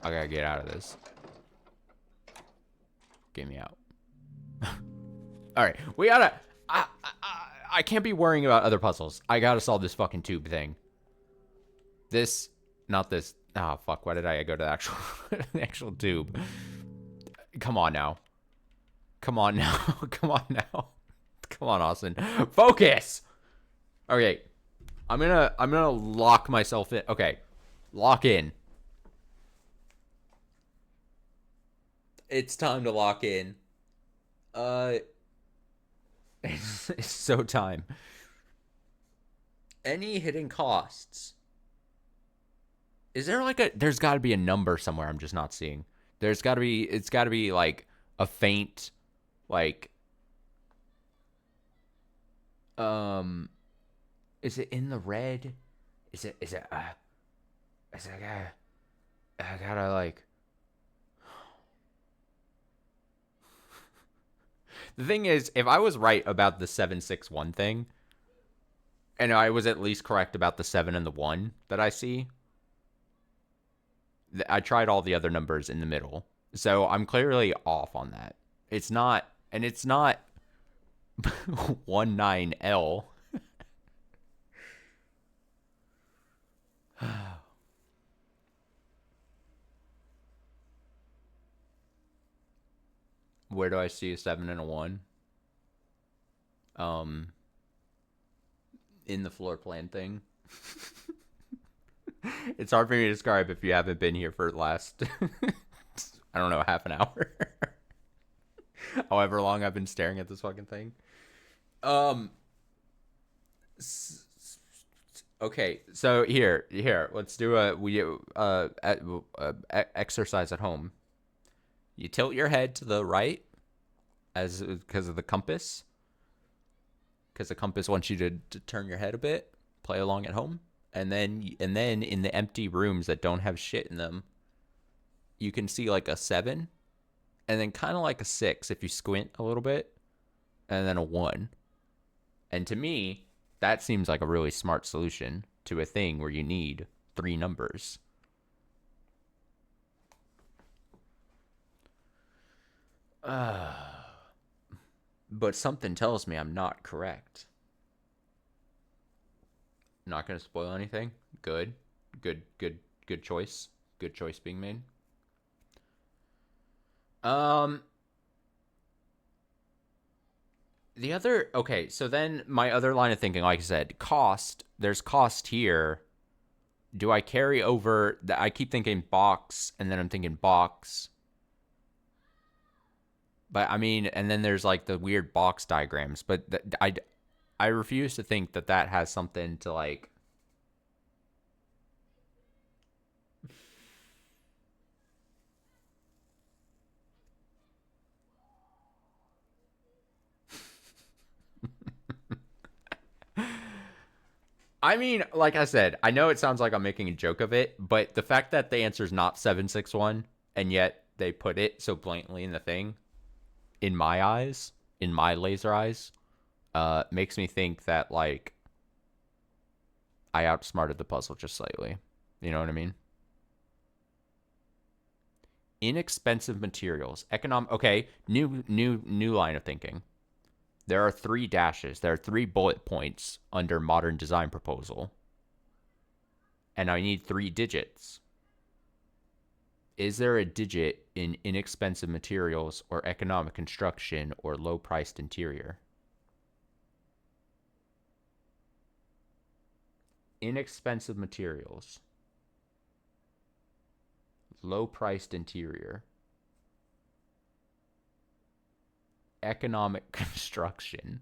I gotta get out of this. Get me out. Alright, we gotta... I can't be worrying about other puzzles. I gotta solve this fucking tube thing. This... Not this... Ah, oh, fuck. Why did I go to the actual, the actual tube? Come on now. Come on now. Come on now. Come on, Austin. Focus! Okay. I'm gonna lock myself in. Okay. Lock in. It's time to lock in. It's so time. Any hidden costs? Is there like a... There's got to be a number somewhere I'm just not seeing. There's got to be... It's got to be like a faint... Like... Is it in the red? Is it I gotta like... The thing is, if I was right about the 761 thing, and I was at least correct about the 7 and the 1 that I see, I tried all the other numbers in the middle. So I'm clearly off on that. It's not, and it's not 19L. Where do I see a 7 and a 1? In the floor plan thing. It's hard for me to describe if you haven't been here for the last, I don't know, half an hour. However long I've been staring at this fucking thing. Okay, so here, let's do exercise at home. You tilt your head to the right, as because of the compass. Because the compass wants you to turn your head a bit, play along at home, and then in the empty rooms that don't have shit in them, you can see like a 7, and then kind of like a 6 if you squint a little bit, and then a 1. And to me, that seems like a really smart solution to a thing where you need 3 numbers. But something tells me I'm not correct. Not going to spoil anything. Good choice. Good choice being made. The other... Okay, so then my other line of thinking, like I said, cost. There's cost here. Do I carry over... I keep thinking box, and then I'm thinking box. But, I mean, and then there's, like, the weird box diagrams. But I refuse to think that has something to, like... I mean, like I said, I know it sounds like I'm making a joke of it, but the fact that the answer is not 761, and yet they put it so blatantly in the thing, in my eyes, in my laser eyes, makes me think that, like, I outsmarted the puzzle just slightly. You know what I mean? Inexpensive materials. Okay, new line of thinking. There are 3 dashes. There are 3 bullet points under modern design proposal. And I need 3 digits. Is there a digit in inexpensive materials or economic construction or low-priced interior? Inexpensive materials. Low-priced interior. Economic construction.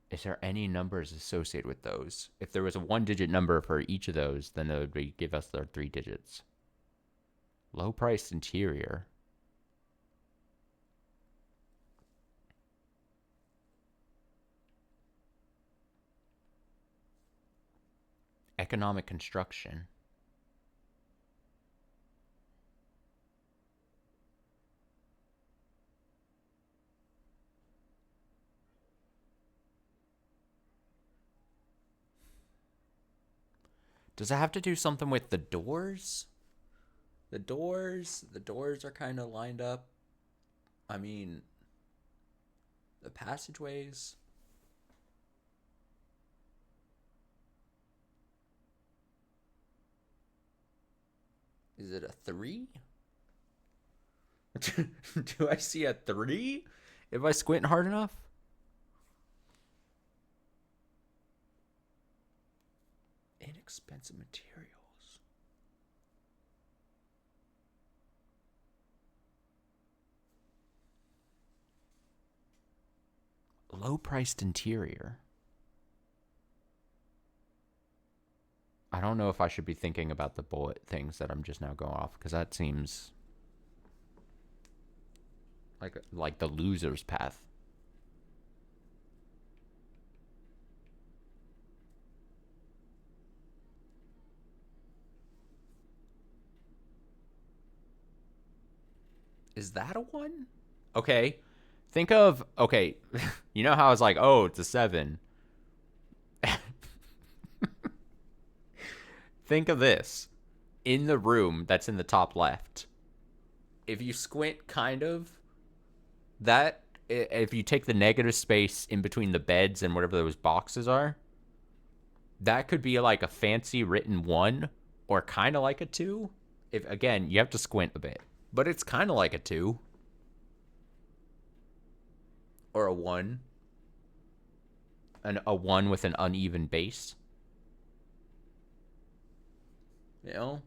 Is there any numbers associated with those? If there was a 1-digit number for each of those, then it would give us their 3 digits. Low-priced interior. Economic construction. Does it have to do something with the doors? The doors are kind of lined up. I mean, the passageways. Is it a 3? Do I see a 3 if I squint hard enough? Inexpensive materials. Low-priced interior. I don't know if I should be thinking about the bullet things that I'm just now going off, because that seems like the loser's path. Is that a 1? Okay. Think of, okay, you know how I was like, oh, it's a 7. Think of this. In the room that's in the top left, if you squint kind of, that, if you take the negative space in between the beds and whatever those boxes are, that could be like a fancy written 1 or kind of like a 2. If, again, you have to squint a bit, but it's kind of like a 2 or a 1, a 1 with an uneven base. You know,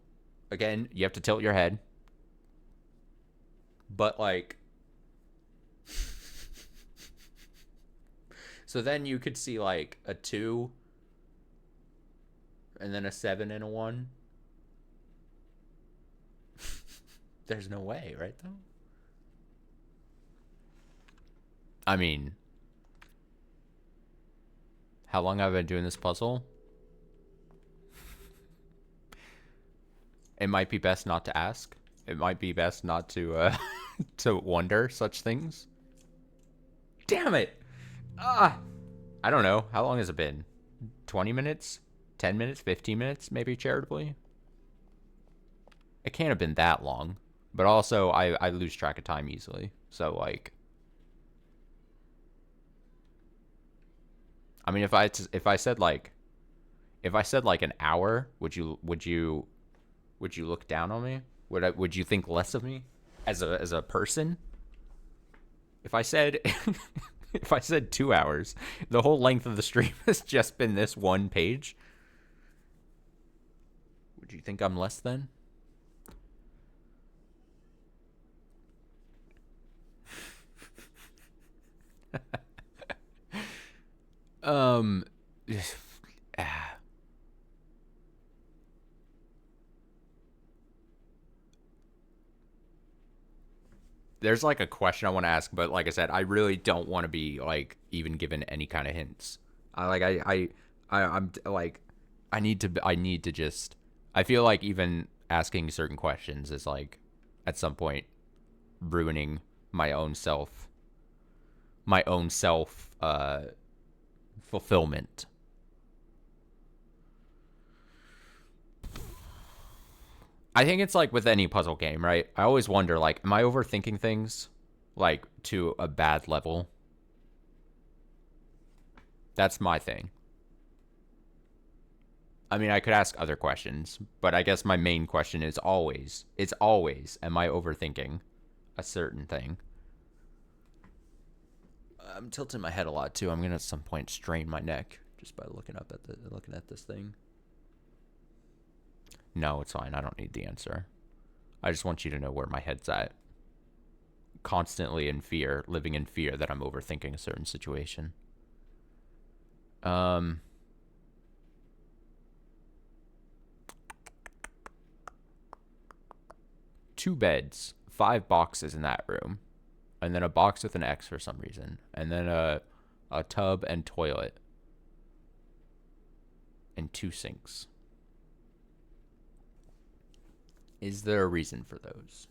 again, you have to tilt your head, but like, so then you could see like a 2 and then a 7 and a 1. There's no way, right, though? I mean, how long have I been doing this puzzle? It might be best not to ask. It might be best not to to wonder such things. Damn it! Ah, I don't know. How long has it been? 20 minutes? 10 minutes? 15 minutes? Maybe charitably? It can't have been that long. But also, I lose track of time easily. So, like, I mean, if I said like an hour, would you look down on me? Would you think less of me as a person? If I said if I said 2 hours, the whole length of the stream has just been this one page, would you think I'm less than? um there's like a question I want to ask, but like I said, I really don't want to be like even given any kind of hints. I'm like, I need to just, I feel like even asking certain questions is like at some point ruining my own self fulfillment. I think it's like with any puzzle game, right? I always wonder, like, am I overthinking things, like, to a bad level? That's my thing. I mean, I could ask other questions, but I guess my main question is always, am I overthinking a certain thing? I'm tilting my head a lot too. I'm gonna at some point strain my neck just by looking at this thing. No, it's fine. I don't need the answer. I just want you to know where my head's at. Constantly in fear, living in fear that I'm overthinking a certain situation. 2 beds, 5 boxes in that room, and then a box with an X for some reason, and then a tub and toilet, and 2 sinks. Is there a reason for those?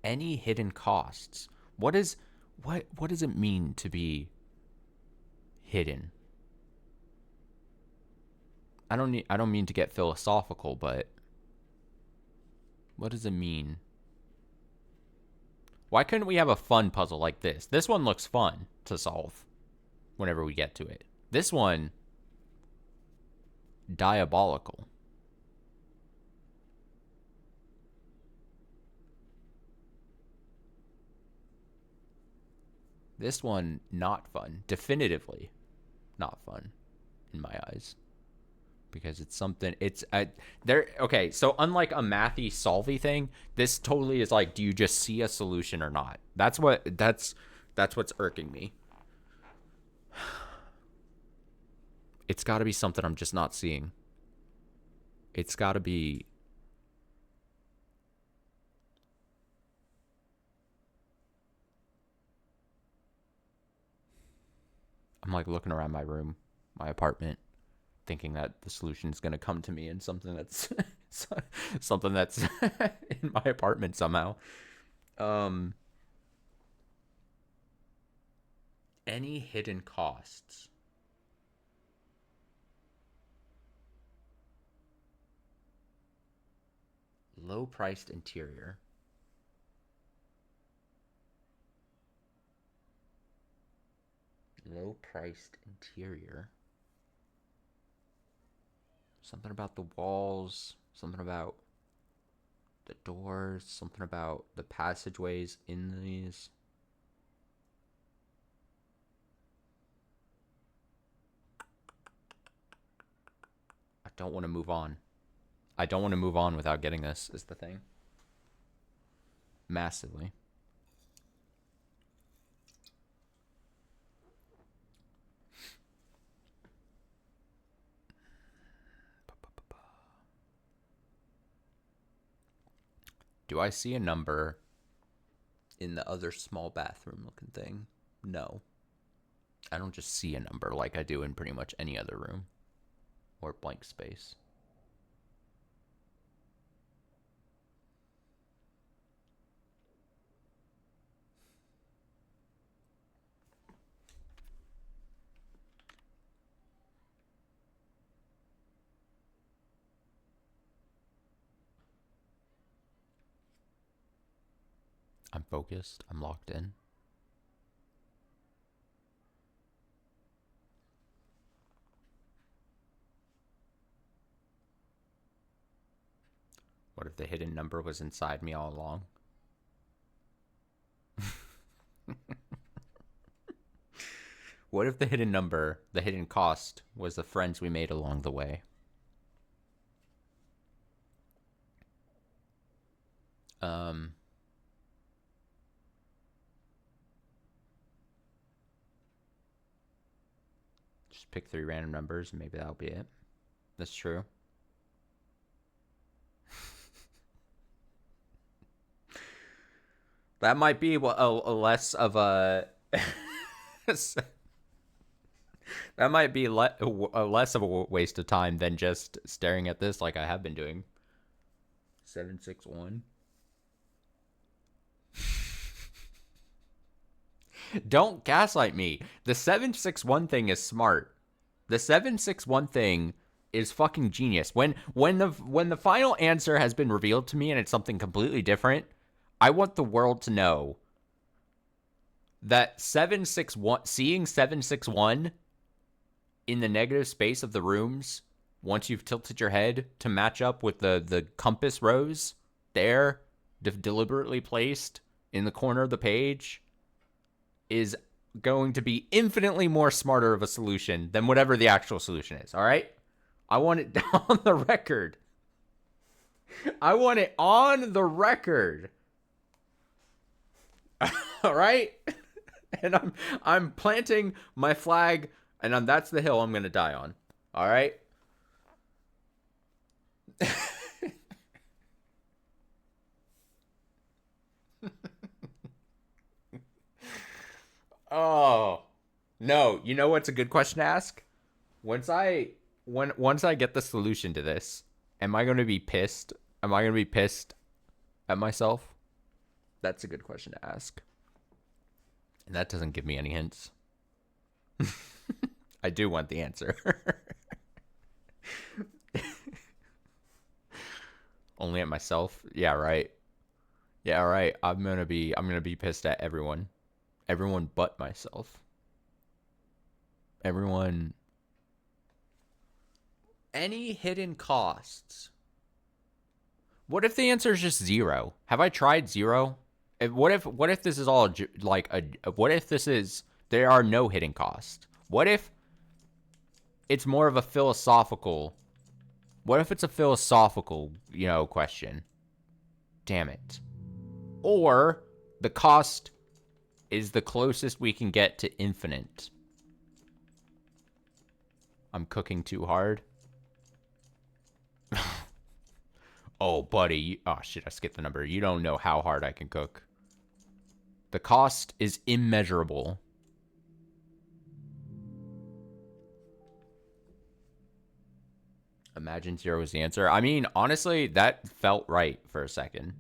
Any hidden costs? What does it mean to be hidden. I don't mean to get philosophical, but what does it mean? Why couldn't we have a fun puzzle like this? This one looks fun to solve whenever we get to it. This one, diabolical. This one, not fun. Definitively not fun in my eyes. Because it's something, okay, so unlike a mathy solvey thing, this totally is like, do you just see a solution or not? That's what's irking me. It's got to be something I'm just not seeing. It's got to be... I'm like looking around my room, my apartment, thinking that the solution is going to come to me in something that's something that's in my apartment somehow. Any hidden costs? Low-priced interior. Low-priced interior. Something about the walls, something about the doors, something about the passageways in these. I don't want to move on. I don't want to move on without getting this, is the thing. Massively. Do I see a number in the other small bathroom looking thing? No. I don't just see a number like I do in pretty much any other room or blank space. I'm focused. I'm locked in. What if the hidden number was inside me all along? What if the hidden number, the hidden cost, was the friends we made along the way? Just pick 3 random numbers and maybe that'll be it. That's true. That might be a less of a... that might be less of a waste of time than just staring at this like I have been doing. 761. Don't gaslight me. The 761 thing is smart. The 761 thing is fucking genius. When the final answer has been revealed to me and it's something completely different, I want the world to know that 761, seeing 761 in the negative space of the rooms, once you've tilted your head to match up with the compass rose there, deliberately placed in the corner of the page, is going to be infinitely more smarter of a solution than whatever the actual solution is, all right? I want it on the record. I want it on the record. All right? And I'm planting my flag, and that's the hill I'm going to die on. All right? Oh. No, you know what's a good question to ask? Once I get the solution to this, am I going to be pissed? Am I going to be pissed at myself? That's a good question to ask. And that doesn't give me any hints. I do want the answer. Only at myself? Yeah, right. Yeah, right. I'm gonna be pissed at everyone. Everyone but myself. Everyone. Any hidden costs? What if the answer is just zero? Have I tried zero? What if this is all like what if this is there are no hidden costs? What if it's more of a philosophical? What if it's a philosophical, question? Damn it. Or the cost is the closest we can get to infinite. I'm cooking too hard. Oh, buddy. Oh, shit, I skipped the number. You don't know how hard I can cook. The cost is immeasurable. Imagine zero is the answer. I mean, honestly, that felt right for a second.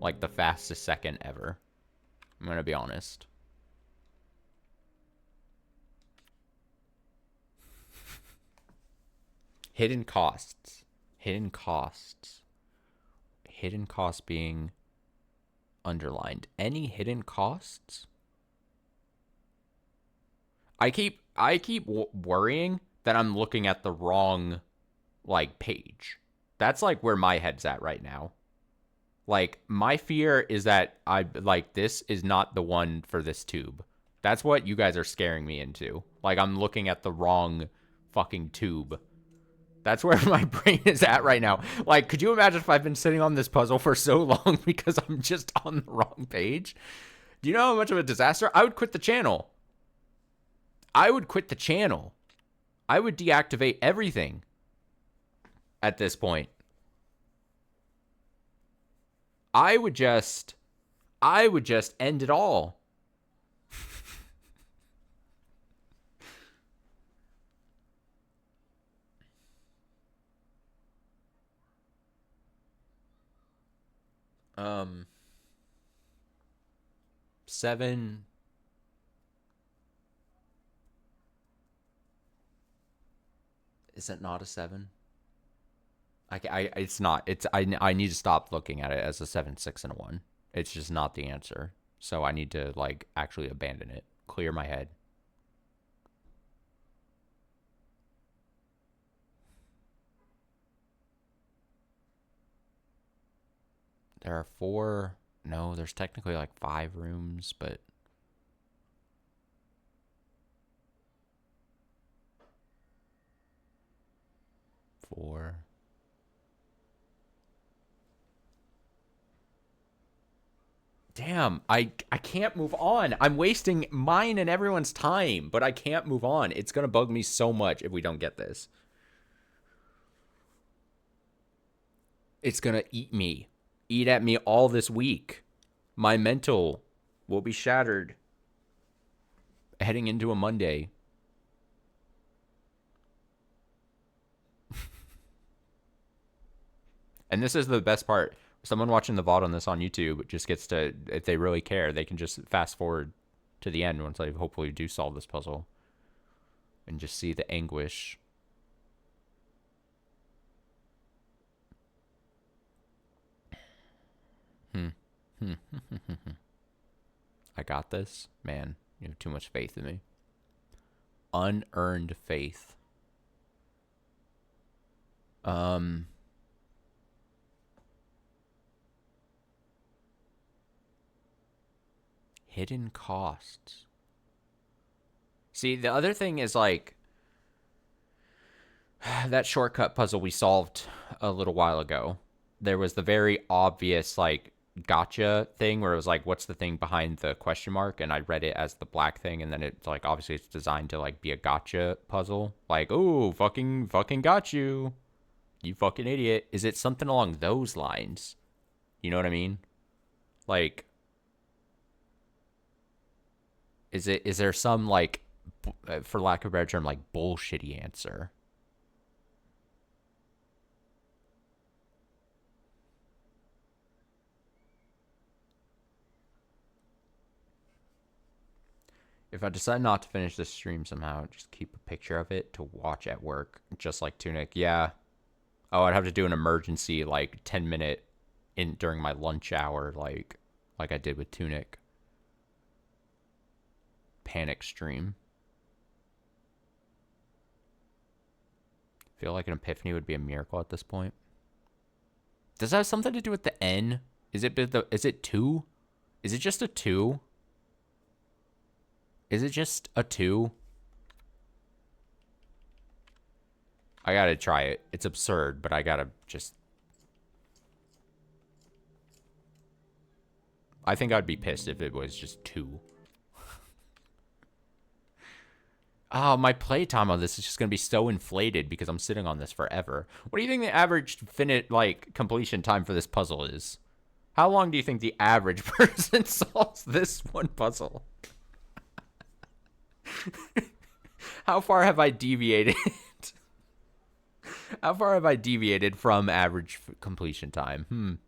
Like the fastest second ever. I'm going to be honest. Hidden costs. Hidden costs. Hidden costs being underlined. Any hidden costs? I keep worrying that I'm looking at the wrong like page. That's like where my head's at right now. Like my fear is that this is not the one for this tube. That's what you guys are scaring me into. Like I'm looking at the wrong fucking tube. That's where my brain is at right now. Like, could you imagine if I've been sitting on this puzzle for so long because I'm just on the wrong page? Do you know how much of a disaster? I would quit the channel. I would quit the channel. I would deactivate everything at this point. I would just end it all. 7. Is it not a 7? It's not. I need to stop looking at it as a 7, 6, and a 1. It's just not the answer. So I need to like actually abandon it. Clear my head. There are 4. No, there's technically like 5 rooms, but 4. Damn, I can't move on. I'm wasting mine and everyone's time, but I can't move on. It's going to bug me so much if we don't get this. It's going to eat at me all this week. My mental will be shattered heading into a Monday. And this is the best part. Someone watching the VOD on this on YouTube just gets to, if they really care, they can just fast forward to the end once I hopefully do solve this puzzle and just see the anguish. I got this. Man, you have too much faith in me. Unearned faith. Hidden costs. See, the other thing is like that shortcut puzzle we solved a little while ago. There was the very obvious like gotcha thing where it was like, what's the thing behind the question mark? And I read it as the black thing, and then it's like obviously it's designed to like be a gotcha puzzle. Like, oh, fucking got you. You fucking idiot. Is it something along those lines? You know what I mean? Like, is there some like, for lack of a better term, like bullshitty answer? If I decide not to finish this stream somehow, just keep a picture of it to watch at work, just like Tunic. Yeah. Oh, I'd have to do an emergency, like, 10-minute in during my lunch hour, like I did with Tunic. Panic stream. Feel like an epiphany would be a miracle at this point. Does that have something to do with the N? Is it 2? Is it just a 2? Is it just a 2? I gotta try it. It's absurd, but I gotta just... I think I'd be pissed if it was just 2. Oh, my playtime on this is just gonna be so inflated because I'm sitting on this forever. What do you think the average completion time for this puzzle is? How long do you think the average person solves this one puzzle? How far have I deviated? How far have I deviated from average completion time?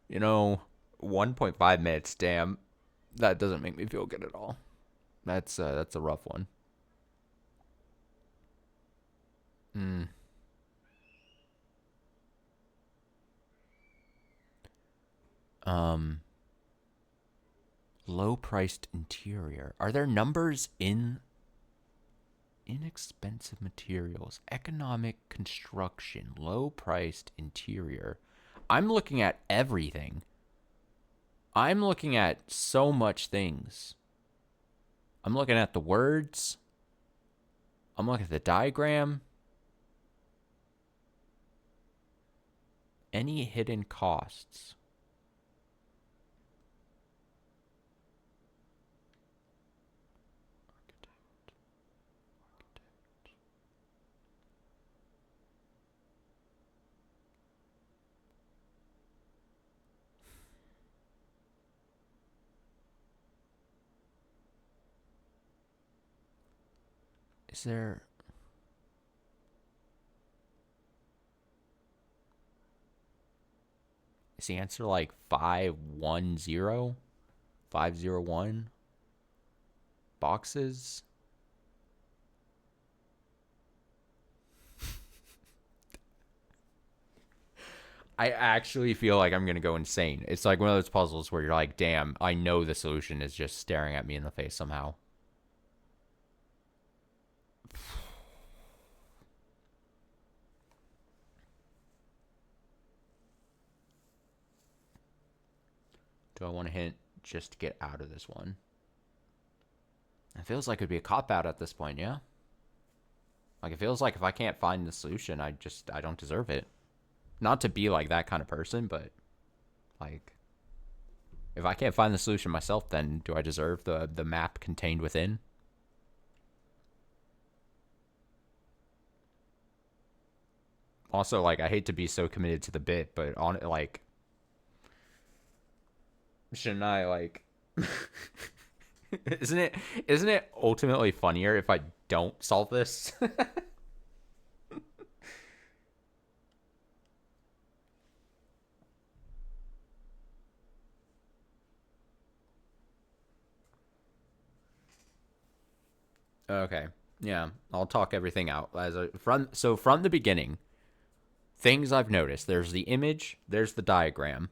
You know, 1.5 minutes, damn. That doesn't make me feel good at all. That's a rough one. Low-priced interior. Are there numbers in inexpensive materials? Economic construction. Low-priced interior. I'm looking at everything. I'm looking at so much things. I'm looking at the words. I'm looking at the diagram. Any hidden costs? Is there... Is the answer like 510? 501? Boxes? I actually feel like I'm going to go insane. It's like one of those puzzles where you're like, damn, I know the solution is just staring at me in the face somehow. Do I want to hint just to get out of this one? It feels like it'd be a cop-out at this point, yeah? Like, it feels like if I can't find the solution, I don't deserve it. Not to be like that kind of person, but like, if I can't find the solution myself, then do I deserve the map contained within? Also, like, I hate to be so committed to the bit, but on it, like, shouldn't I, like, isn't it ultimately funnier if I don't solve this? Okay. Yeah, I'll talk everything out from the beginning. Things I've noticed. There's the image, there's the diagram.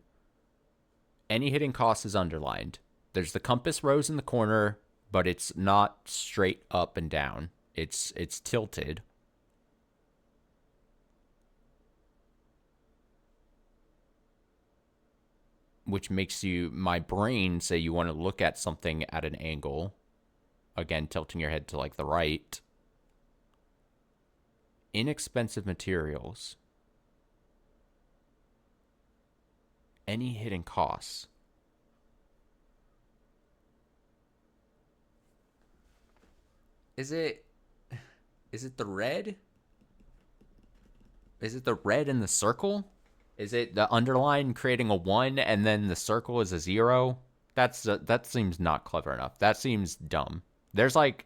Any hidden cost is underlined. There's the compass rose in the corner, but it's not straight up and down. It's tilted. Which makes my brain say you want to look at something at an angle. Again, tilting your head to like the right. Inexpensive materials. Any hidden costs. Is it the red? Is it the red in the circle? Is it the underline creating a 1 and then the circle is a 0? That seems not clever enough. That seems dumb. There's like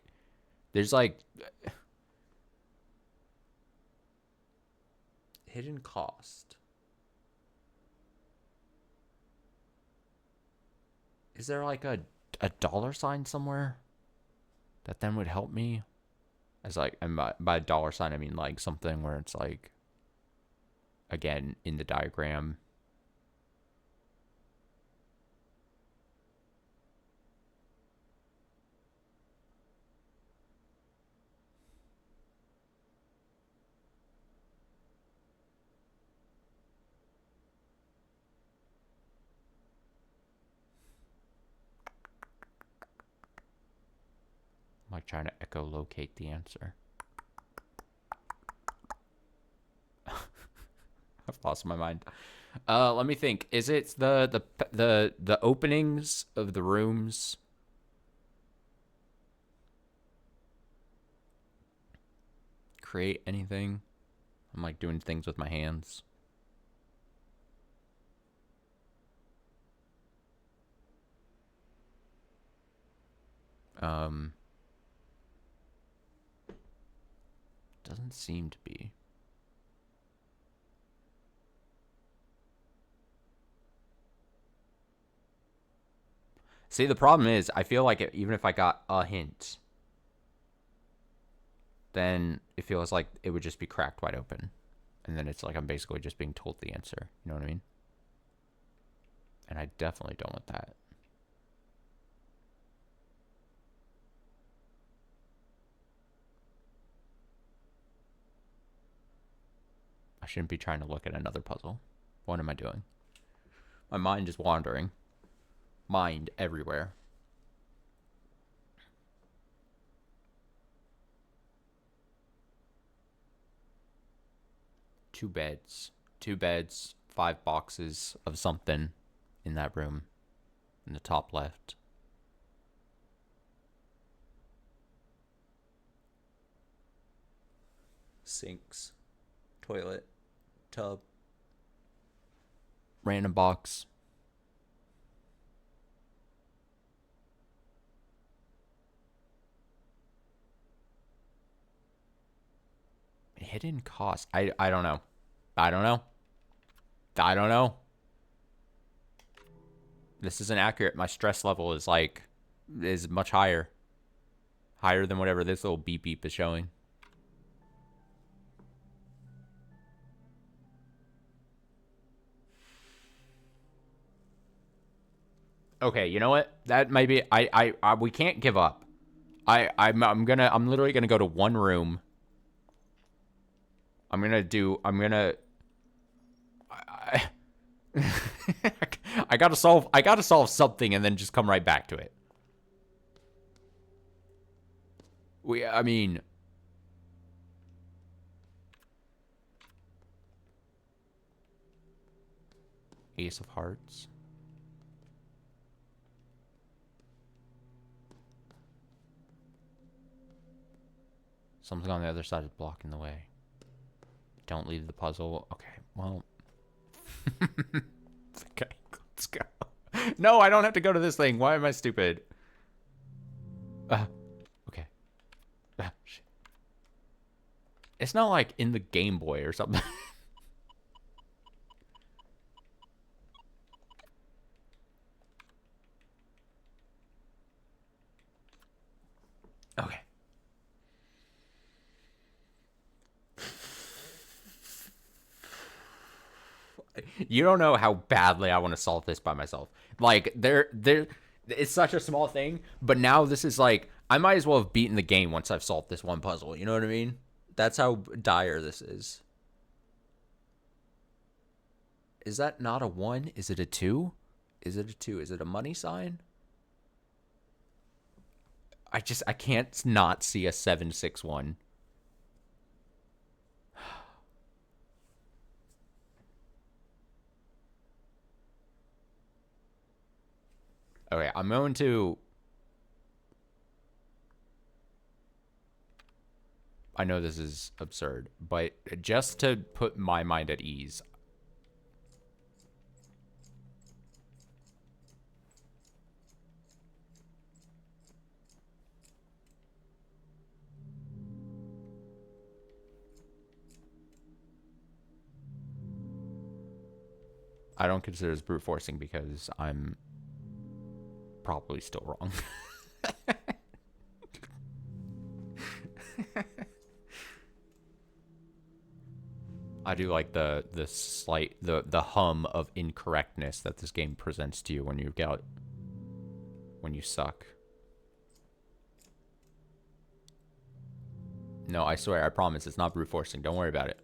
hidden cost. Is there like a dollar sign somewhere? that then would help me. As like, and by dollar sign, I mean like something where it's like, again, in the diagram. I'm like trying to echolocate the answer. I've lost my mind. Let me think. Is it the openings of the rooms? Create anything? I'm like doing things with my hands. Doesn't seem to be. See, the problem is, I feel like even if I got a hint, then it feels like it would just be cracked wide open. And then it's like I'm basically just being told the answer. You know what I mean? And I definitely don't want that. I shouldn't be trying to look at another puzzle. What am I doing? My mind is wandering. Mind everywhere. Two beds. 5 boxes of something in that room. In the top left. Sinks. Toilet. Tub. Random box. Hidden cost. I don't know. I don't know. This isn't accurate. My stress level is much higher. Higher than whatever this little beep beep is showing. Okay, you know what? That might be. We can't give up. I'm literally gonna go to one room. I gotta solve something and then just come right back to it. I mean, Ace of Hearts. Something on the other side is blocking the way. Don't leave the puzzle. Okay, well. Okay, let's go. No, I don't have to go to this thing. Why am I stupid? Okay. Shit. It's not like in the Game Boy or something. Okay. You don't know how badly I want to solve this by myself. Like, it's such a small thing, but now this is like, I might as well have beaten the game once I've solved this one puzzle. You know what I mean? That's how dire this is. Is that not a 1? Is it a 2? Is it a 2? Is it a money sign? I can't not see a 761. Okay, I'm going to... I know this is absurd, but just to put my mind at ease... I don't consider this brute forcing because I'm probably still wrong. I do like the slight the hum of incorrectness that this game presents to you when you suck. No, I swear, I promise, it's not brute forcing. Don't worry about it.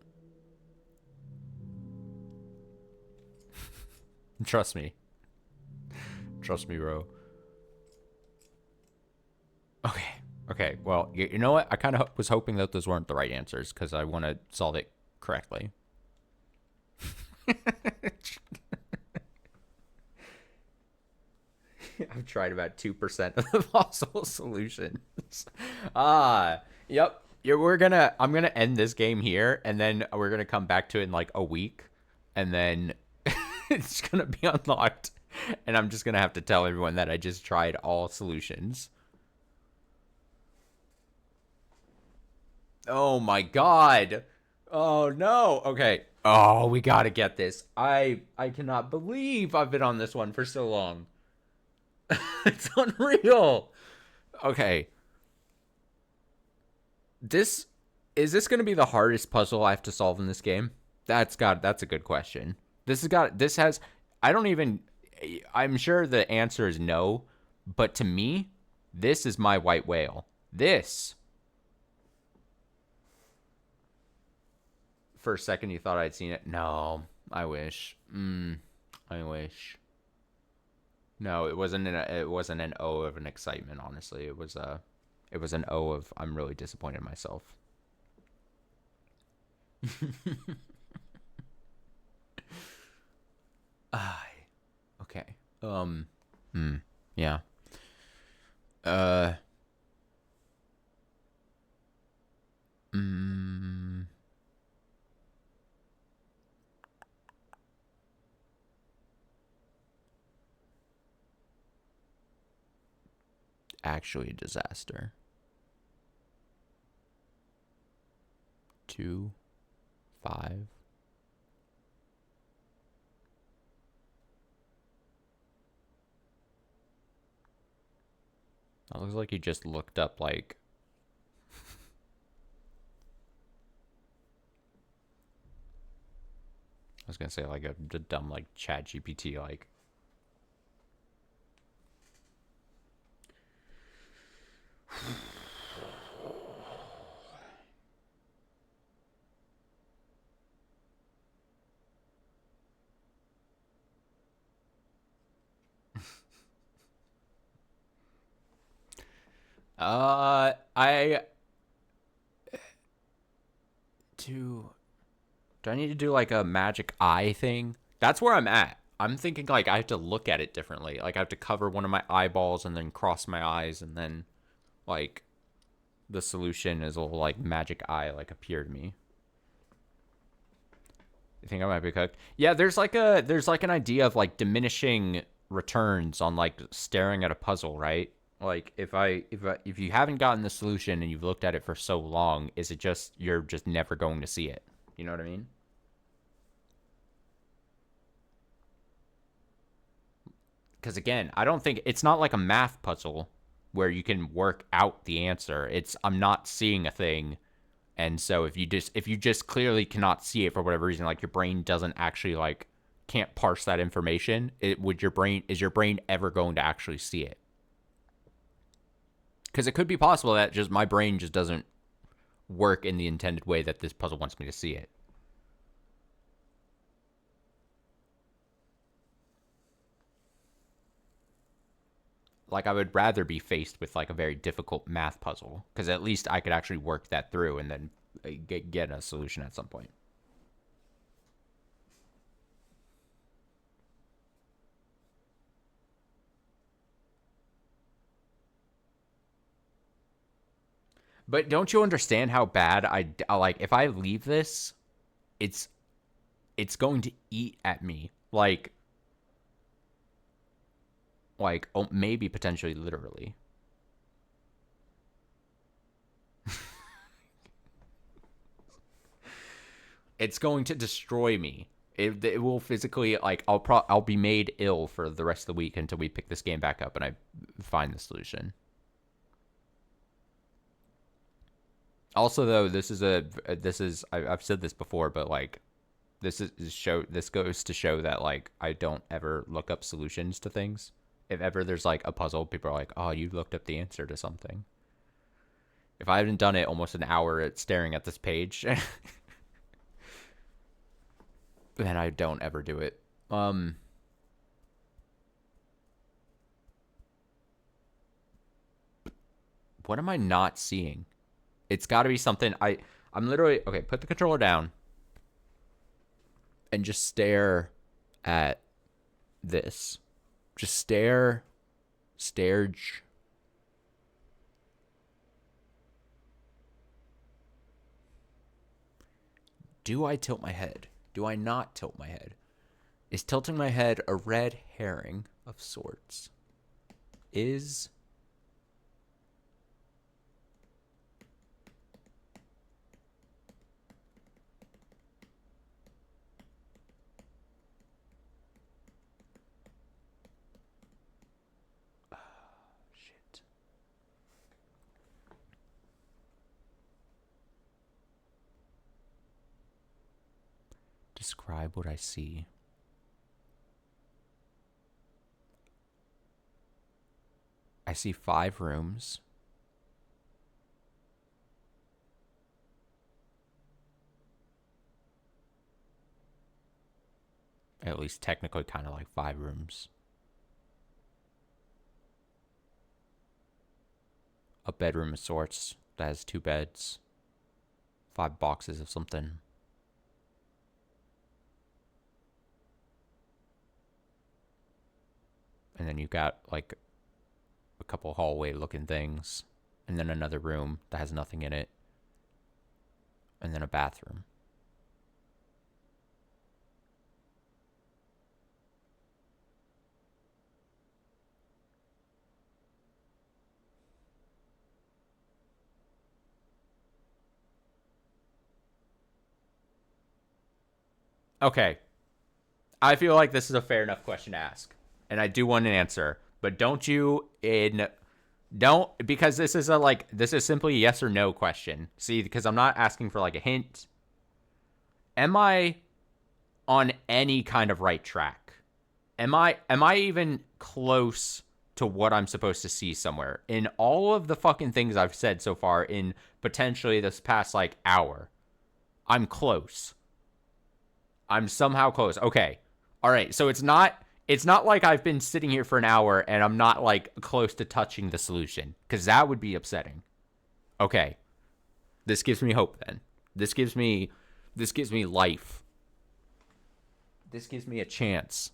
Trust me. Trust me, bro. Okay. Okay. Well, you know what? I kind of was hoping that those weren't the right answers because I want to solve it correctly. I've tried about 2% of the possible solutions. Yep. I'm gonna end this game here, and then we're gonna come back to it in like a week, and then it's gonna be unlocked, and I'm just gonna have to tell everyone that I just tried all solutions. Oh my god. Oh no. Okay. Oh, we gotta get this. I cannot believe I've been on this one for so long. It's unreal. Okay. This is this going to be the hardest puzzle I have to solve in this game? That's a good question. This has I don't even I'm sure the answer is no, but to me, this is my white whale. This. For a second you thought I'd seen it. No, I wish. I wish. No, it wasn't an O of an excitement, honestly. It was an O of I'm really disappointed in myself. Okay. Yeah. Uh mm, Actually a disaster. 2 5. That looks like you just looked up like I was gonna say like a dumb like Chat GPT like. I do I need to do like a magic eye thing? That's where I'm at. I'm thinking like I have to look at it differently. Like I have to cover one of my eyeballs and then cross my eyes and then like the solution is a little like magic eye like appear to me. You think I might be cooked? Yeah, there's like an idea of like diminishing returns on like staring at a puzzle, right? Like if you haven't gotten the solution and you've looked at it for so long, is it just you're just never going to see it? You know what I mean? Because again, I don't think it's not like a math puzzle where you can work out the answer. It's I'm not seeing a thing, and so if you just clearly cannot see it for whatever reason, like your brain doesn't actually like can't parse that information, is your brain ever going to actually see it? Because it could be possible that just my brain just doesn't work in the intended way that this puzzle wants me to see it. Like I would rather be faced with like a very difficult math puzzle because at least I could actually work that through and then get a solution at some point. But don't you understand how bad I like if I leave this, it's it's going to eat at me like oh, maybe potentially literally. It's going to destroy me. It will physically like I'll be made ill for the rest of the week until we pick this game back up and I find the solution. Also, though, I've said this before, but like this goes to show that like I don't ever look up solutions to things. If ever there's like a puzzle, people are like, "Oh, you looked up the answer to something." If I haven't done it almost an hour at staring at this page, then I don't ever do it. What am I not seeing? It's got to be something. I'm literally okay. Put the controller down and just stare at this. Just stare. Do I tilt my head? Do I not tilt my head? Is tilting my head a red herring of sorts? Is shit. Describe what I see. I see 5 rooms. At least technically kind of like 5 rooms. A bedroom of sorts that has 2 beds. 5 boxes of something. And then you got like a couple hallway looking things. And then another room that has nothing in it. And then a bathroom. Okay. I feel like this is a fair enough question to ask. And I do want an answer. But don't because this is simply a yes or no question. See, because I'm not asking for like a hint. Am I on any kind of right track? Am I even close to what I'm supposed to see somewhere? In all of the fucking things I've said so far in potentially this past like hour, I'm close. I'm somehow close. Okay. All right. So it's not like I've been sitting here for an hour and I'm not like close to touching the solution, cuz that would be upsetting. Okay. This gives me hope then. This gives me life. This gives me a chance.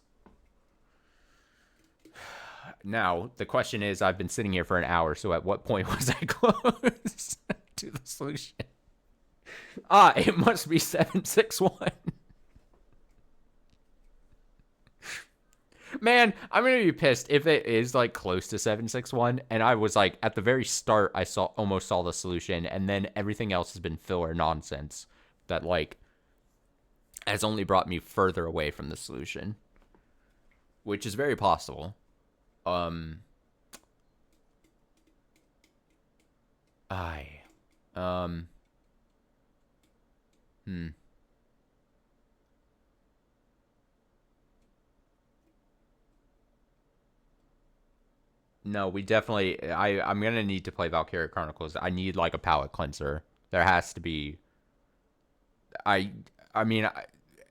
Now, the question is, I've been sitting here for an hour, so at what point was I close to the solution? It must be 761. Man, I'm gonna be pissed if it is like close to 761 and I was like at the very start I almost saw the solution and then everything else has been filler nonsense that like has only brought me further away from the solution, which is very possible. Um I um hmm No, we definitely. I'm gonna need to play Valkyria Chronicles. I need like a palate cleanser. There has to be. I I mean,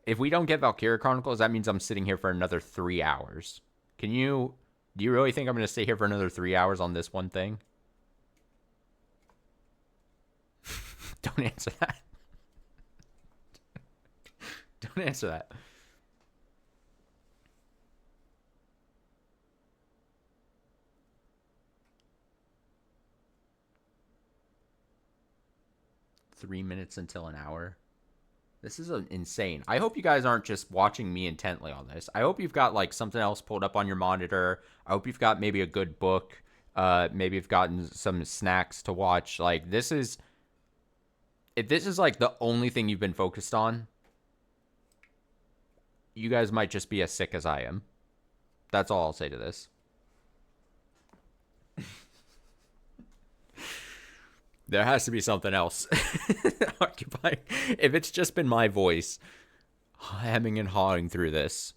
if we don't get Valkyria Chronicles, that means I'm sitting here for another 3 hours. Can you? Do you really think I'm gonna stay here for another 3 hours on this one thing? Don't answer that. Don't answer that. 3 minutes until an hour. This is insane. I hope you guys aren't just watching me intently on this. I hope you've got like something else pulled up on your monitor. I hope you've got maybe a good book. Maybe you've gotten some snacks to watch. Like this is, if this is like the only thing you've been focused on, you guys might just be as sick as I am. That's all I'll say to this. There has to be something else occupying. If it's just been my voice hemming and hawing through this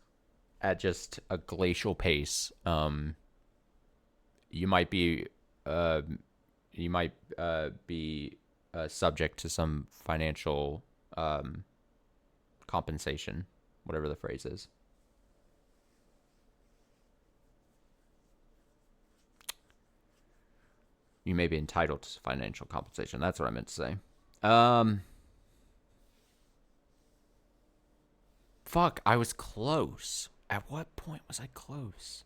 at just a glacial pace, you might be, uh, be subject to some financial compensation, whatever the phrase is. You may be entitled to financial compensation. That's what I meant to say. Fuck, I was close. At what point was I close?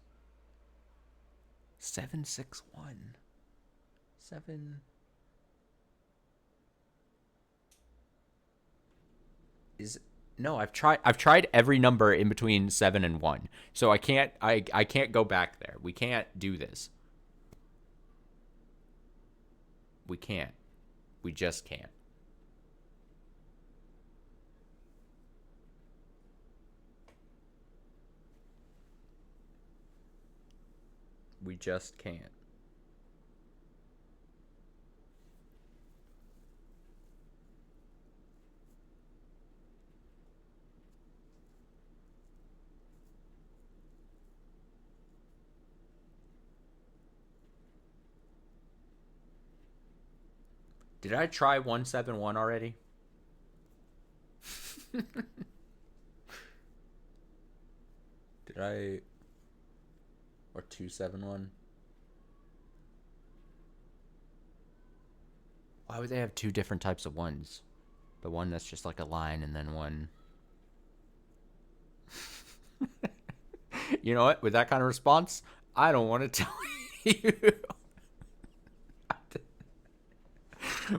761. 7 is no. I've tried every number in between 7 and 1. So I can't go back there. We can't do this. We can't. We just can't. We just can't. Did I try 171 already? Did I? Or 271? Why would they have two different types of ones? The one that's just like a line and then one. You know what? With that kind of response, I don't want to tell you.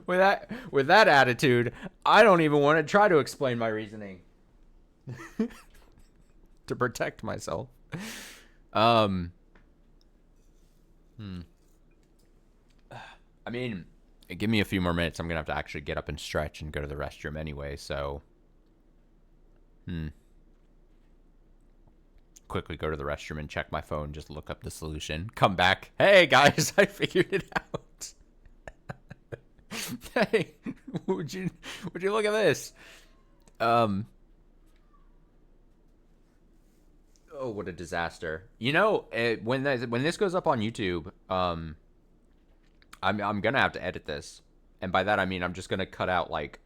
With that attitude, I don't even want to try to explain my reasoning. To protect myself. I mean, give me a few more minutes. I'm going to have to actually get up and stretch and go to the restroom anyway, so. Quickly go to the restroom and check my phone, just look up the solution. Come back. Hey, guys, I figured it out. Hey, would you look at this? Oh, what a disaster. You know, when this goes up on YouTube, I'm gonna have to edit this, and by that I mean I'm just gonna cut out like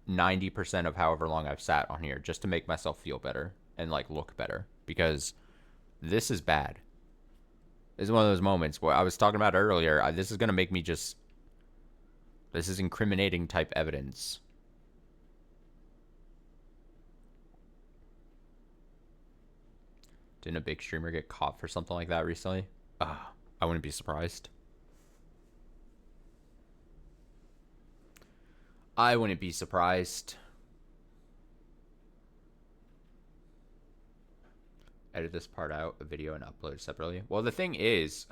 90% of however long I've sat on here just to make myself feel better and like look better, because this is bad. This is one of those moments where I was talking about earlier. This is gonna make me just. This is incriminating type evidence. Didn't a big streamer get caught for something like that recently? I wouldn't be surprised. I wouldn't be surprised. Edit this part out, a video, and upload it separately. Well, the thing is,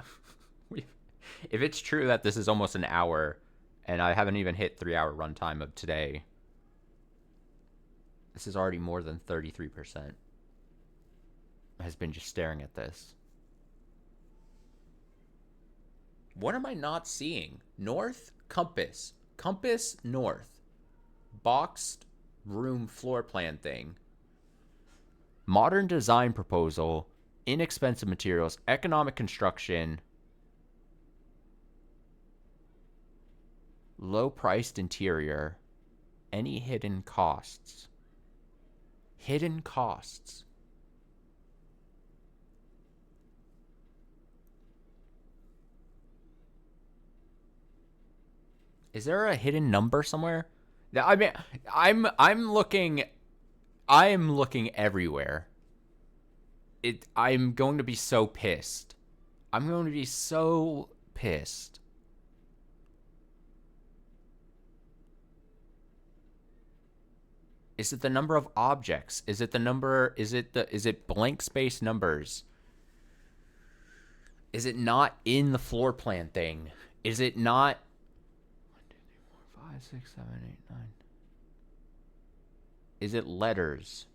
if it's true that this is almost an hour, and I haven't even hit 3-hour runtime of today, this is already more than 33%. Has been just staring at this. What am I not seeing? North, compass. Compass, north. Boxed room floor plan thing. Modern design proposal. Inexpensive materials. Economic construction. Low-priced interior. Any hidden costs? Hidden costs. Is there a hidden number somewhere? I mean, I'm looking everywhere. I'm going to be so pissed. I'm going to be so pissed. Is it the number of objects? Is it blank space numbers? Is it not in the floor plan thing? Is it not 1, 2, 3, 4, 5, 6, 7, 8, 9? Is it letters?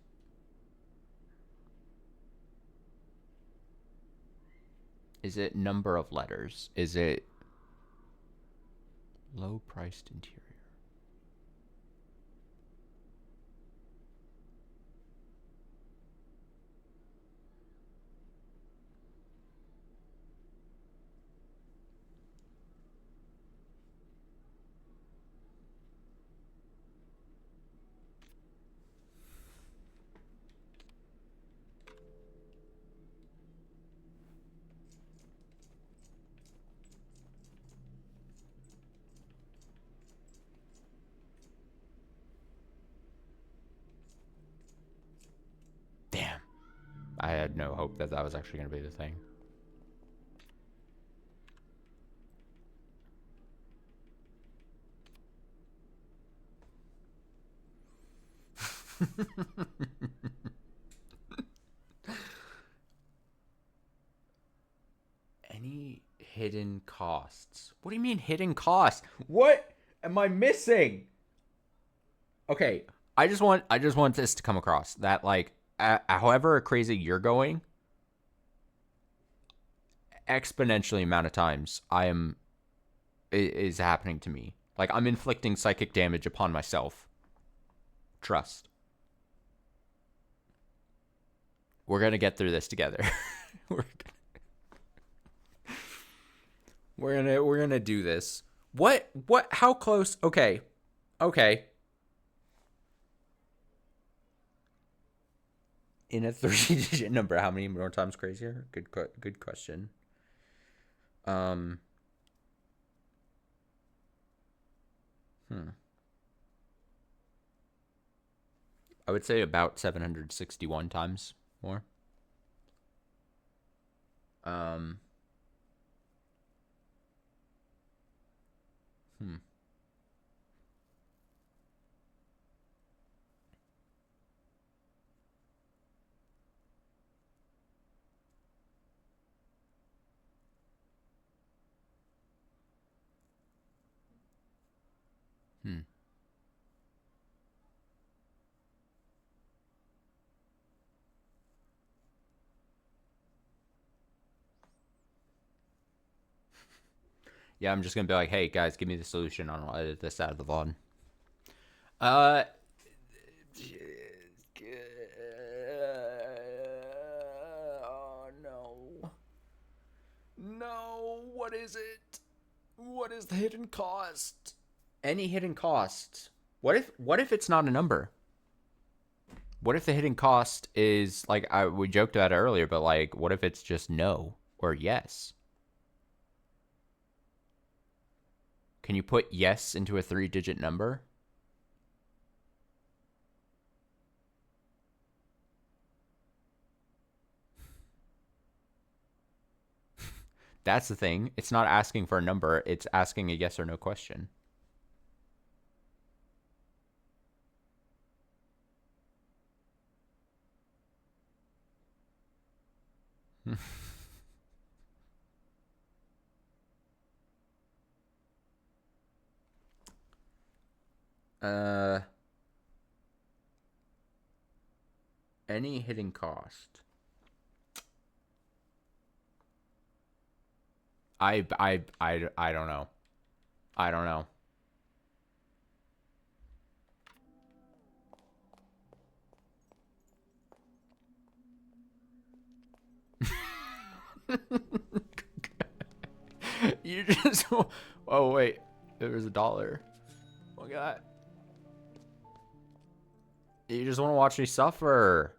Is it number of letters? Is it Low-priced interior. Damn. I had no hope that that was actually going to be the thing. Any hidden costs? What do you mean hidden costs? What am I missing? Okay, I just want this to come across that, like, however crazy you're going, exponentially amount of times is happening to me. Like, I'm inflicting psychic damage upon myself. Trust. We're gonna get through this together. we're gonna do this. What? How close? Okay. In a 3-digit number, how many more times crazier? Good question. I would say about 761 times more. Yeah, I'm just gonna be like, hey guys, give me the solution. I'll edit this out of the VOD. Oh no. No, what is it? What is the hidden cost? Any hidden cost? What if it's not a number? What if the hidden cost is, like, we joked about it earlier, but, like, what if it's just no or yes? Can you put yes into a 3-digit number? That's the thing. It's not asking for a number. It's asking a yes or no question. Any hidden cost? I don't know. I don't know. You just... Oh, wait. There was $1. Look at that. You just want to watch me suffer.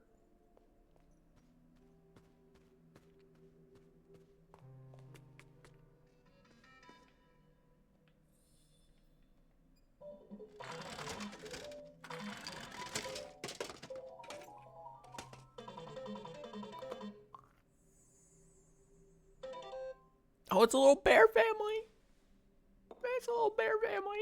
Oh, it's a little bear family. It's a little bear family.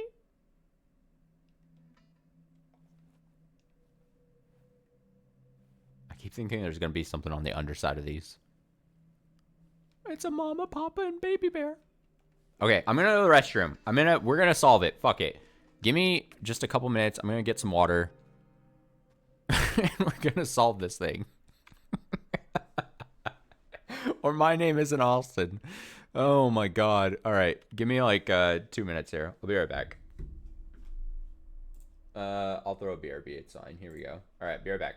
I keep thinking there's going to be something on the underside of these. It's a mama, papa, and baby bear. Okay, I'm going to go to the restroom. We're going to solve it. Fuck it. Give me just a couple minutes. I'm going to get some water. And we're going to solve this thing. Or my name isn't Austin. Oh my god. All right. Give me like 2 minutes here. I'll be right back. I'll throw a BRB. It's fine. Here we go. All right. Be right back.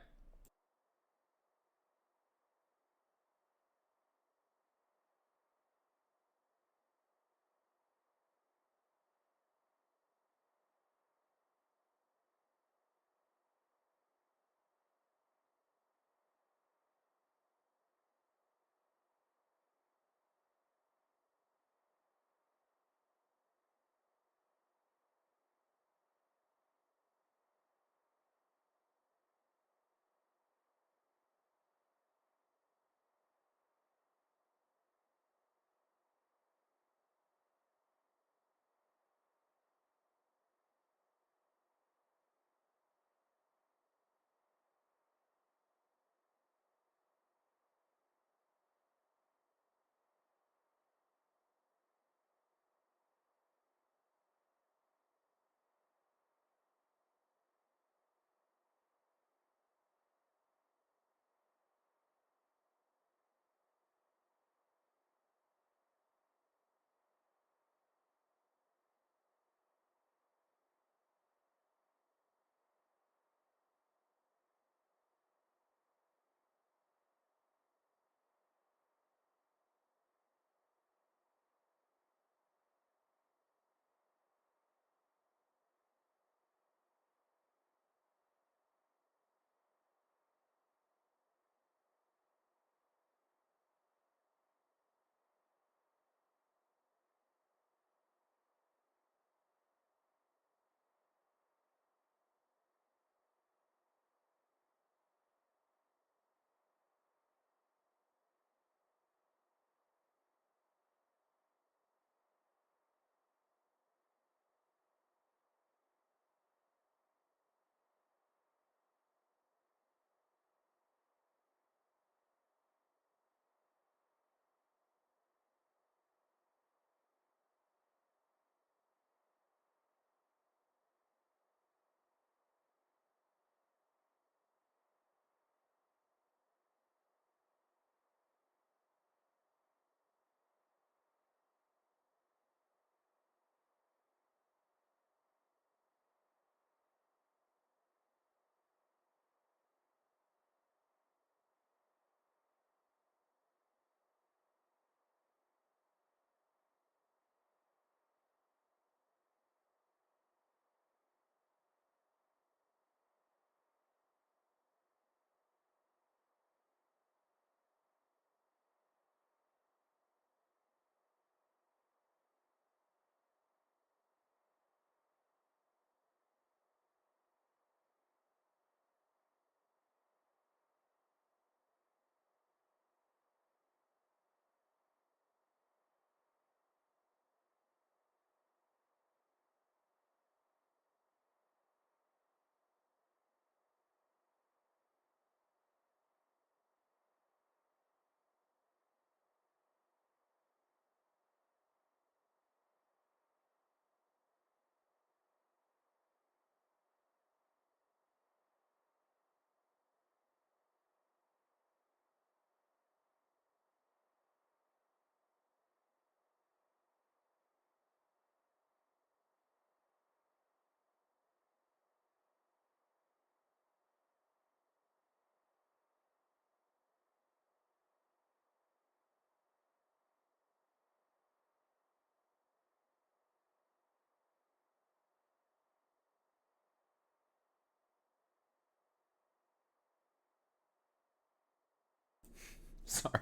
Sorry.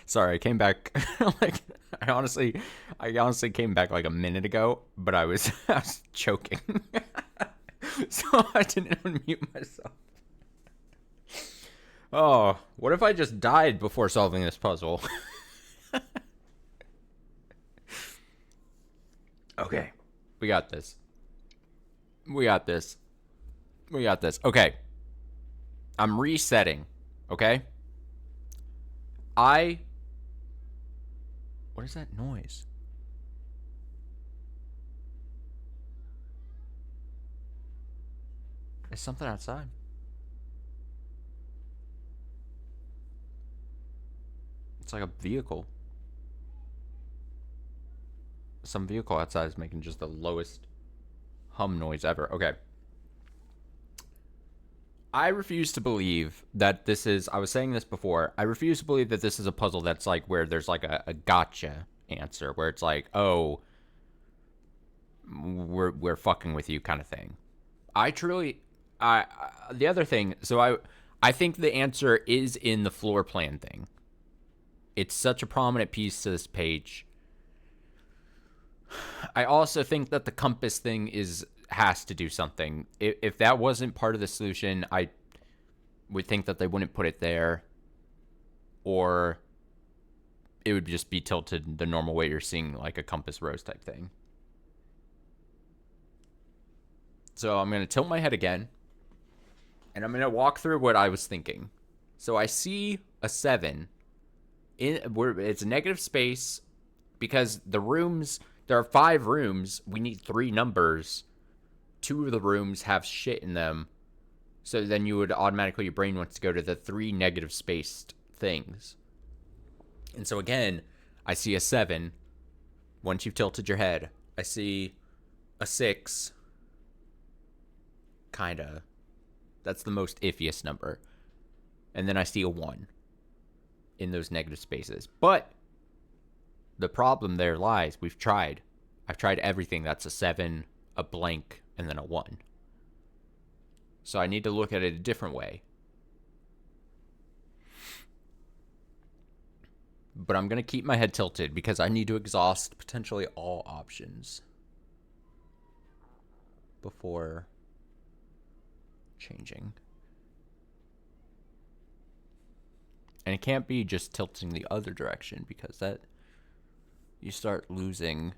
Sorry, I came back like I honestly came back like a minute ago, but I was choking. So I didn't unmute myself. Oh, what if I just died before solving this puzzle? Okay. We got this. We got this. We got this. Okay. I'm resetting. Okay? I What is that noise? Is something outside? It's like a vehicle. Some vehicle outside is making just the lowest hum noise ever. Okay. I refuse to believe that this is. I was saying this before. I refuse to believe that this is a puzzle that's like where there's like a gotcha answer where it's like, oh, we're fucking with you kind of thing. I truly, the other thing. So I think the answer is in the floor plan thing. It's such a prominent piece to this page. I also think that the compass thing has to do something. If that wasn't part of the solution, I would think that they wouldn't put it there, or it would just be tilted the normal way you're seeing like a compass rose type thing. So I'm going to tilt my head again, and I'm going to walk through what I was thinking. So I see a 7 it's a negative space because there are 5 rooms. We need 3 numbers. 2 of the rooms have shit in them. So then you would automatically, your brain wants to go to the 3 negative spaced things. And so again, I see a 7. Once you've tilted your head, I see a 6. Kinda. That's the most iffiest number. And then I see a 1 in those negative spaces. But the problem there lies, I've tried everything that's a 7, a blank, and then a 1. So I need to look at it a different way. But I'm going to keep my head tilted because I need to exhaust potentially all options before changing. And it can't be just tilting the other direction because that you start losing.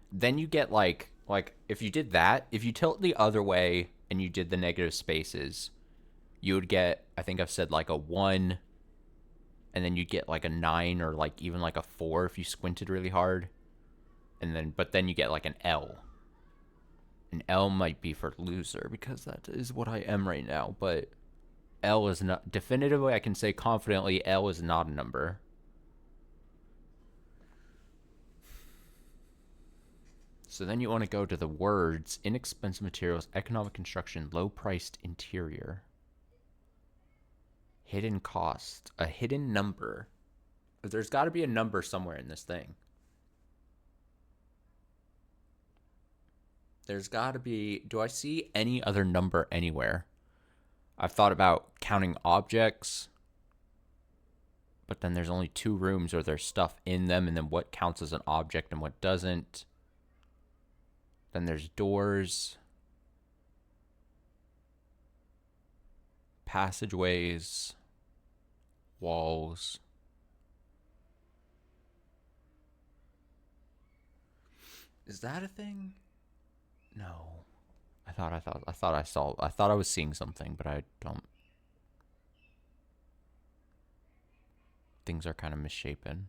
Then you get like if you did that, if you tilt the other way and you did the negative spaces, you would get, I think I've said like a 1, and then you'd get like a 9 or like even like a 4 if you squinted really hard. But then you get like an L. An L might be for loser because that is what I am right now, but L is not, definitively I can say confidently, L is not a number. So then you want to go to the words, inexpensive materials, economic construction, low-priced interior. Hidden cost, a hidden number. There's got to be a number somewhere in this thing. There's got to be, do I see any other number anywhere? I've thought about counting objects, but then there's only 2 rooms where there's stuff in them, and then what counts as an object and what doesn't. Then there's doors, passageways, walls. Is that a thing? No. I thought I was seeing something, but I don't. Things are kind of misshapen.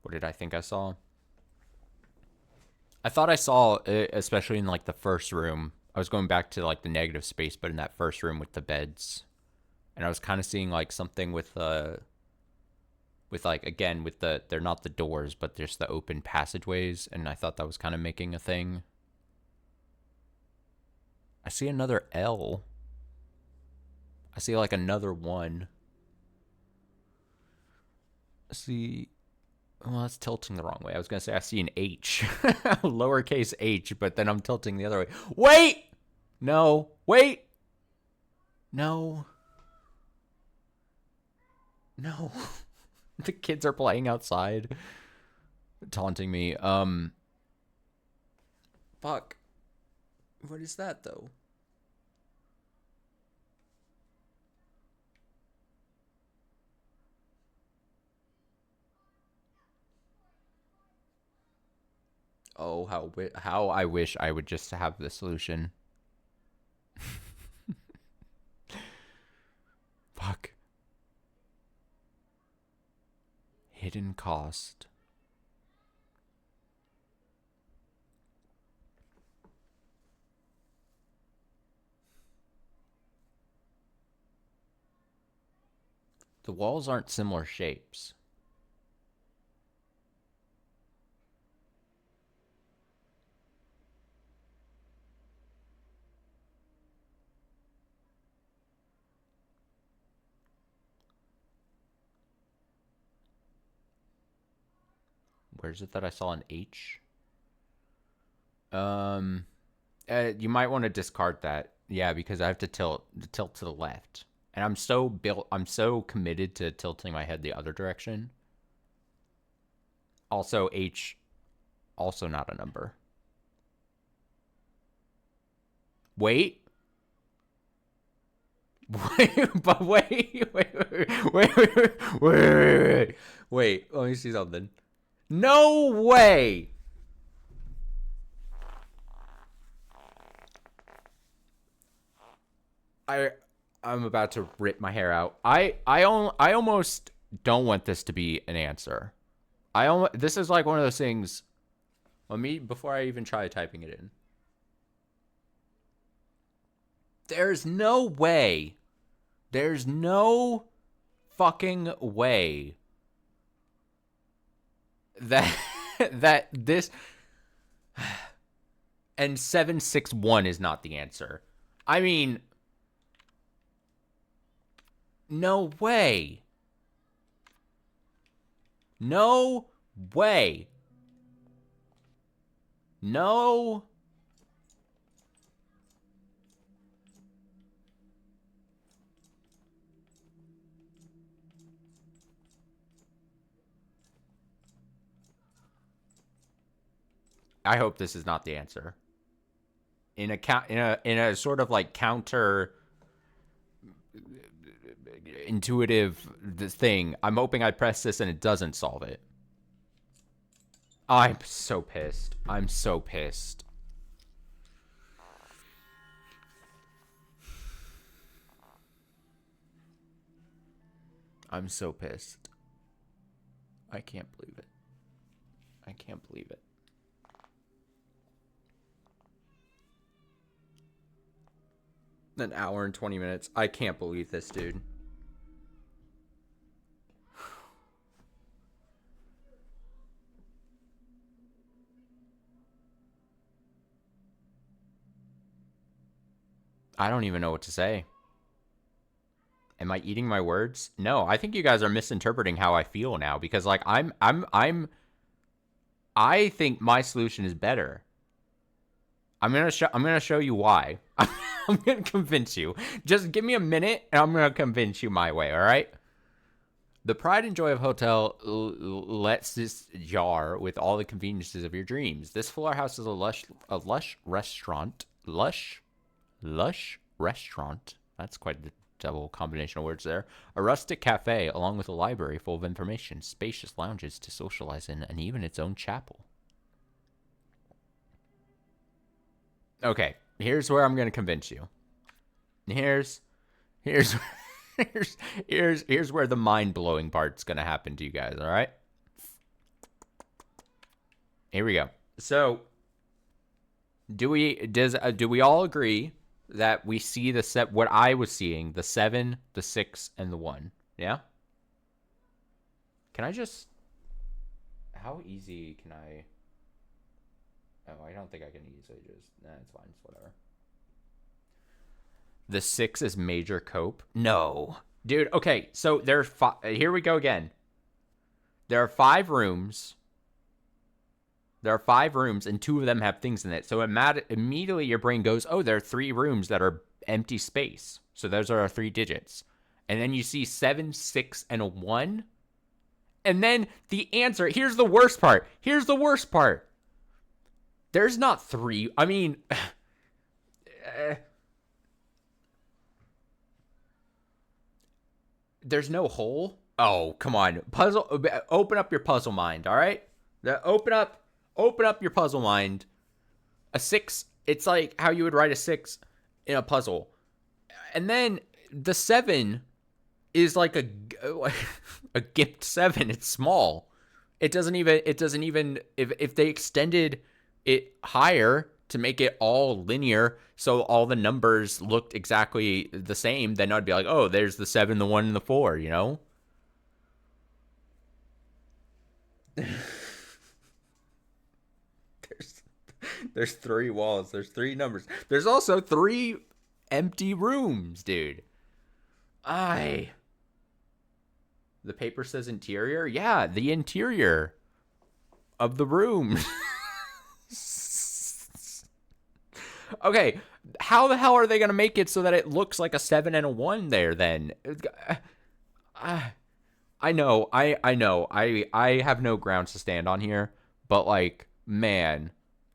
What did I think I saw? I thought I saw, especially in like the first room, I was going back to like the negative space, but in that first room with the beds, and I was kind of seeing like something with like, again, with they're not the doors, but just the open passageways, and I thought that was kind of making a thing. I see another L. I see like another 1. I see. Well, that's tilting the wrong way. I was going to say I see an H. Lowercase h, but then I'm tilting the other way. Wait! No. Wait! No. No. The kids are playing outside. Taunting me. Fuck. What is that, though? Oh, how I wish I would just have the solution. Fuck. Hidden cost. The walls aren't similar shapes. Where's it that I saw an H? You might want to discard that. Yeah, because I have to tilt to the left. And I'm so committed to tilting my head the other direction. Also H, also not a number. Wait. Wait, let me see something. No way. I'm about to rip my hair out. I almost don't want this to be an answer. This is like one of those things. Let me, before I even try typing it in. There's no way. There's no fucking way that that this and 761 is not the answer. I mean, no way. No way. No. I hope this is not the answer. In a sort of like counter intuitive thing, I'm hoping I press this and it doesn't solve it. I'm so pissed. I'm so pissed. I'm so pissed. I can't believe it. I can't believe it. An hour and 20 minutes. I can't believe this, dude. I don't even know what to say. Am I eating my words? No, I think you guys are misinterpreting how I feel now because like I think my solution is better. I'm gonna show you why. I'm gonna convince you. Just give me a minute, and I'm gonna convince you my way. All right. The pride and joy of hotel lets this jar with all the conveniences of your dreams. This floor house is a lush restaurant. Lush restaurant. That's quite the double combination of words there. A rustic cafe, along with a library full of information, spacious lounges to socialize in, and even its own chapel. Okay, here's where I'm gonna convince you. Here's where the mind-blowing part's gonna happen to you guys. All right. Here we go. So, do we all agree that we see the set? What I was seeing, the 7, the 6, and the 1. Yeah. Can I just? How easy can I? Oh, I don't think I can easily just... Nah, it's fine. It's whatever. The 6 is major cope? No. Dude, okay. So here we go again. There are 5 rooms. There are 5 rooms, and 2 of them have things in it. So immediately your brain goes, oh, there are 3 rooms that are empty space. So those are our 3 digits. And then you see 7, 6, and a 1. And then the answer... Here's the worst part. There's not 3. I mean, there's no hole. Oh, come on. Open up your puzzle mind, all right? Open up your puzzle mind. A 6, it's like how you would write a 6 in a puzzle. And then the 7 is like a gift 7. It's small. It doesn't even if they extended it higher to make it all linear so all the numbers looked exactly the same, then I'd be like, oh, there's the 7, the 1, and the 4, you know? There's there's 3 walls. There's 3 numbers. There's also 3 empty rooms, dude. I. The paper says interior? Yeah, the interior of the room. Okay, how the hell are they going to make it so that it looks like a 7 and a 1 there then? I know. I know. I have no grounds to stand on here, but like, man,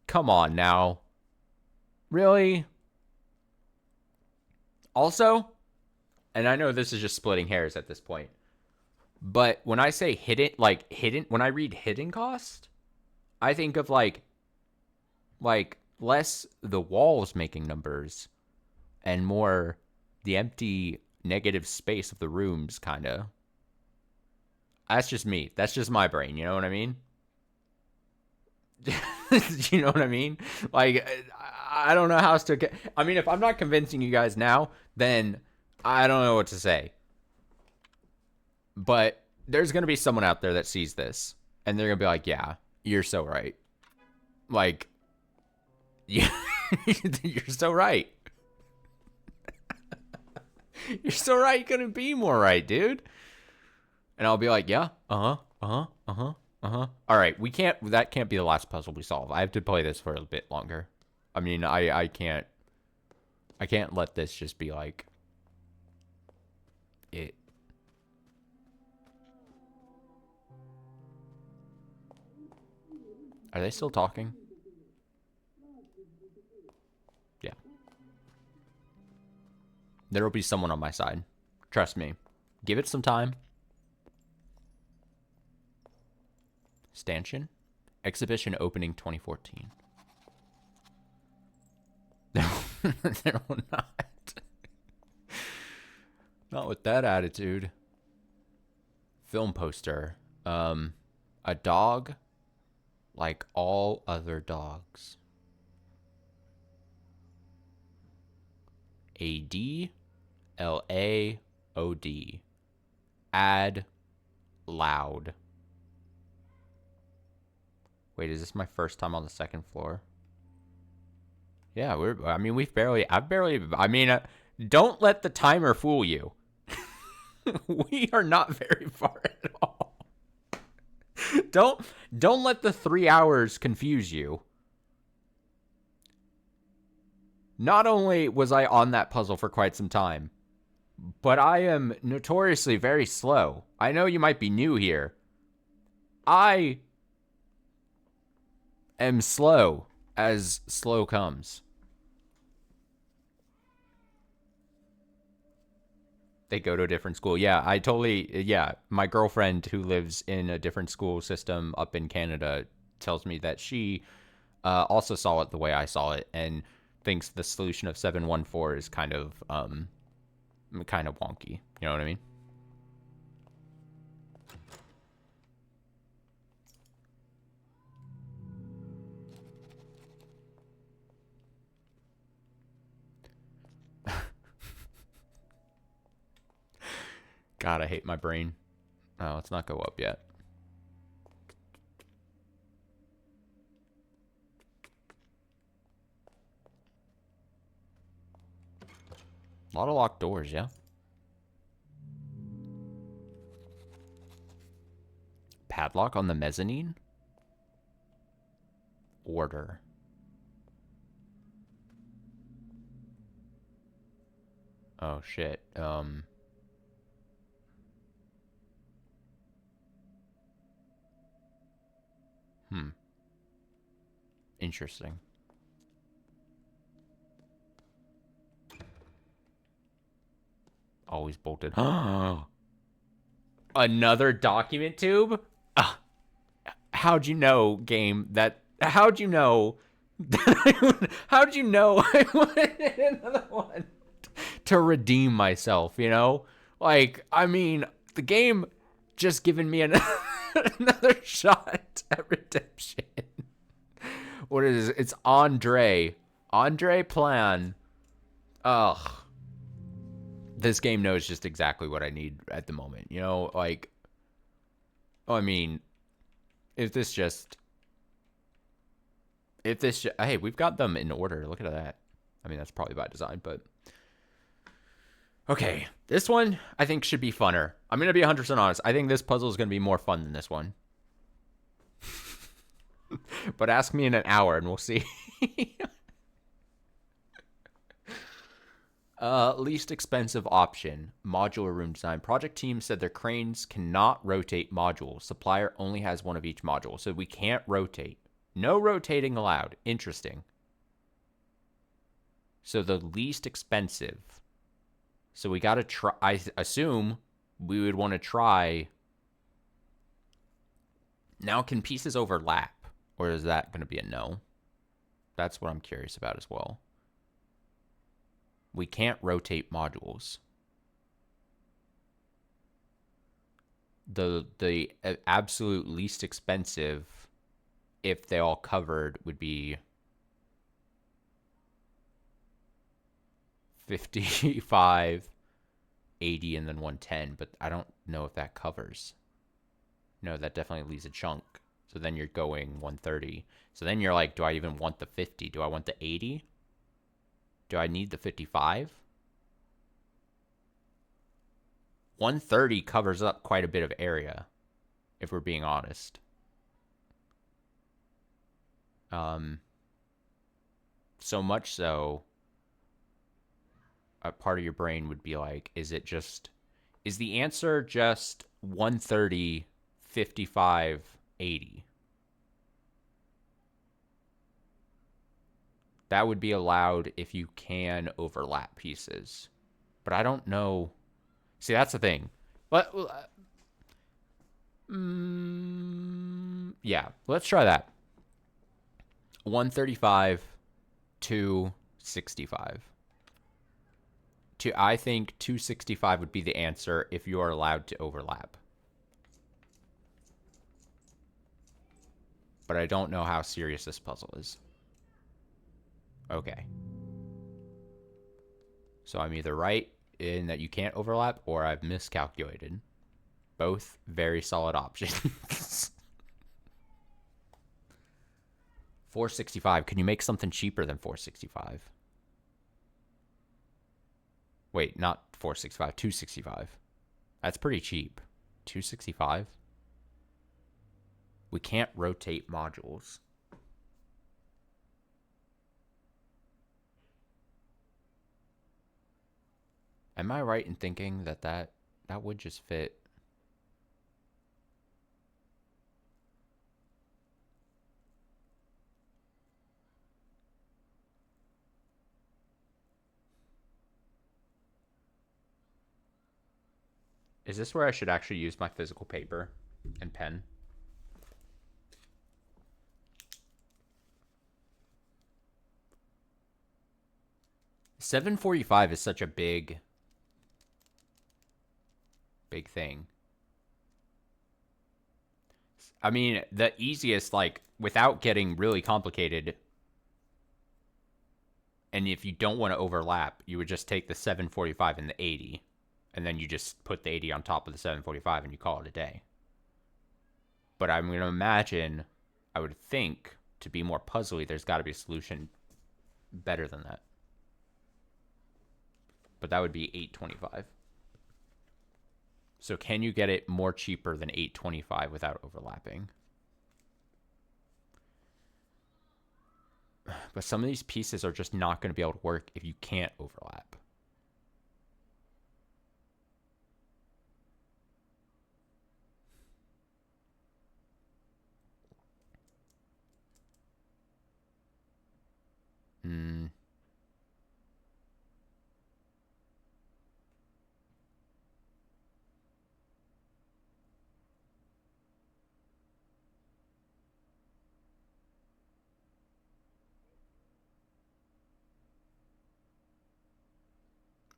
come on now. Really? Also, and I know this is just splitting hairs at this point, but when I say hidden, when I read hidden cost, I think of like less the walls making numbers and more the empty negative space of the rooms, kind of. That's just me. That's just my brain. You know what I mean? You know what I mean? Like, I don't know how else to get. I mean, if I'm not convincing you guys now, then I don't know what to say. But there's going to be someone out there that sees this, and they're going to be like, yeah, you're so right. Like, yeah, you're so right. You're so right. You couldn't be more right, dude. And I'll be like, yeah, all right, that can't be the last puzzle we solve. I have to play this for a bit longer. I mean, I can't let this just be like it. Are they still talking? Yeah. There will be someone on my side. Trust me. Give it some time. Stanchion. Exhibition opening 2014. There will not. Not with that attitude. Film poster. A dog like all other dogs. ADLAOD. Add loud. Wait, is this my first time on the second floor? Yeah, don't let the timer fool you. We are not very far at all. Don't let the 3 hours confuse you. Not only was I on that puzzle for quite some time, but I am notoriously very slow. I know you might be new here. I am slow as slow comes. They go to a different school. Yeah, my girlfriend who lives in a different school system up in Canada tells me that she also saw it the way I saw it and thinks the solution of 714 is kind of wonky. You know what I mean? God, I hate my brain. Oh, let's not go up yet. A lot of locked doors, yeah? Padlock on the mezzanine? Order. Oh, shit. Interesting. Always bolted. Another document tube? How'd you know, game, that... How'd you know... How'd you know I wanted another one? To redeem myself, you know? Like, I mean, the game just given me another shot at redemption. What is it? It's Andre. Andre Plan. Ugh. This game knows just exactly what I need at the moment. You know, like, I mean, If this just... Hey, we've got them in order. Look at that. I mean, that's probably by design, but... Okay, this one I think should be funner. I'm going to be 100% honest. I think this puzzle is going to be more fun than this one. But ask me in an hour and we'll see. Least expensive option, modular room design. Project team said their cranes cannot rotate modules. Supplier only has one of each module, so we can't rotate. No rotating allowed. Interesting. So the least expensive. So we got to try. I assume we would want to try. Now, can pieces overlap? Or is that going to be a no? That's what I'm curious about as well. We can't rotate modules. The absolute least expensive, if they all covered, would be 55, 80, and then 110. But I don't know if that covers. No, that definitely leaves a chunk. So then you're going 130. So then you're like, do I even want the 50? Do I want the 80? Do I need the 55? 130 covers up quite a bit of area, if we're being honest. So much so, a part of your brain would be like, is the answer just 130, 55, 80? That would be allowed if you can overlap pieces. But I don't know. See, that's the thing. But, yeah, let's try that. 135, 265. I think 265 would be the answer if you are allowed to overlap. But I don't know how serious this puzzle is. Okay. So I'm either right in that you can't overlap, or I've miscalculated. Both very solid options. 465. Can you make something cheaper than 465? Wait, not 465. 265. That's pretty cheap. 265? We can't rotate modules. Am I right in thinking that would just fit? Is this where I should actually use my physical paper and pen? $745 is such a big thing. I mean, the easiest, like, without getting really complicated, and if you don't want to overlap, you would just take the 745 and the 80, and then you just put the 80 on top of the 745 and you call it a day. But I'm going to imagine, I would think, to be more puzzly, there's got to be a solution better than that. But that would be $825. So can you get it more cheaper than $825 without overlapping? But some of these pieces are just not going to be able to work if you can't overlap.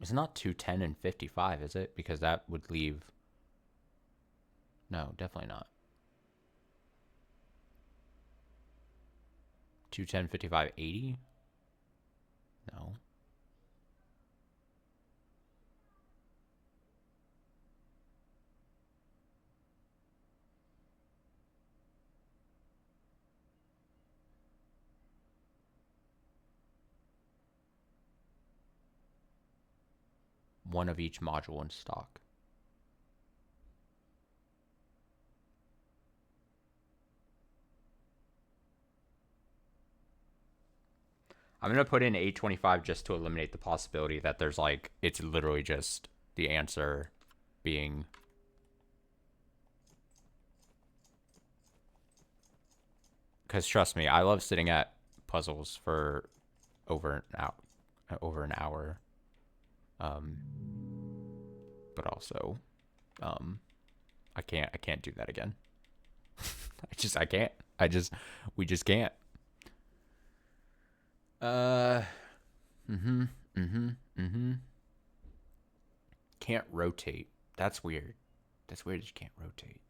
It's not 210 and 55, is it? Because that would leave... No, definitely not. 210, 55, 80? No. one of each module in stock. I'm going to put in 825 just to eliminate the possibility that there's like, it's literally just the answer being... Because trust me, I love sitting at puzzles for over an hour. But also, I can't do that again. I can't. We just can't. Can't rotate. That's weird. That's weird that you can't rotate.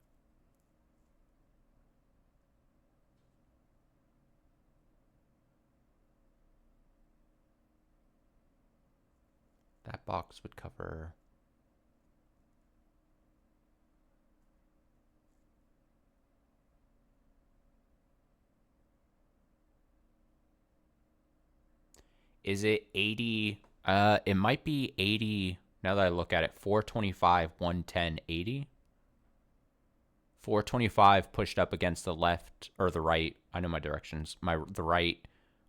That box would cover... Is it 80? It might be 80. Now that I look at it, 425, 110, 80. 425 pushed up against the left or the right. I know my directions. The right,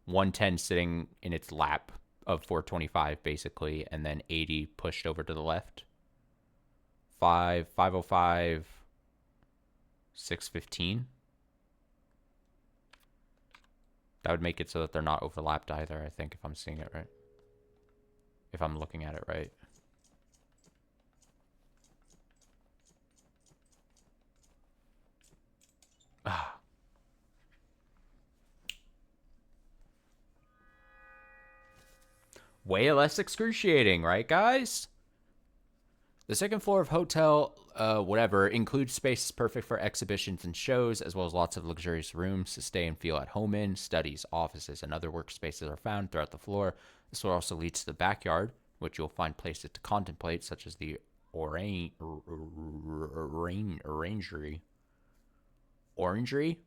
110 sitting in its lap of 425 basically, and then 80 pushed over to the left. 505, 615. That would make it so that they're not overlapped either, I think, if I'm seeing it right. If I'm looking at it right. Ah. Way less excruciating, right, guys? The second floor of hotel, whatever, includes spaces perfect for exhibitions and shows, as well as lots of luxurious rooms to stay and feel at home in. Studies, offices, and other workspaces are found throughout the floor. This floor also leads to the backyard, which you'll find places to contemplate, such as the orangery. Orangery?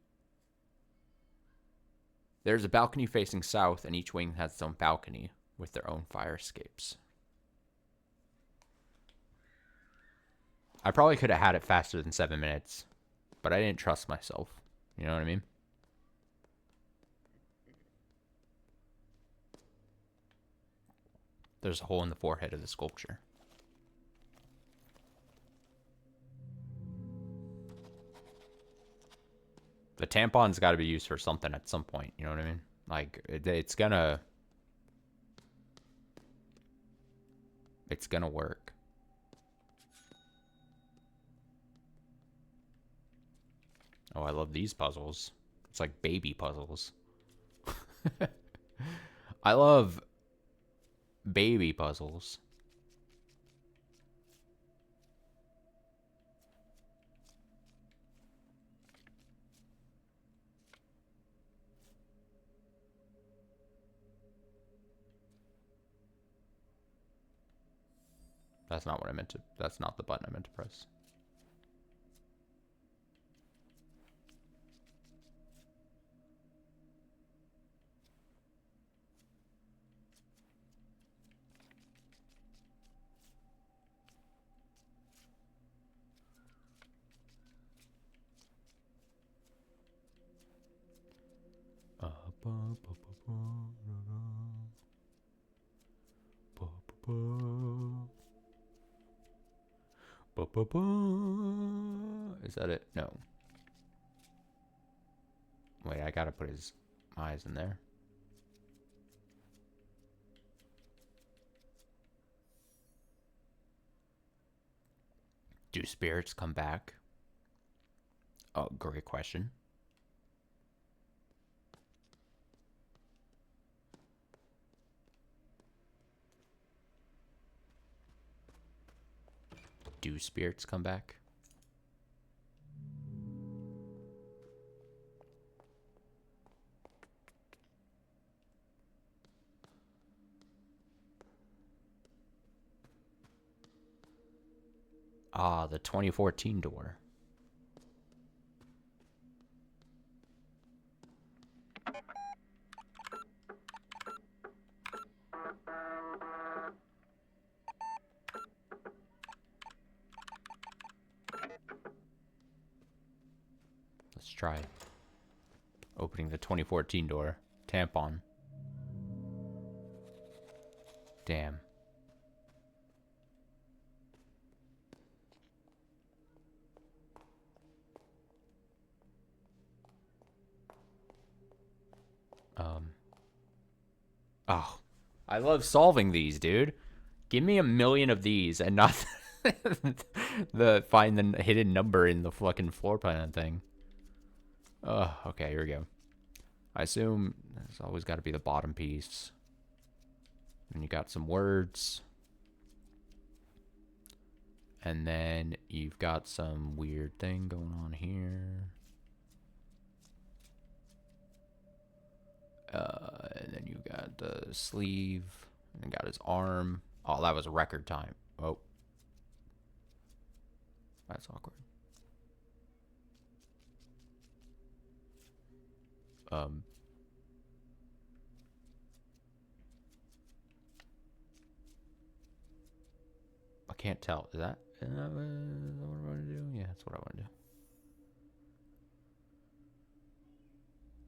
There's a balcony facing south, and each wing has its own balcony with their own fire escapes. I probably could have had it faster than 7 minutes, but I didn't trust myself. You know what I mean? There's a hole in the forehead of the sculpture. The tampon's got to be used for something at some point. You know what I mean? Like, it's gonna work. Oh, I love these puzzles. It's like baby puzzles. I love baby puzzles. That's not what I meant to... That's not the button I meant to press. Is that it? No. Wait, I gotta put his eyes in there. Do spirits come back? Oh, great question. Do spirits come back? Ah, the 2014 door. Let's try opening the 2014 door. Tampon. Damn. Oh, I love solving these, dude. Give me 1,000,000 of these and not find the hidden number in the fucking floor plan thing. Oh, okay, here we go. I assume there's always got to be the bottom piece. And you got some words. And then you've got some weird thing going on here. And then you got the sleeve. And got his arm. Oh, that was a record time. Oh. That's awkward. I can't tell. Is that what I want to do? Yeah, that's what I want to do.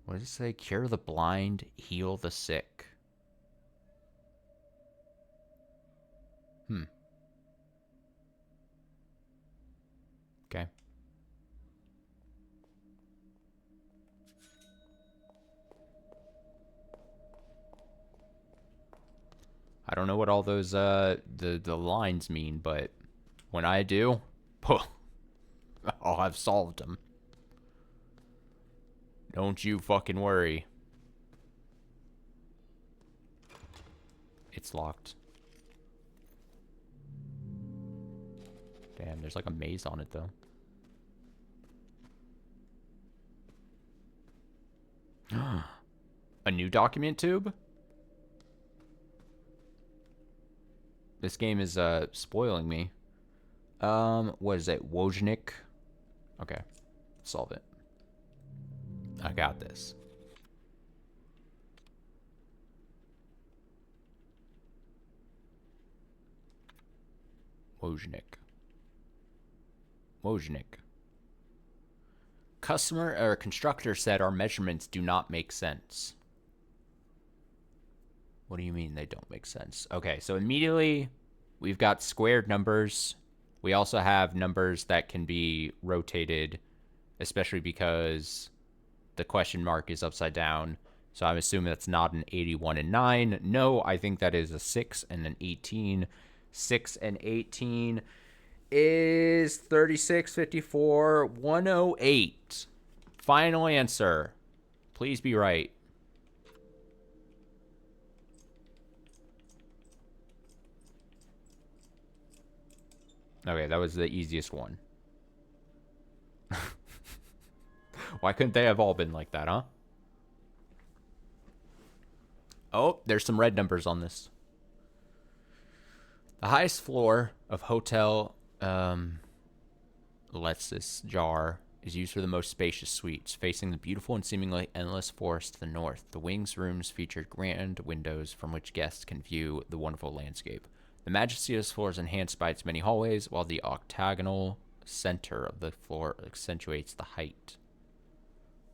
What does it say? Cure the blind, heal the sick. Okay. I don't know what all those the lines mean, but when I do, I'll have solved them. Don't you fucking worry. It's locked. Damn, there's like a maze on it though. A new document tube? This game is spoiling me. What is it? Wojnik? Okay. Solve it. I got this. Wojnik. Customer or constructor said our measurements do not make sense. What do you mean they don't make sense? Okay, so immediately we've got squared numbers. We also have numbers that can be rotated, especially because the question mark is upside down. So I'm assuming that's not an 81 and 9. No, I think that is a 6 and an 18. 6 and 18 is 36, 54, 108. Final answer. Please be right. Okay, that was the easiest one. Why couldn't they have all been like that, huh? Oh, there's some red numbers on this. The highest floor of Hotel Let's this jar is used for the most spacious suites, facing the beautiful and seemingly endless forest to the north. The wings rooms featured grand windows from which guests can view the wonderful landscape. The majesty of this floor is enhanced by its many hallways, while the octagonal center of the floor accentuates the height.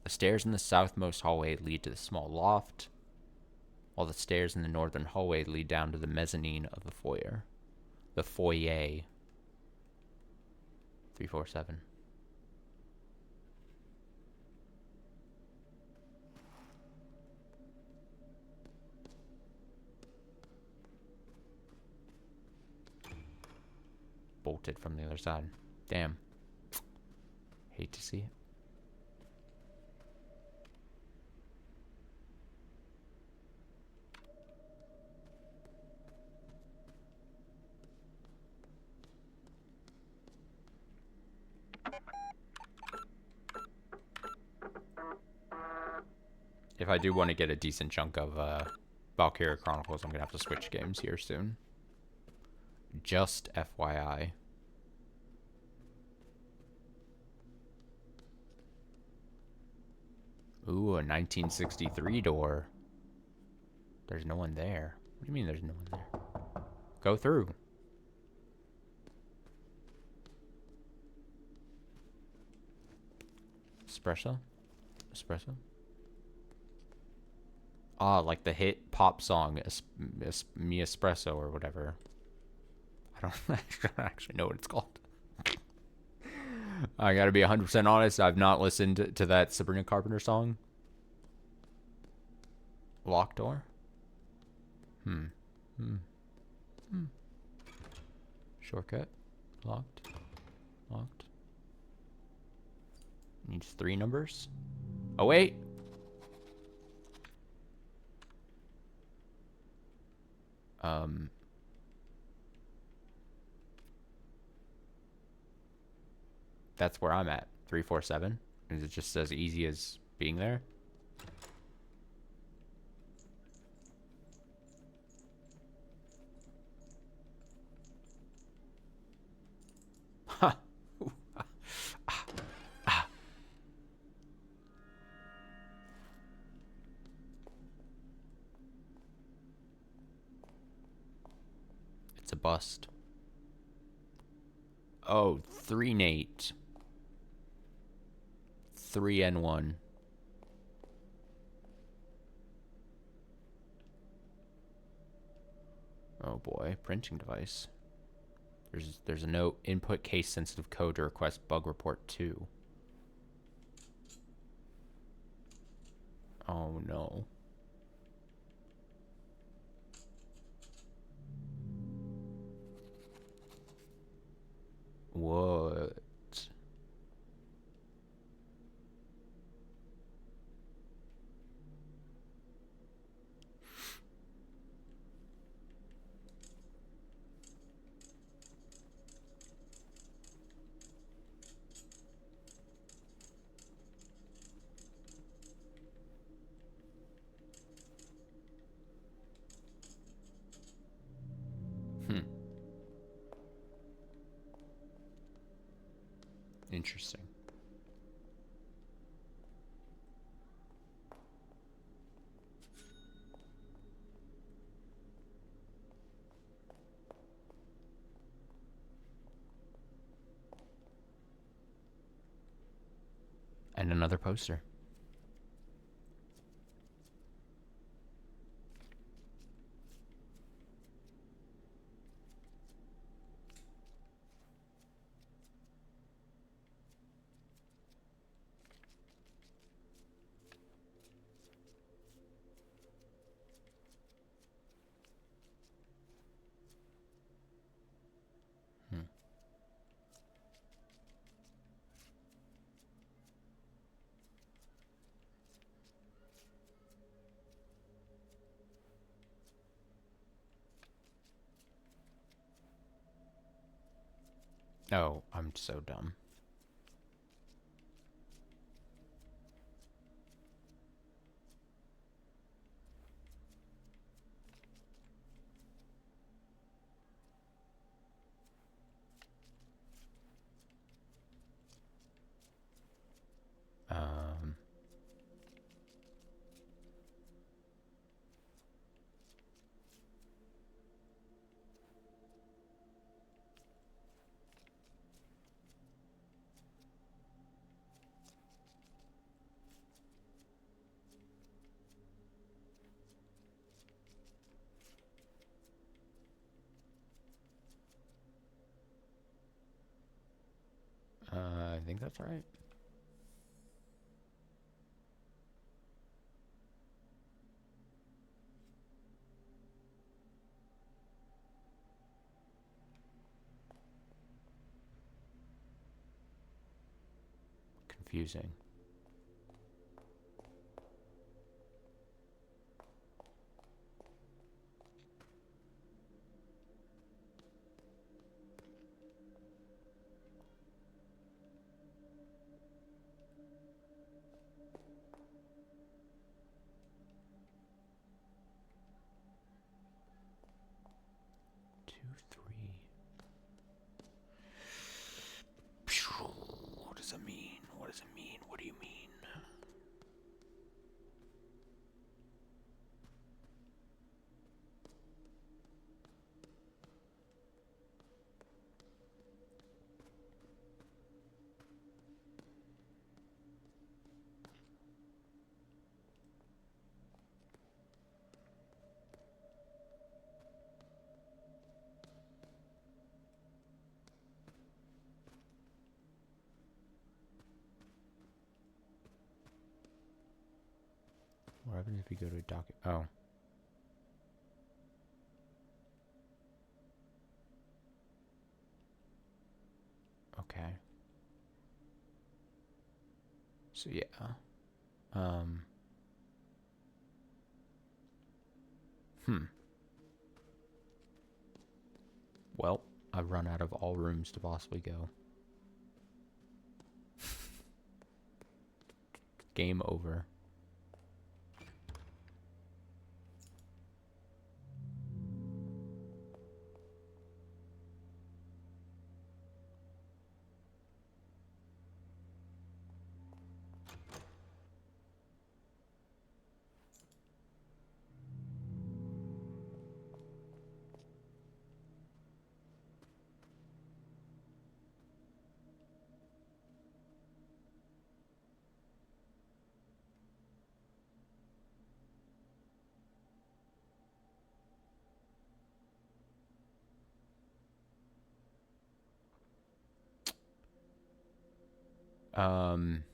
The stairs in the southmost hallway lead to the small loft, while the stairs in the northern hallway lead down to the mezzanine of the foyer. The foyer. 347. Bolted from the other side. Damn. Hate to see it. If I do want to get a decent chunk of Valkyria Chronicles, I'm going to have to switch games here soon. Just FYI. Ooh, a 1963 door. There's no one there. What do you mean there's no one there? Go through. Espresso? Espresso? Ah, like the hit pop song, Mi Espresso or whatever. I don't actually know what it's called. I gotta be 100% honest, I've not listened to that Sabrina Carpenter song. Locked door? Hmm. Shortcut? Locked? Locked? Needs 3 numbers? Oh, wait! That's where I'm at. 347. Is it just as easy as being there? Ha! It's a bust. Oh, 3 Nate. 3N1. Oh boy, printing device. There's a note, input case sensitive code to request bug report 2. Oh no. What? Interesting. And another poster. Oh, I'm so dumb. I think that's right. Confusing. What does it mean? What does it mean? What What happens if you go to a docket? Oh. Okay. So yeah. Well, I've run out of all rooms to possibly go. Game over. Um,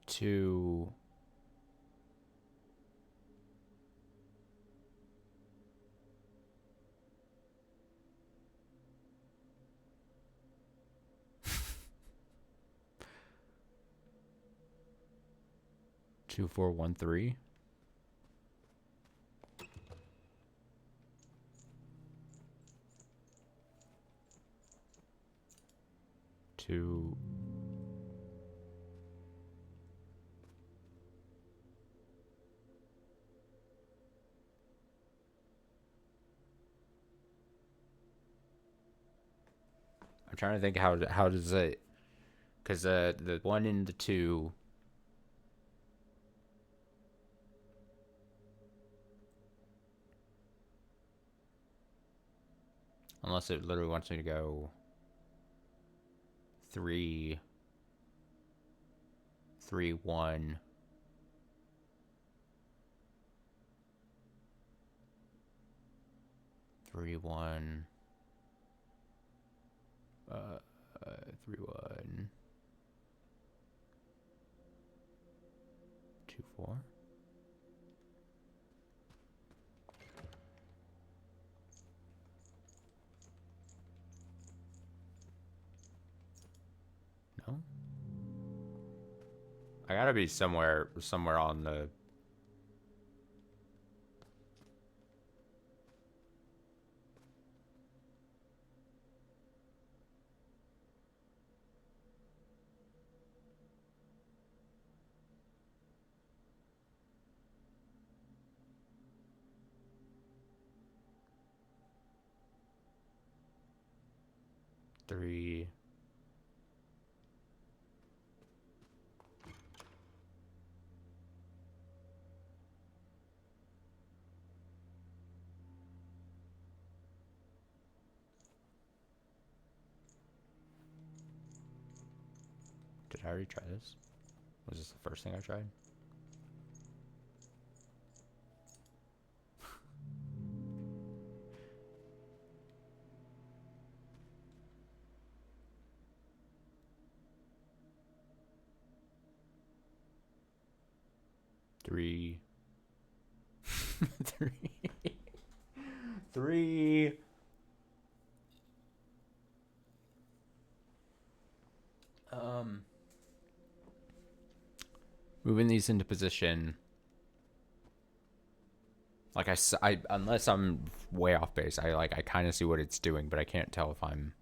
2. 2413. 2. I'm trying to think how does it, because the 1 and the 2. Unless it literally wants me to go 3, 3, 1. 3, 1. 3, 1. 2, 4. No? I gotta be somewhere on the... Three. Did I already try this? Was this the first thing I tried? Three. 3. 3. Moving these into position. Like I unless I'm way off base, I kind of see what it's doing, but I can't tell if I'm...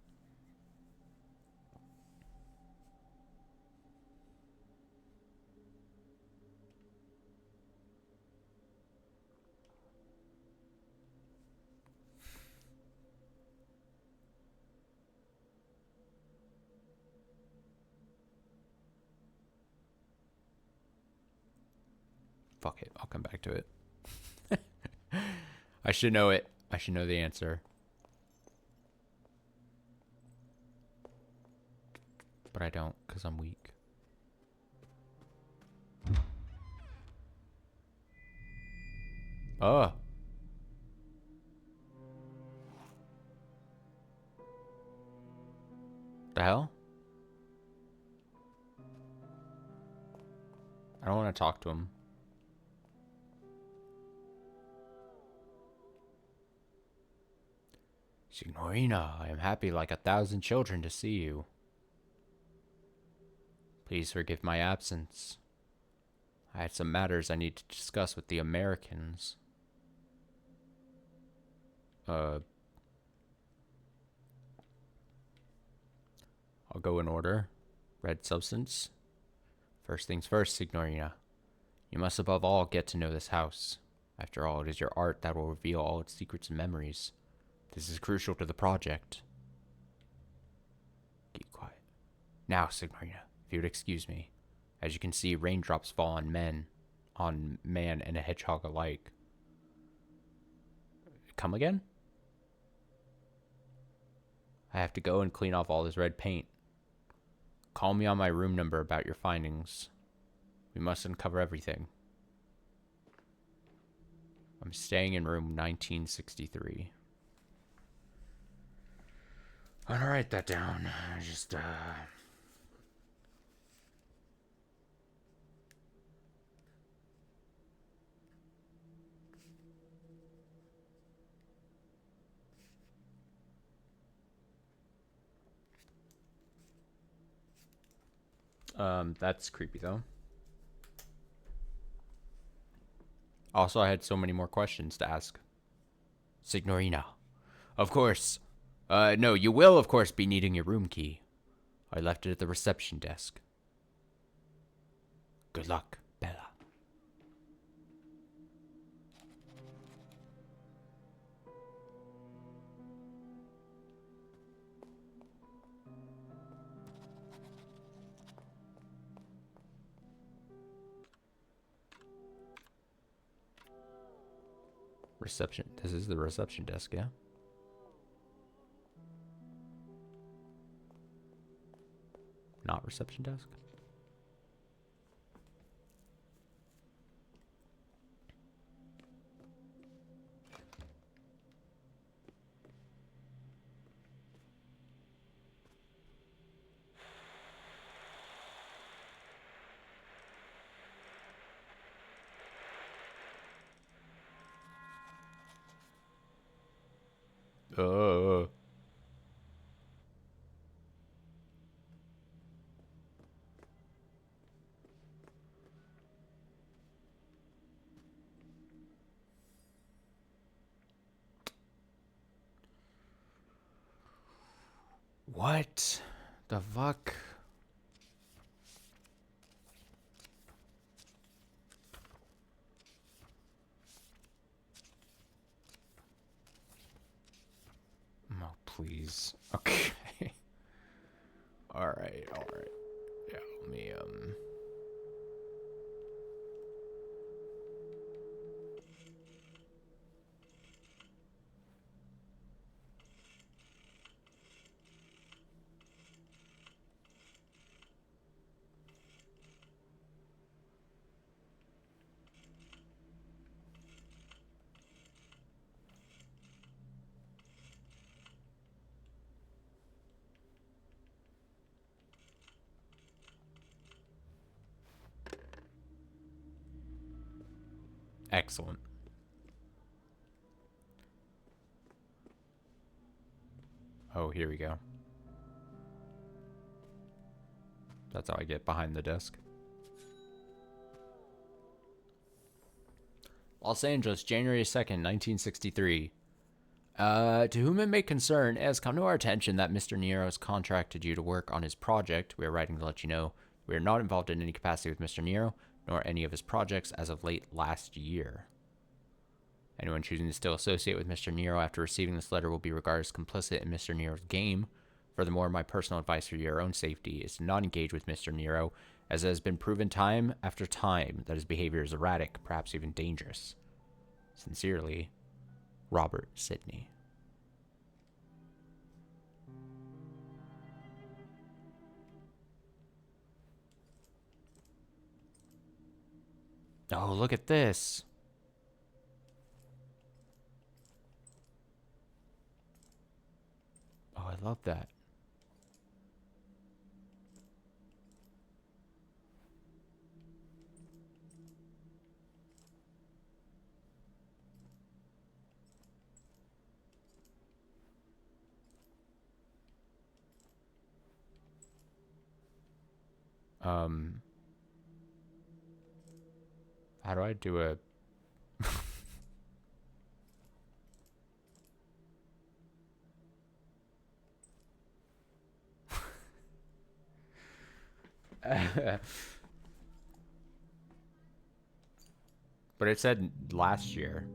Fuck it, I'll come back to it. I should know it. I should know the answer. But I don't, because I'm weak. Oh. The hell? I don't want to talk to him. Signorina, I am happy like 1,000 children to see you. Please forgive my absence. I had some matters I need to discuss with the Americans. I'll go in order. Red substance. First things first, Signorina. You must above all get to know this house. After all, it is your art that will reveal all its secrets and memories. This is crucial to the project. Keep quiet. Now, Signorina, if you would excuse me. As you can see, raindrops fall on man and a hedgehog alike. Come again? I have to go and clean off all this red paint. Call me on my room number about your findings. We must uncover everything. I'm staying in room 1963. I'm gonna write that down. That's creepy though. Also, I had so many more questions to ask. Signorina. Of course. No, you will, of course, be needing your room key. I left it at the reception desk. Good luck, Bella. Reception. This is the reception desk, yeah? Not reception desk? What the fuck? Oh, please. Okay. Alright. Yeah, let me, Excellent. Oh, here we go. That's how I get behind the desk. Los Angeles, January 2nd, 1963. To whom it may concern, it has come to our attention that Mr. Nero has contracted you to work on his project. We are writing to let you know we are not involved in any capacity with Mr. Nero, nor any of his projects as of late last year. Anyone choosing to still associate with Mr. Nero after receiving this letter will be regarded as complicit in Mr. Nero's game. Furthermore, my personal advice for your own safety is to not engage with Mr. Nero, as it has been proven time after time that his behavior is erratic, perhaps even dangerous. Sincerely, Robert Sidney. Oh, look at this. Oh, I love that. Um, how do I do a... But it said last year.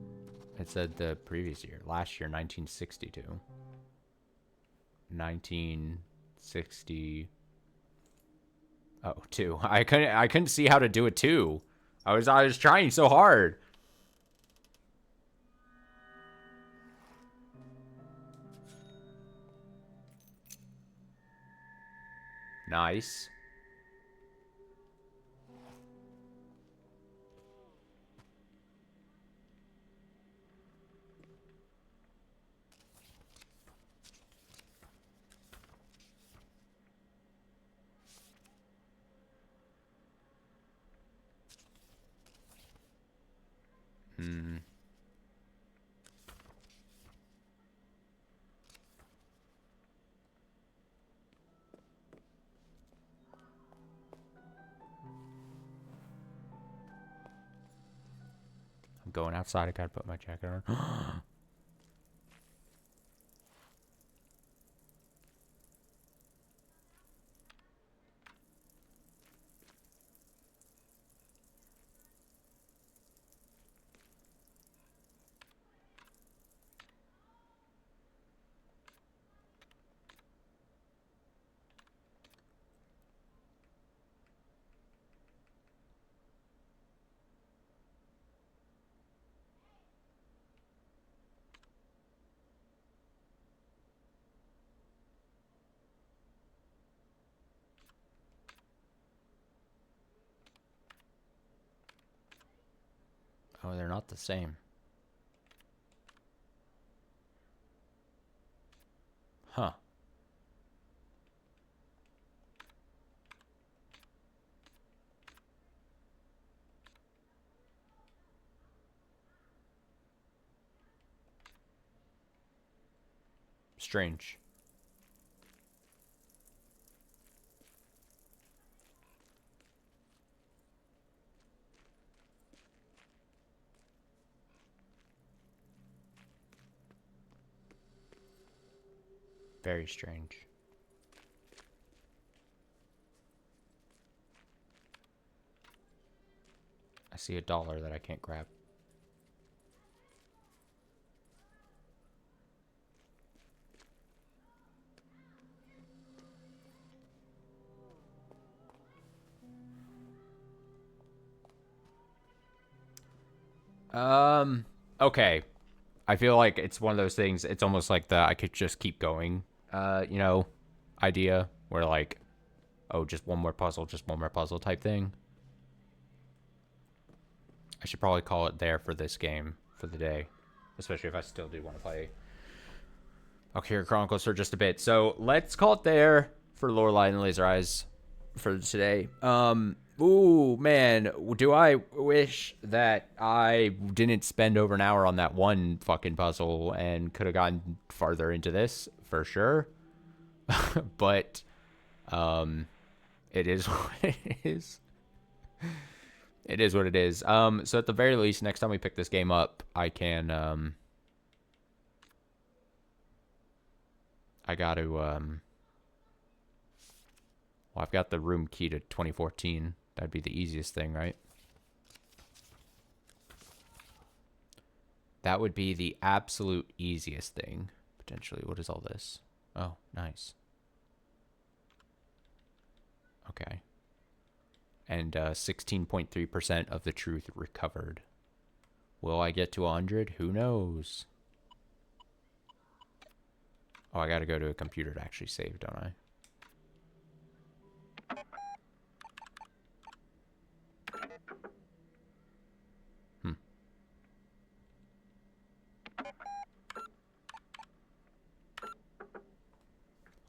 It said the previous year. Last year, 1962. 1960... Oh, 2. I couldn't see how to do a 2. I was trying so hard. Nice. Hmm. I'm going outside. I gotta put my jacket on. Oh, they're not the same. Huh. Strange. Very strange. I see $1 that I can't grab. Okay. I feel like it's one of those things, it's almost like the I could just keep going, you know, idea where like, oh, just one more puzzle type thing. I should probably call it there for this game for the day, especially if I still do want to play Valkyria Chronicles for just a bit. So let's call it there for Lorelei and Laser Eyes for today. Ooh, man, do I wish that I didn't spend over an hour on that one fucking puzzle and could have gotten farther into this for sure. But it is what it is. It is what it is. So at the very least, next time we pick this game up, I can I got to well, I've got the room key to 2014. That'd be the easiest thing, right? That would be the absolute easiest thing, potentially. What is all this? Oh, nice. Okay. And 16.3% of the truth recovered. Will I get to 100? Who knows? Oh, I gotta go to a computer to actually save, don't I?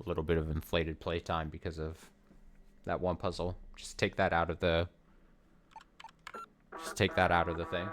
A little bit of inflated playtime because of that one puzzle. Just take that out of the thing.